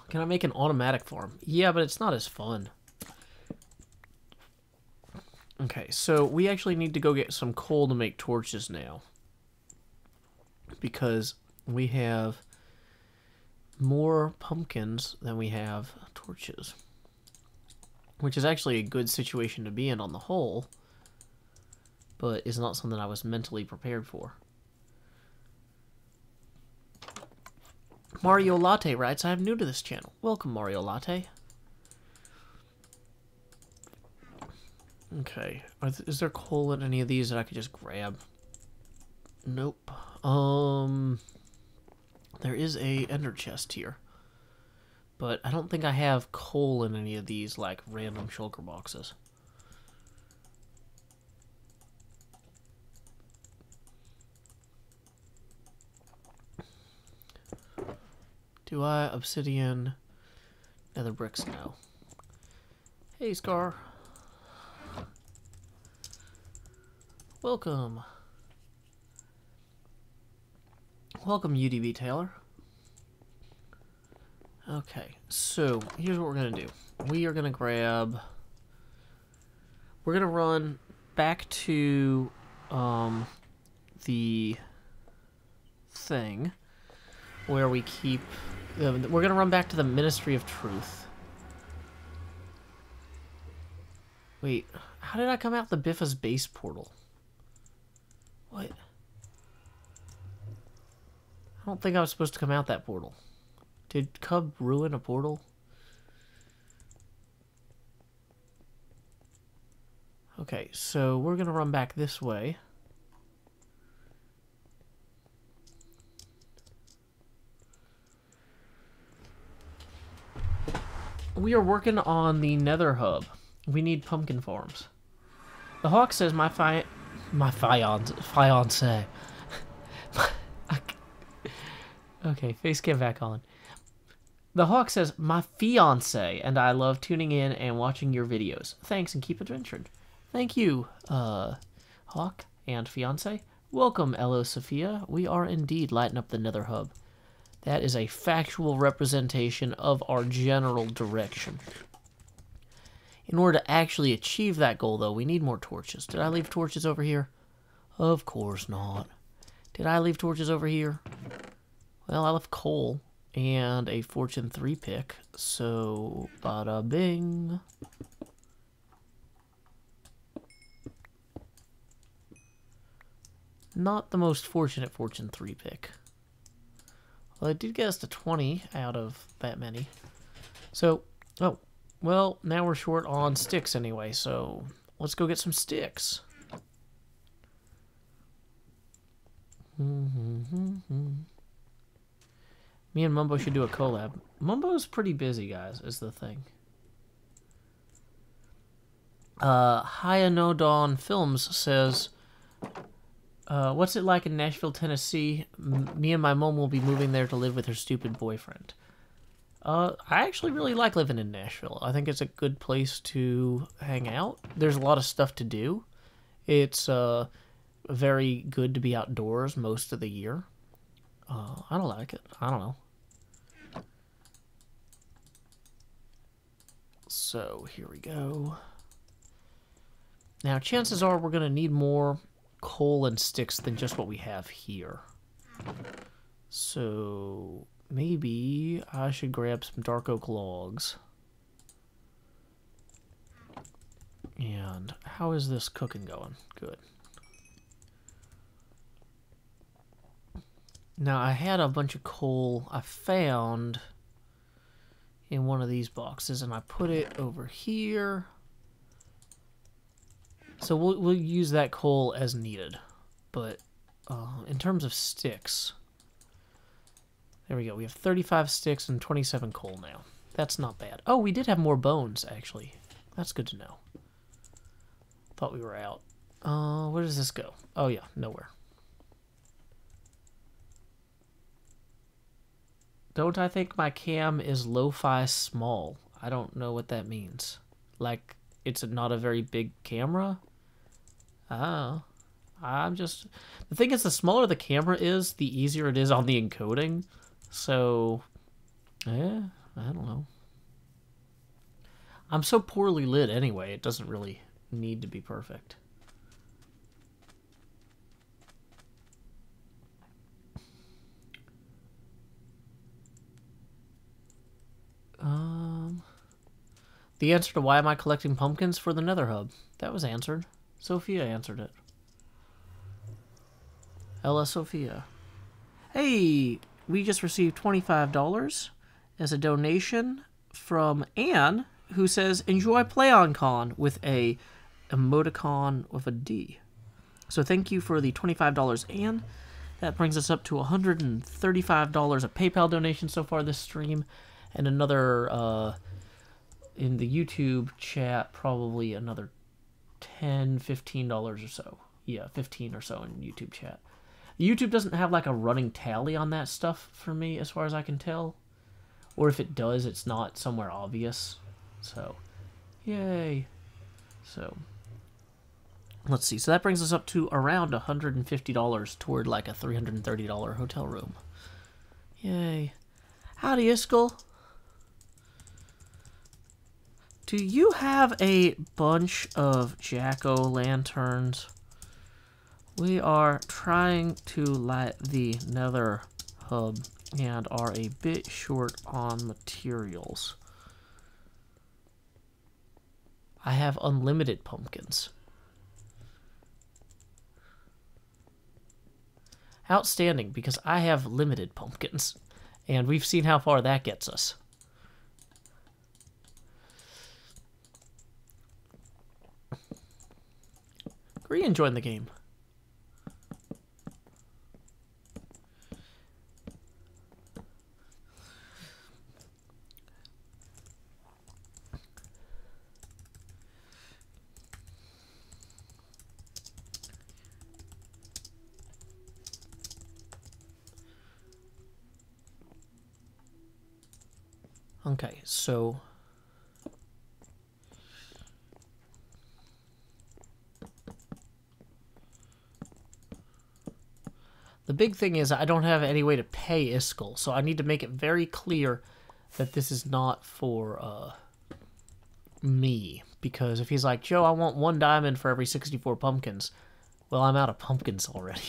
Can I make an automatic farm? Yeah, but it's not as fun. Okay, so we actually need to go get some coal to make torches now. Because we have more pumpkins than we have torches. Which is actually a good situation to be in on the whole. But is not something I was mentally prepared for. Mario Latte writes, I'm new to this channel. Welcome, Mario Latte. Okay. Is there coal in any of these that I could just grab? Nope. There is a ender chest here. But I don't think I have coal in any of these, like, random shulker boxes. Do I? Obsidian, nether bricks? No. Hey, Scar. Welcome. Welcome, UDB Taylor. Okay, so here's what we're going to do. We are going to grab... We're going to run back to the thing where we keep... we're going to run back to the Ministry of Truth. Wait, how did I come out the Biffa's base portal? What? I don't think I was supposed to come out that portal. Did Cub ruin a portal? Okay, so we're gonna run back this way. We are working on the Nether hub. We need pumpkin farms. The Hawk says my fiance. Okay, face cam back on. The Hawk says my fiance and I love tuning in and watching your videos. Thanks and keep adventuring. Thank you, Hawk and fiance. Welcome, Elo Sophia. We are indeed lighting up the Nether hub. That is a factual representation of our general direction. In order to actually achieve that goal, though, we need more torches. Did I leave torches over here? Of course not. Did I leave torches over here? Well, I left coal and a Fortune 3 pick. So, bada bing. Not the most fortunate Fortune 3 pick. Well, it did get us to 20 out of that many. So, oh, well, now we're short on sticks anyway, so let's go get some sticks. Me and Mumbo should do a collab. Mumbo's pretty busy, guys, is the thing. Hyanodon Films says... what's it like in Nashville, Tennessee? Me and my mom will be moving there to live with her stupid boyfriend. I actually really like living in Nashville. I think it's a good place to hang out. There's a lot of stuff to do. It's very good to be outdoors most of the year. I don't like it. I don't know. So, here we go. Now, chances are we're going to need more coal and sticks than just what we have here. So maybe I should grab some dark oak logs. And how is this cooking going? Good. Now I had a bunch of coal I found in one of these boxes and I put it over here. So we'll use that coal as needed, but in terms of sticks, there we go. We have 35 sticks and 27 coal now. That's not bad. Oh, we did have more bones, actually. That's good to know. Thought we were out. Where does this go? Oh, yeah, nowhere. Don't I think my cam is lo-fi small? I don't know what that means. Like, it's not a very big camera? Oh, I'm just... The thing is, the smaller the camera is, the easier it is on the encoding. So, yeah, I don't know. I'm so poorly lit anyway, it doesn't really need to be perfect. The answer to why am I collecting pumpkins for the Nether hub? That was answered. Sophia answered it. Ella Sophia. Hey, we just received $25 as a donation from Anne, who says, enjoy PlayOnCon with a emoticon with a D. So thank you for the $25, Anne. That brings us up to $135 of PayPal donation so far this stream, and another, in the YouTube chat, probably another $10, $15 or so. Yeah, 15 or so in YouTube chat. YouTube doesn't have like a running tally on that stuff for me as far as I can tell. Or if it does, it's not somewhere obvious. So, yay. So, let's see. So that brings us up to around $150 toward like a $330 hotel room. Yay. Howdy, Iskell. Do you have a bunch of jack-o'-lanterns? We are trying to light the Nether hub and are a bit short on materials. I have unlimited pumpkins. Outstanding, because I have limited pumpkins. And we've seen how far that gets us. Corrinne joined the game. Okay, so the big thing is I don't have any way to pay Iskall, so I need to make it very clear that this is not for me. Because if he's like, Joe, I want 1 diamond for every 64 pumpkins, well, I'm out of pumpkins already.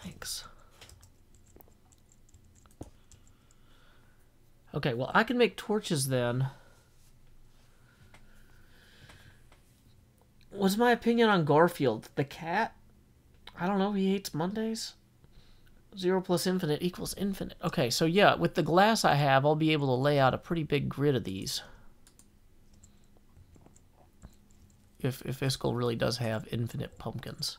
Thanks. Okay, well, I can make torches then. What's my opinion on Garfield? The cat? I don't know, he hates Mondays? 0 plus infinite equals infinite. Okay, so yeah, with the glass I have, I'll be able to lay out a pretty big grid of these. If Iskall really does have infinite pumpkins.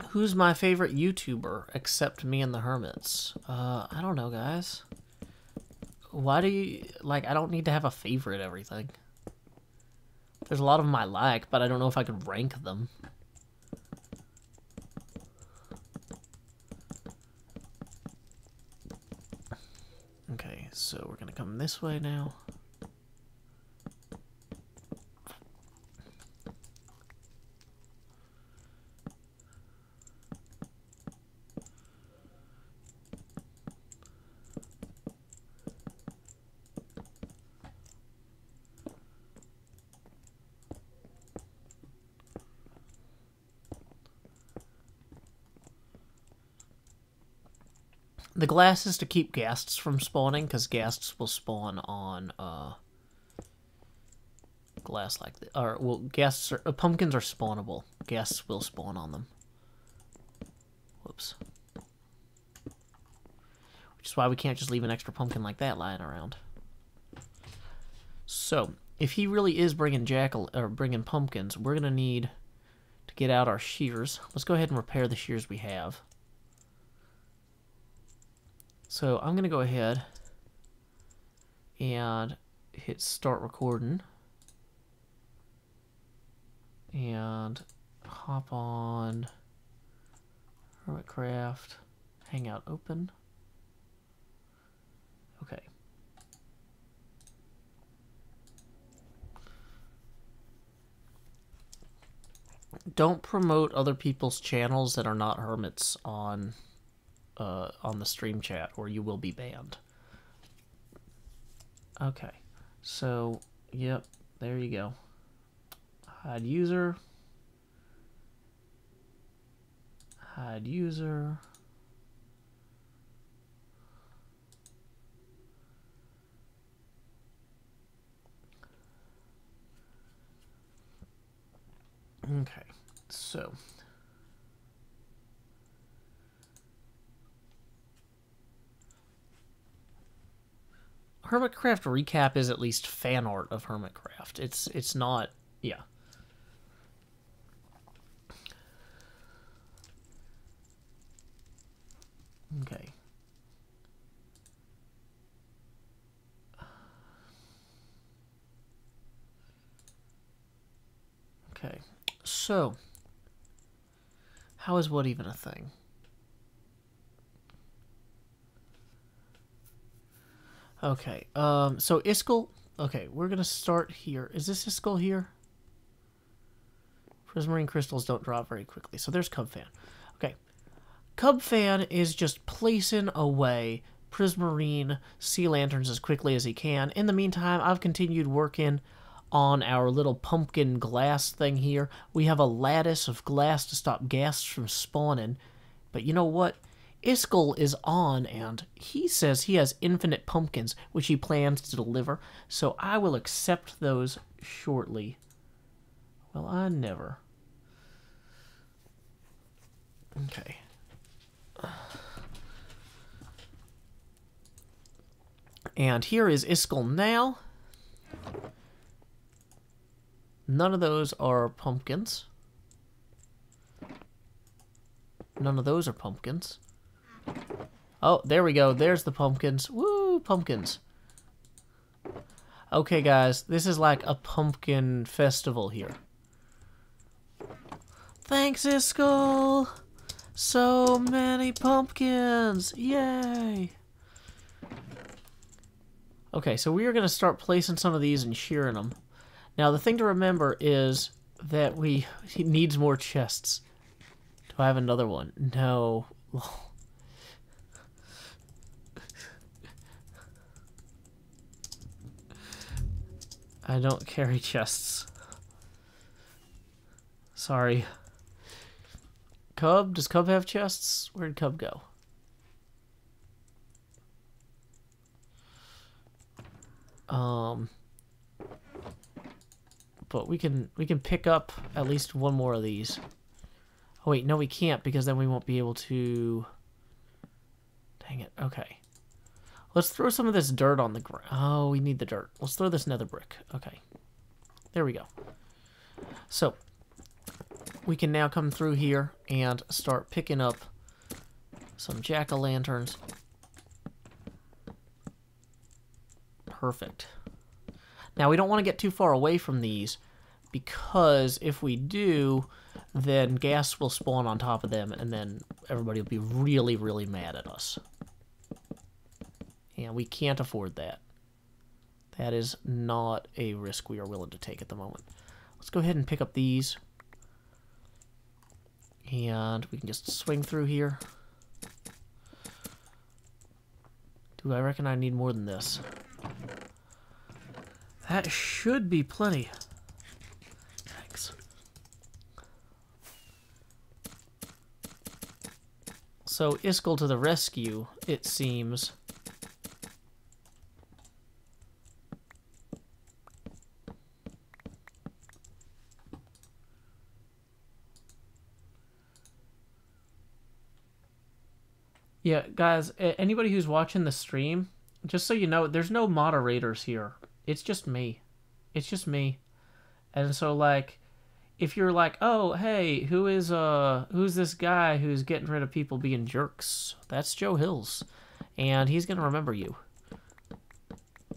Who's my favorite YouTuber except me and the Hermits? I don't know, guys. Why do you... Like, I don't need to have a favorite everything. There's a lot of them I like, but I don't know if I can rank them. Okay, so we're gonna come this way now. The glass is to keep ghasts from spawning, because ghasts will spawn on glass like this. Or, well, ghasts are, pumpkins are spawnable. Ghasts will spawn on them. Whoops. Which is why we can't just leave an extra pumpkin like that lying around. So, if he really is bringing bringing pumpkins, we're gonna need to get out our shears. Let's go ahead and repair the shears we have. So I'm going to go ahead and hit start recording and hop on Hermitcraft, Hangout open. Okay. Don't promote other people's channels that are not hermits on the stream chat, or you will be banned. Okay, so, yep, there you go. Hide user. Hide user. Okay, so... Hermitcraft recap is at least fan art of Hermitcraft. It's not, yeah. Okay. Okay. So, how is what even a thing? Okay, so Iskall, okay, we're gonna start here. Is this Iskall here? Prismarine crystals don't drop very quickly, so there's Cubfan. Okay, Cubfan is just placing away Prismarine sea lanterns as quickly as he can. In the meantime, I've continued working on our little pumpkin glass thing here. We have a lattice of glass to stop ghasts from spawning, But you know what? Iskall is on, and he says he has infinite pumpkins, which he plans to deliver, so I will accept those shortly. Well, I never. Okay. And here is Iskall now. None of those are pumpkins. None of those are pumpkins. Oh, there we go. There's the pumpkins. Woo, pumpkins. Okay, guys. This is like a pumpkin festival here. Thanks, Iskall! So many pumpkins! Yay! Okay, so we are going to start placing some of these and shearing them. Now, the thing to remember is that he needs more chests. Do I have another one? No. I don't carry chests. Sorry. Cub? Does Cub have chests? Where'd Cub go? But we can pick up at least one more of these. Oh wait, no we can't, because then we won't be able to... Dang it, okay. Let's throw some of this dirt on the ground. Oh, we need the dirt. Let's throw this nether brick. Okay. There we go. So, we can now come through here and start picking up some jack-o'-lanterns. Perfect. Now, we don't want to get too far away from these, because if we do, then gas will spawn on top of them, and then everybody will be really, really mad at us. And we can't afford that. That is not a risk we are willing to take at the moment. Let's go ahead and pick up these. And we can just swing through here. Do I reckon I need more than this? That should be plenty. Thanks. So, Iskall to the rescue, it seems. Yeah, guys, anybody who's watching the stream, just so you know, there's no moderators here. It's just me. It's just me. And so, like, if you're like, oh, hey, who's this guy who's getting rid of people being jerks? That's Joe Hills. And he's going to remember you.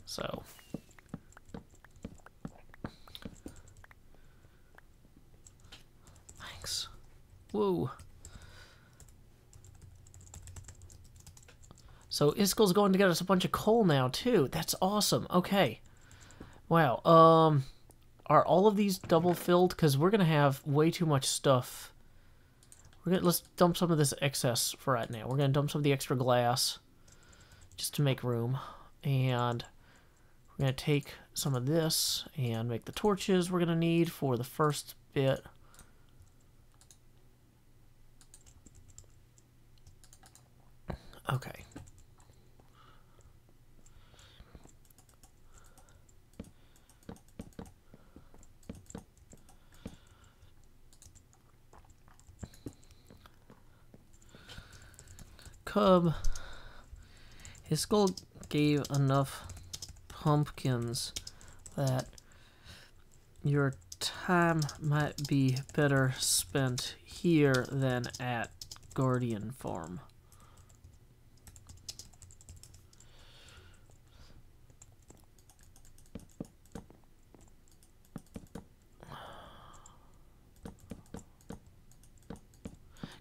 So. Thanks. Woo. So Iskall's going to get us a bunch of coal now, too. That's awesome. Okay. Wow. Are all of these double filled? Because we're going to have way too much stuff. Let's dump some of this excess for right now. We're going to dump some of the extra glass just to make room. And we're going to take some of this and make the torches we're going to need for the first bit. Okay. Cub, Iskall gave enough pumpkins that your time might be better spent here than at Guardian Farm.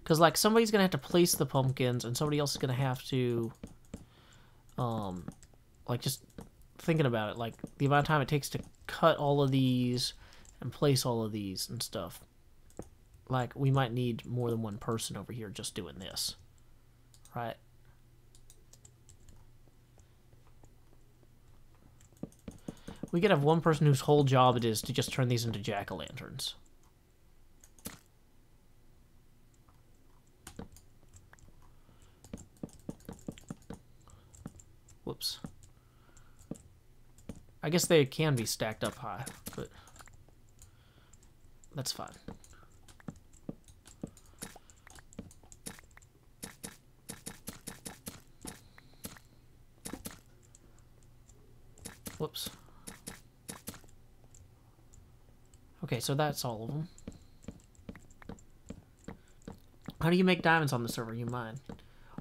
Because, like, somebody's going to have to place the pumpkins, and somebody else is going to have to, like, just thinking about it, like, the amount of time it takes to cut all of these and place all of these and stuff. Like, we might need more than one person over here just doing this. Right? We could have one person whose whole job it is to just turn these into jack-o'-lanterns. Whoops. I guess they can be stacked up high, but that's fine. Whoops. Okay, so that's all of them. How do you make diamonds on the server, you mind?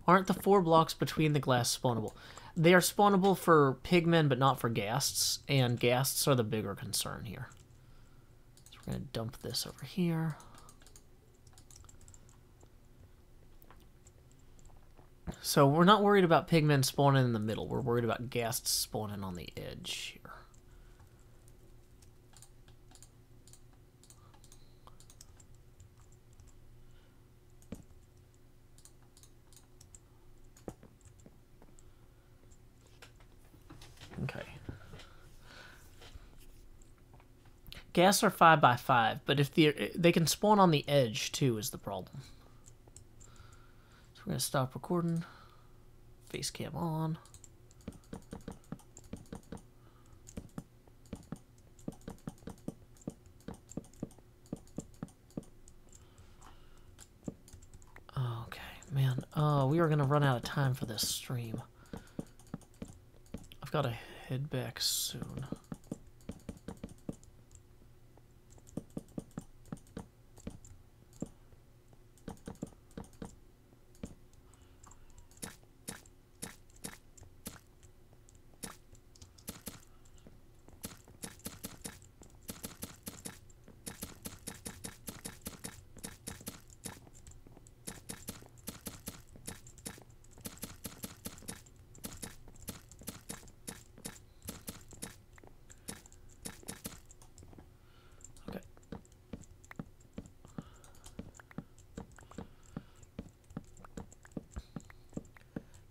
Aren't the 4 blocks between the glass spawnable? They are spawnable for pigmen, but not for ghasts, and ghasts are the bigger concern here. So we're going to dump this over here. So we're not worried about pigmen spawning in the middle. We're worried about ghasts spawning on the edge here. Okay. Ghasts are 5 by 5, but if they can spawn on the edge too is the problem. So we're gonna stop recording. Face cam on. Okay, man. We are gonna run out of time for this stream. I've got to head back soon.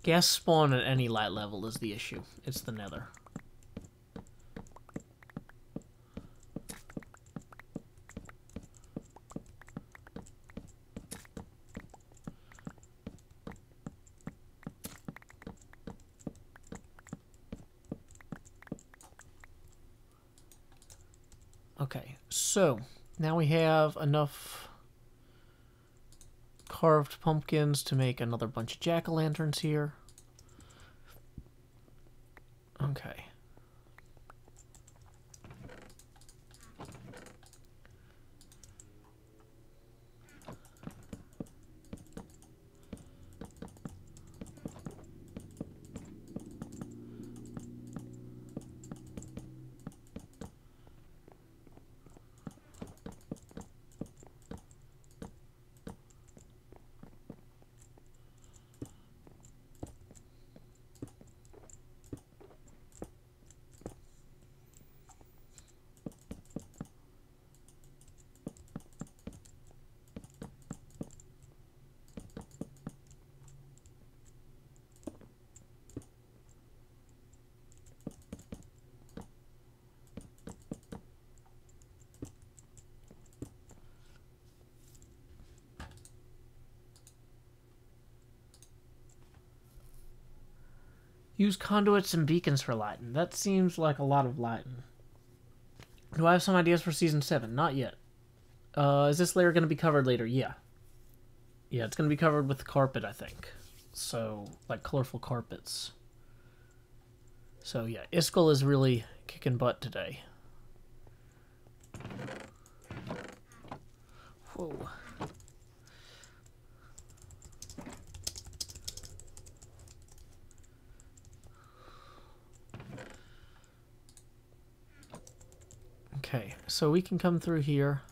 Gas spawn at any light level is the issue. It's the nether. Okay, so now we have enough carved pumpkins to make another bunch of jack-o'-lanterns here. Okay. Use conduits and beacons for lighting. That seems like a lot of lighting. Do I have some ideas for Season 7? Not yet. Is this layer going to be covered later? Yeah. Yeah, it's going to be covered with carpet, I think. So, like colorful carpets. So, yeah, Iskall is really kicking butt today. Whoa. Okay, so we can come through here,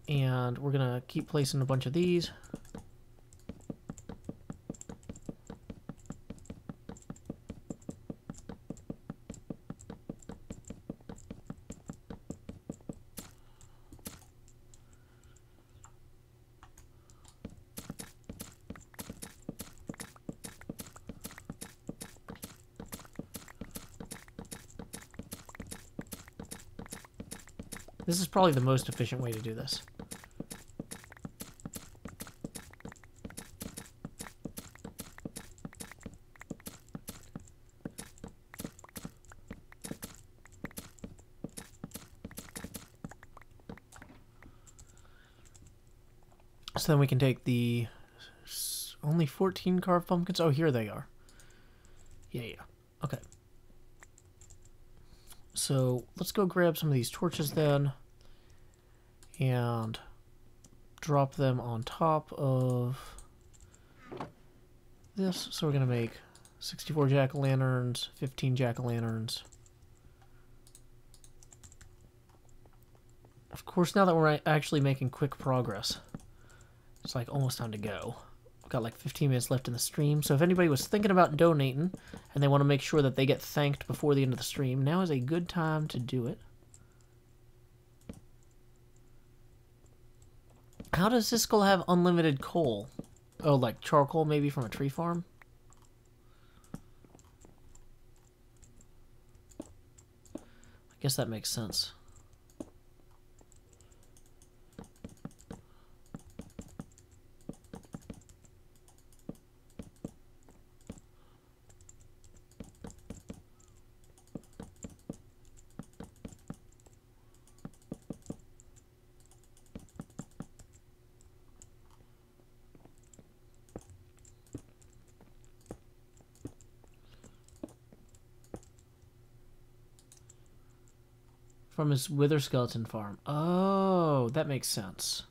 and we're gonna keep placing a bunch of these. This is probably the most efficient way to do this. So then we can take the only 14 carved pumpkins. Oh, here they are. Yeah. Okay. So let's go grab some of these torches then and drop them on top of this. So we're going to make 64 jack-o'-lanterns, 15 jack-o'-lanterns. Of course, now that we're actually making quick progress, it's like almost time to go. We've got like 15 minutes left in the stream, so if anybody was thinking about donating and they want to make sure that they get thanked before the end of the stream, now is a good time to do it. How does this skull have unlimited coal? Oh, like charcoal maybe from a tree farm? I guess that makes sense. From his wither skeleton farm. Oh, that makes sense.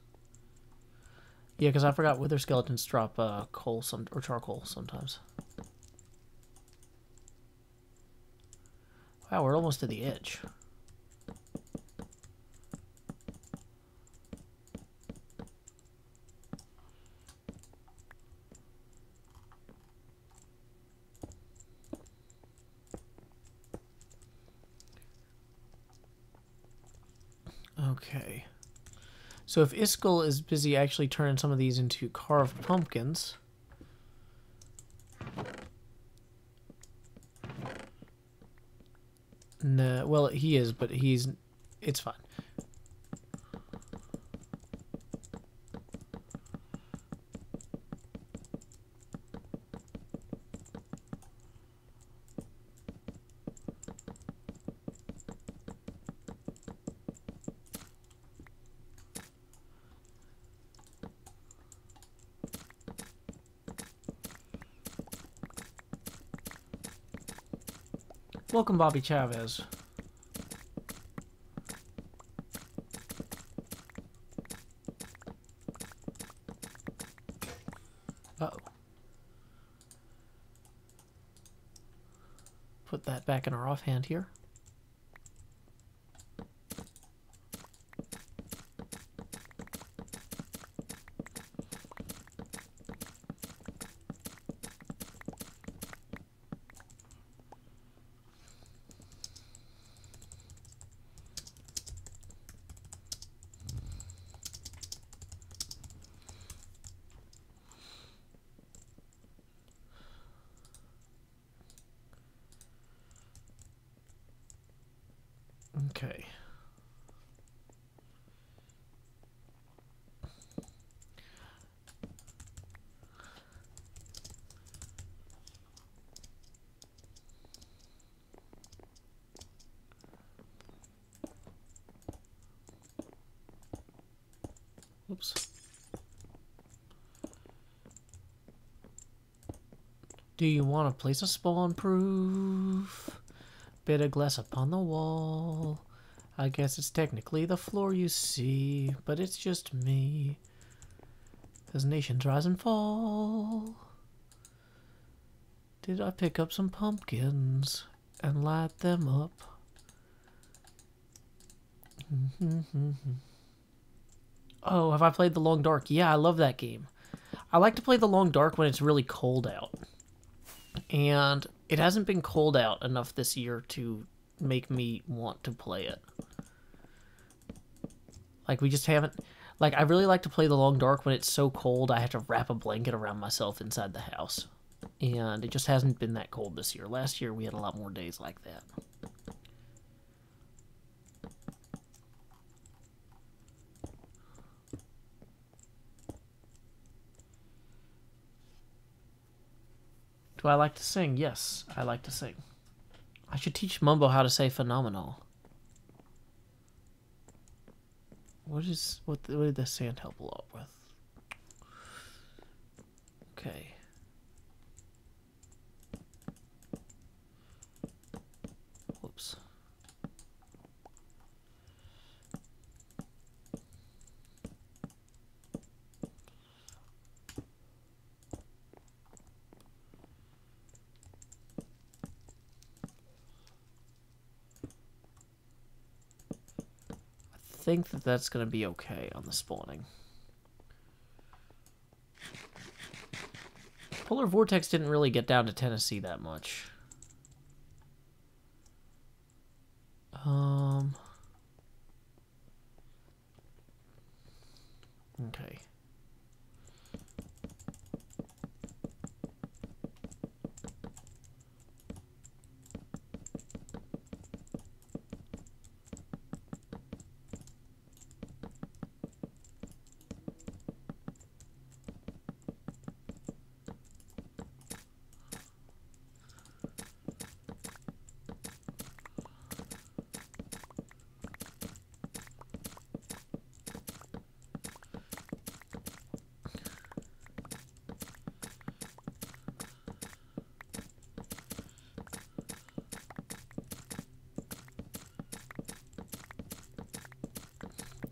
Yeah, because I forgot wither skeletons drop coal or charcoal sometimes. Wow, we're almost to the edge. Okay. So if Iskall is busy actually turning some of these into carved pumpkins... No, well, he is, but it's fine. Welcome, Bobby Chavez. Uh-oh. Put that back in our offhand here. Okay. Oops. Do you want to place a spawn proof? Bit of glass upon the wall. I guess it's technically the floor you see, but it's just me. As nations rise and fall. Did I pick up some pumpkins and light them up? Oh, have I played The Long Dark? Yeah, I love that game. I like to play The Long Dark when it's really cold out. And it hasn't been cold out enough this year to make me want to play it. Like, we just haven't... Like, I really like to play The Long Dark when it's so cold I have to wrap a blanket around myself inside the house. And it just hasn't been that cold this year. Last year we had a lot more days like that. Do I like to sing? Yes, I like to sing. I should teach Mumbo how to say phenomenal. What did the sand help a lot with? Okay. Whoops. I think that that's going to be okay on the spawning. Polar Vortex didn't really get down to Tennessee that much. Okay.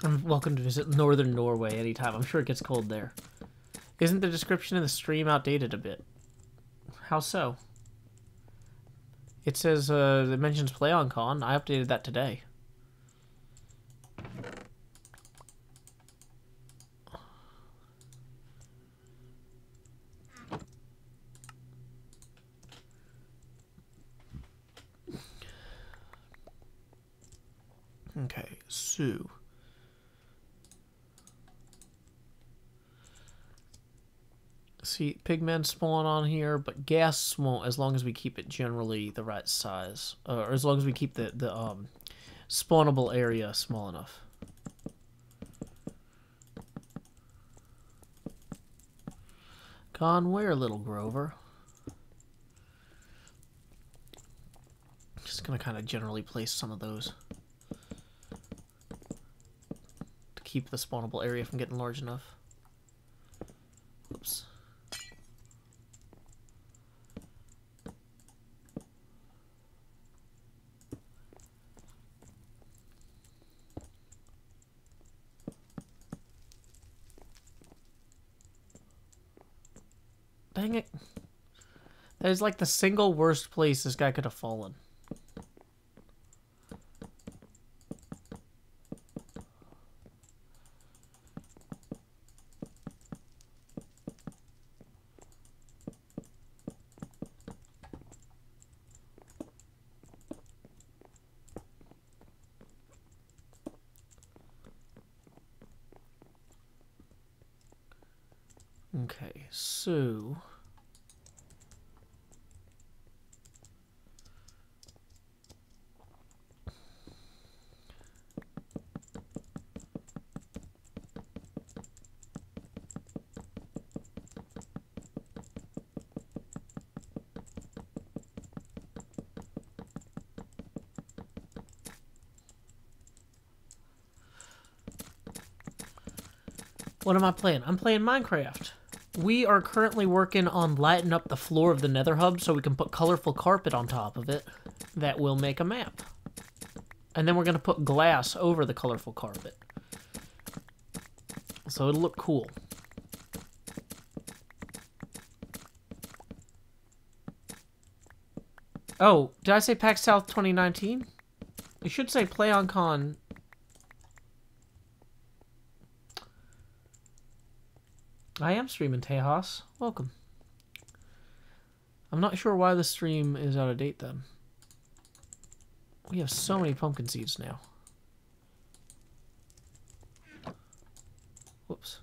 I'm welcome to visit northern Norway anytime. I'm sure it gets cold there. Isn't the description in the stream outdated a bit? How so? It says, it mentions PlayOnCon. I updated that today. Okay, so... See, pigmen spawn on here, but gas won't as long as we keep it generally the right size. Or as long as we keep the spawnable area small enough. Gone where, little Grover? Just gonna kind of generally place some of those. To keep the spawnable area from getting large enough. Oops. Dang it. That is like the single worst place this guy could have fallen. Okay, so... What am I playing? I'm playing Minecraft. We are currently working on lighting up the floor of the Nether Hub so we can put colorful carpet on top of it that will make a map. And then we're going to put glass over the colorful carpet. So it'll look cool. Oh, did I say PAX South 2019? You should say PlayOnCon. I am streaming, Tejas. Welcome. I'm not sure why the stream is out of date then. We have so many pumpkin seeds now. Whoops.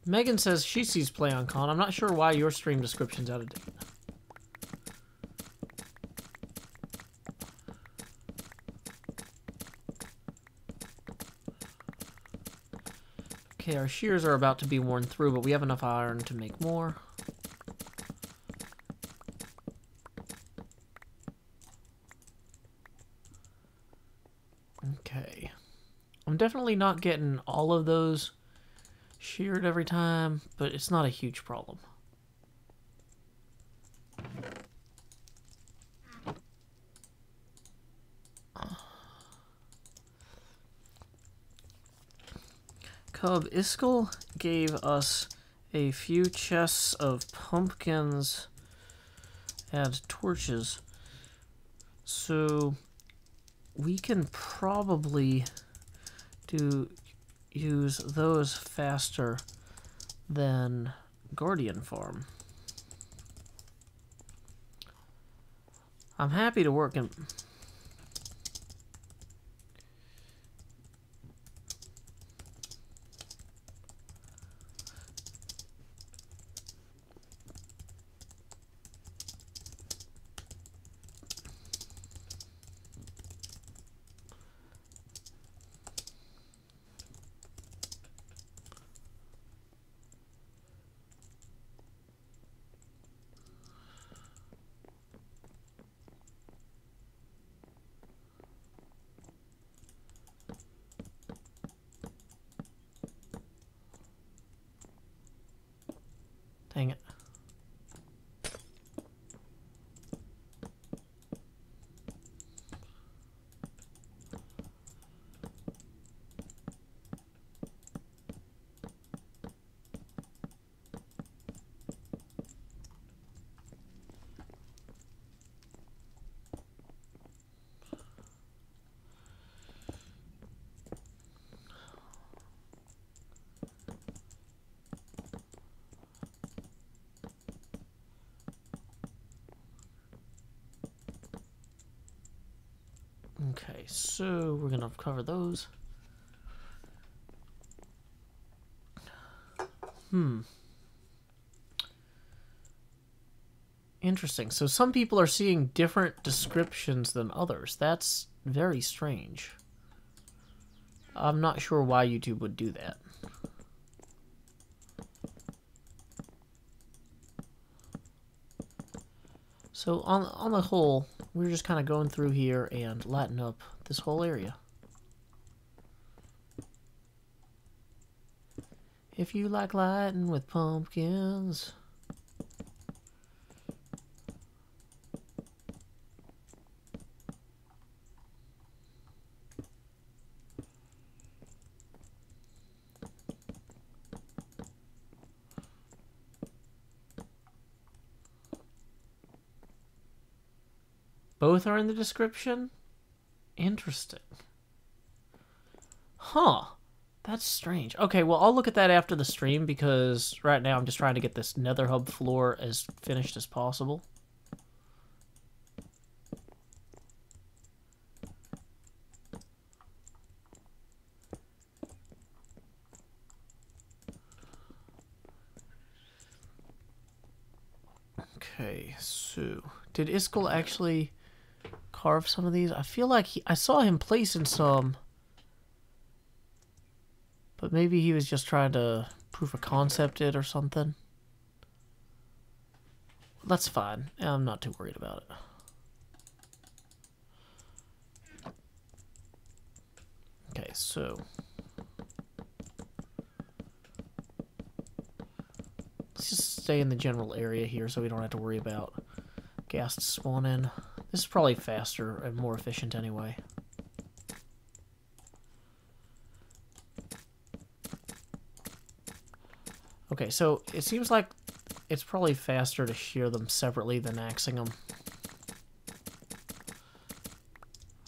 Megan says she sees PlayOnCon. I'm not sure why your stream description's out of date. Okay, our shears are about to be worn through, but we have enough iron to make more. Okay. I'm definitely not getting all of those sheared every time, but it's not a huge problem. Cub Iskall gave us a few chests of pumpkins and torches, so we can probably use those faster than Guardian Farm. I'm happy to work in... Dang it. Okay, so we're gonna cover those. Interesting. So some people are seeing different descriptions than others. That's very strange. I'm not sure why YouTube would do that. So on the whole, we're just kind of going through here and lighting up this whole area. If you like lighting with pumpkins. Both are in the description? Interesting. Huh. That's strange. Okay, well, I'll look at that after the stream because right now I'm just trying to get this nether hub floor as finished as possible. Okay, so did Iskall actually carve some of these? I feel like I saw him placing some, but maybe he was just trying to proof of concept it or something. That's fine. I'm not too worried about it. Okay, so let's just stay in the general area here so we don't have to worry about ghasts spawning. This is probably faster and more efficient anyway. Okay, so it seems like it's probably faster to shear them separately than axing them.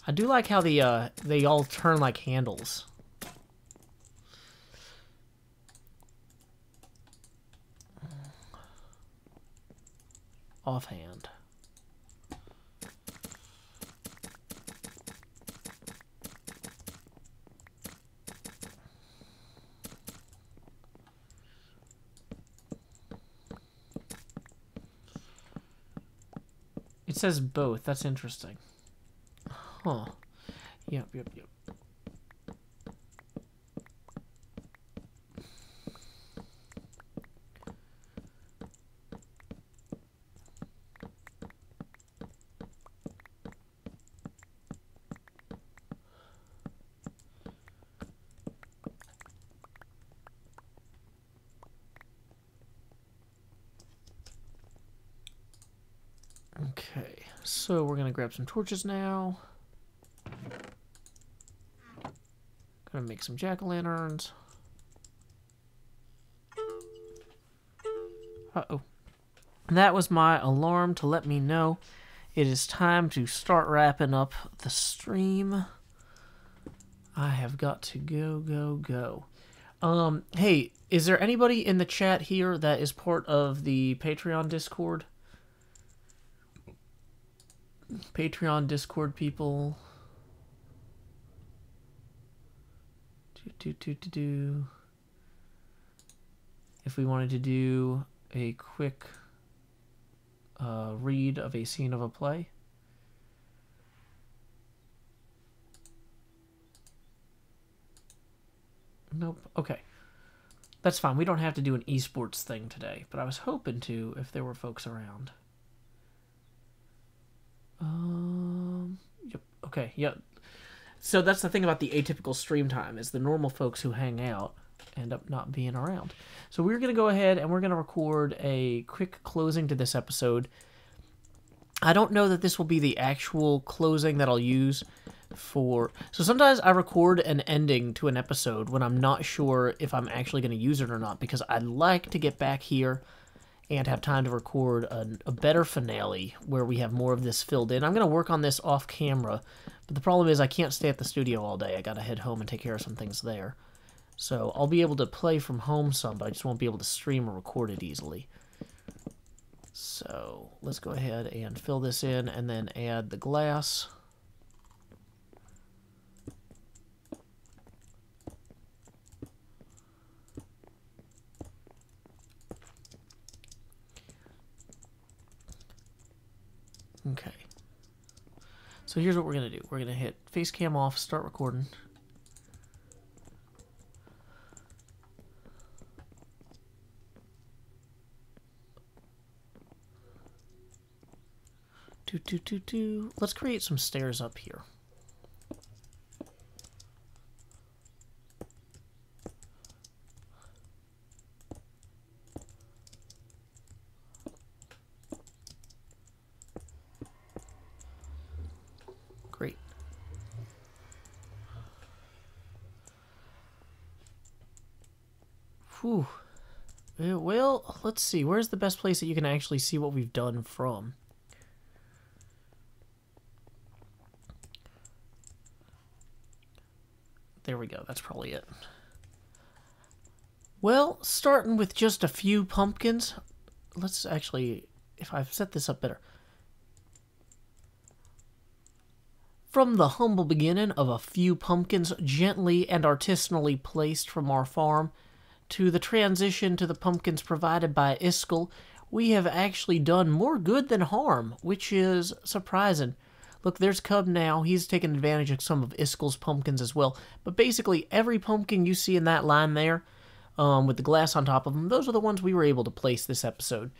I do like how they all turn like handles. Offhand. It says both. That's interesting. Huh. Yep. Okay, so we're gonna grab some torches now. Gonna make some jack-o'-lanterns. Uh-oh. That was my alarm to let me know it is time to start wrapping up the stream. I have got to go. Hey, is there anybody in the chat here that is part of the Patreon Discord? Patreon Discord people. If we wanted to do a quick read of a scene of a play. Nope. Okay. That's fine. We don't have to do an esports thing today, but I was hoping to if there were folks around. Yep. Okay. Yep. So that's the thing about the atypical stream time is the normal folks who hang out end up not being around. So we're going to go ahead and we're going to record a quick closing to this episode. I don't know that this will be the actual closing that I'll use for... So sometimes I record an ending to an episode when I'm not sure if I'm actually going to use it or not, because I'd like to get back here and have time to record a better finale where we have more of this filled in. I'm going to work on this off camera, but the problem is I can't stay at the studio all day. I got to head home and take care of some things there. So I'll be able to play from home some, but I just won't be able to stream or record it easily. So let's go ahead and fill this in and then add the glass. Okay. So here's what we're going to do. We're going to hit face cam off, start recording. Let's create some stairs up here. Great. Whew. Well, let's see. Where's the best place that you can actually see what we've done from? There we go. That's probably it. Well, starting with just a few pumpkins. Let's actually, if I've set this up better. From the humble beginning of a few pumpkins gently and artisanally placed from our farm to the transition to the pumpkins provided by Iskall, we have actually done more good than harm, which is surprising. Look, there's Cub now. He's taking advantage of some of Iskall's pumpkins as well. But basically, every pumpkin you see in that line there, with the glass on top of them, those are the ones we were able to place this episode.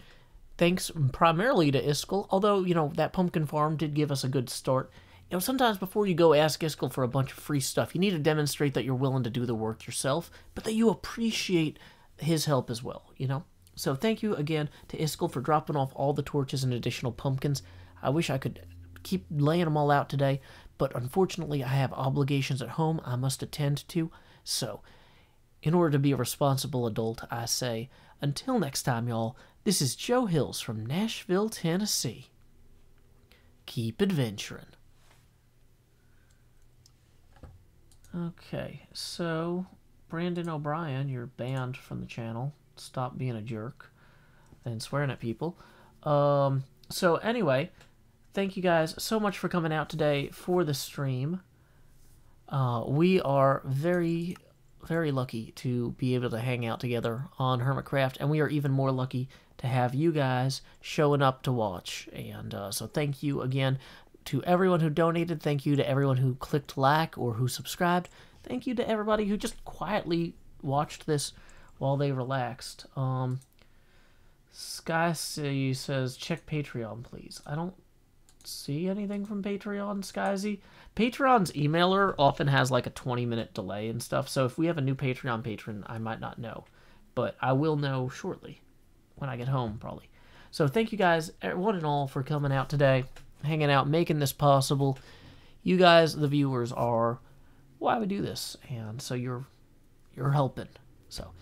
Thanks primarily to Iskall, although, you know, that pumpkin farm did give us a good start. You know, sometimes before you go ask Iskall for a bunch of free stuff, you need to demonstrate that you're willing to do the work yourself, but that you appreciate his help as well, you know? So thank you again to Iskall for dropping off all the torches and additional pumpkins. I wish I could keep laying them all out today, but unfortunately I have obligations at home I must attend to. So, in order to be a responsible adult, I say, until next time, y'all, this is Joe Hills from Nashville, Tennessee. Keep adventuring. Okay, so, Brandon O'Brien, you're banned from the channel. Stop being a jerk and swearing at people. So anyway, thank you guys so much for coming out today for the stream. We are very, very lucky to be able to hang out together on Hermitcraft, and we are even more lucky to have you guys showing up to watch. And so thank you again to everyone who donated. Thank you to everyone who clicked like or who subscribed. Thank you to everybody who just quietly watched this while they relaxed. Sky says, check Patreon, please. I don't see anything from Patreon, Skyzy. Patreon's emailer often has like a 20-minute delay and stuff, so if we have a new Patreon patron, I might not know. But I will know shortly, when I get home, probably. So thank you guys, one and all, for coming out today, hanging out, making this possible. You guys, the viewers, are why we do this, and so you're helping. So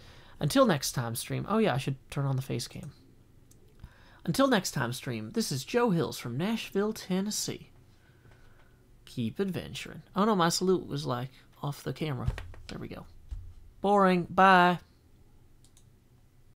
until next time, stream. Oh yeah, I should turn on the face cam. Until next time, stream. This is Joe Hills from Nashville, Tennessee. Keep adventuring. Oh no, my salute was like off the camera. There we go. Boring. Bye.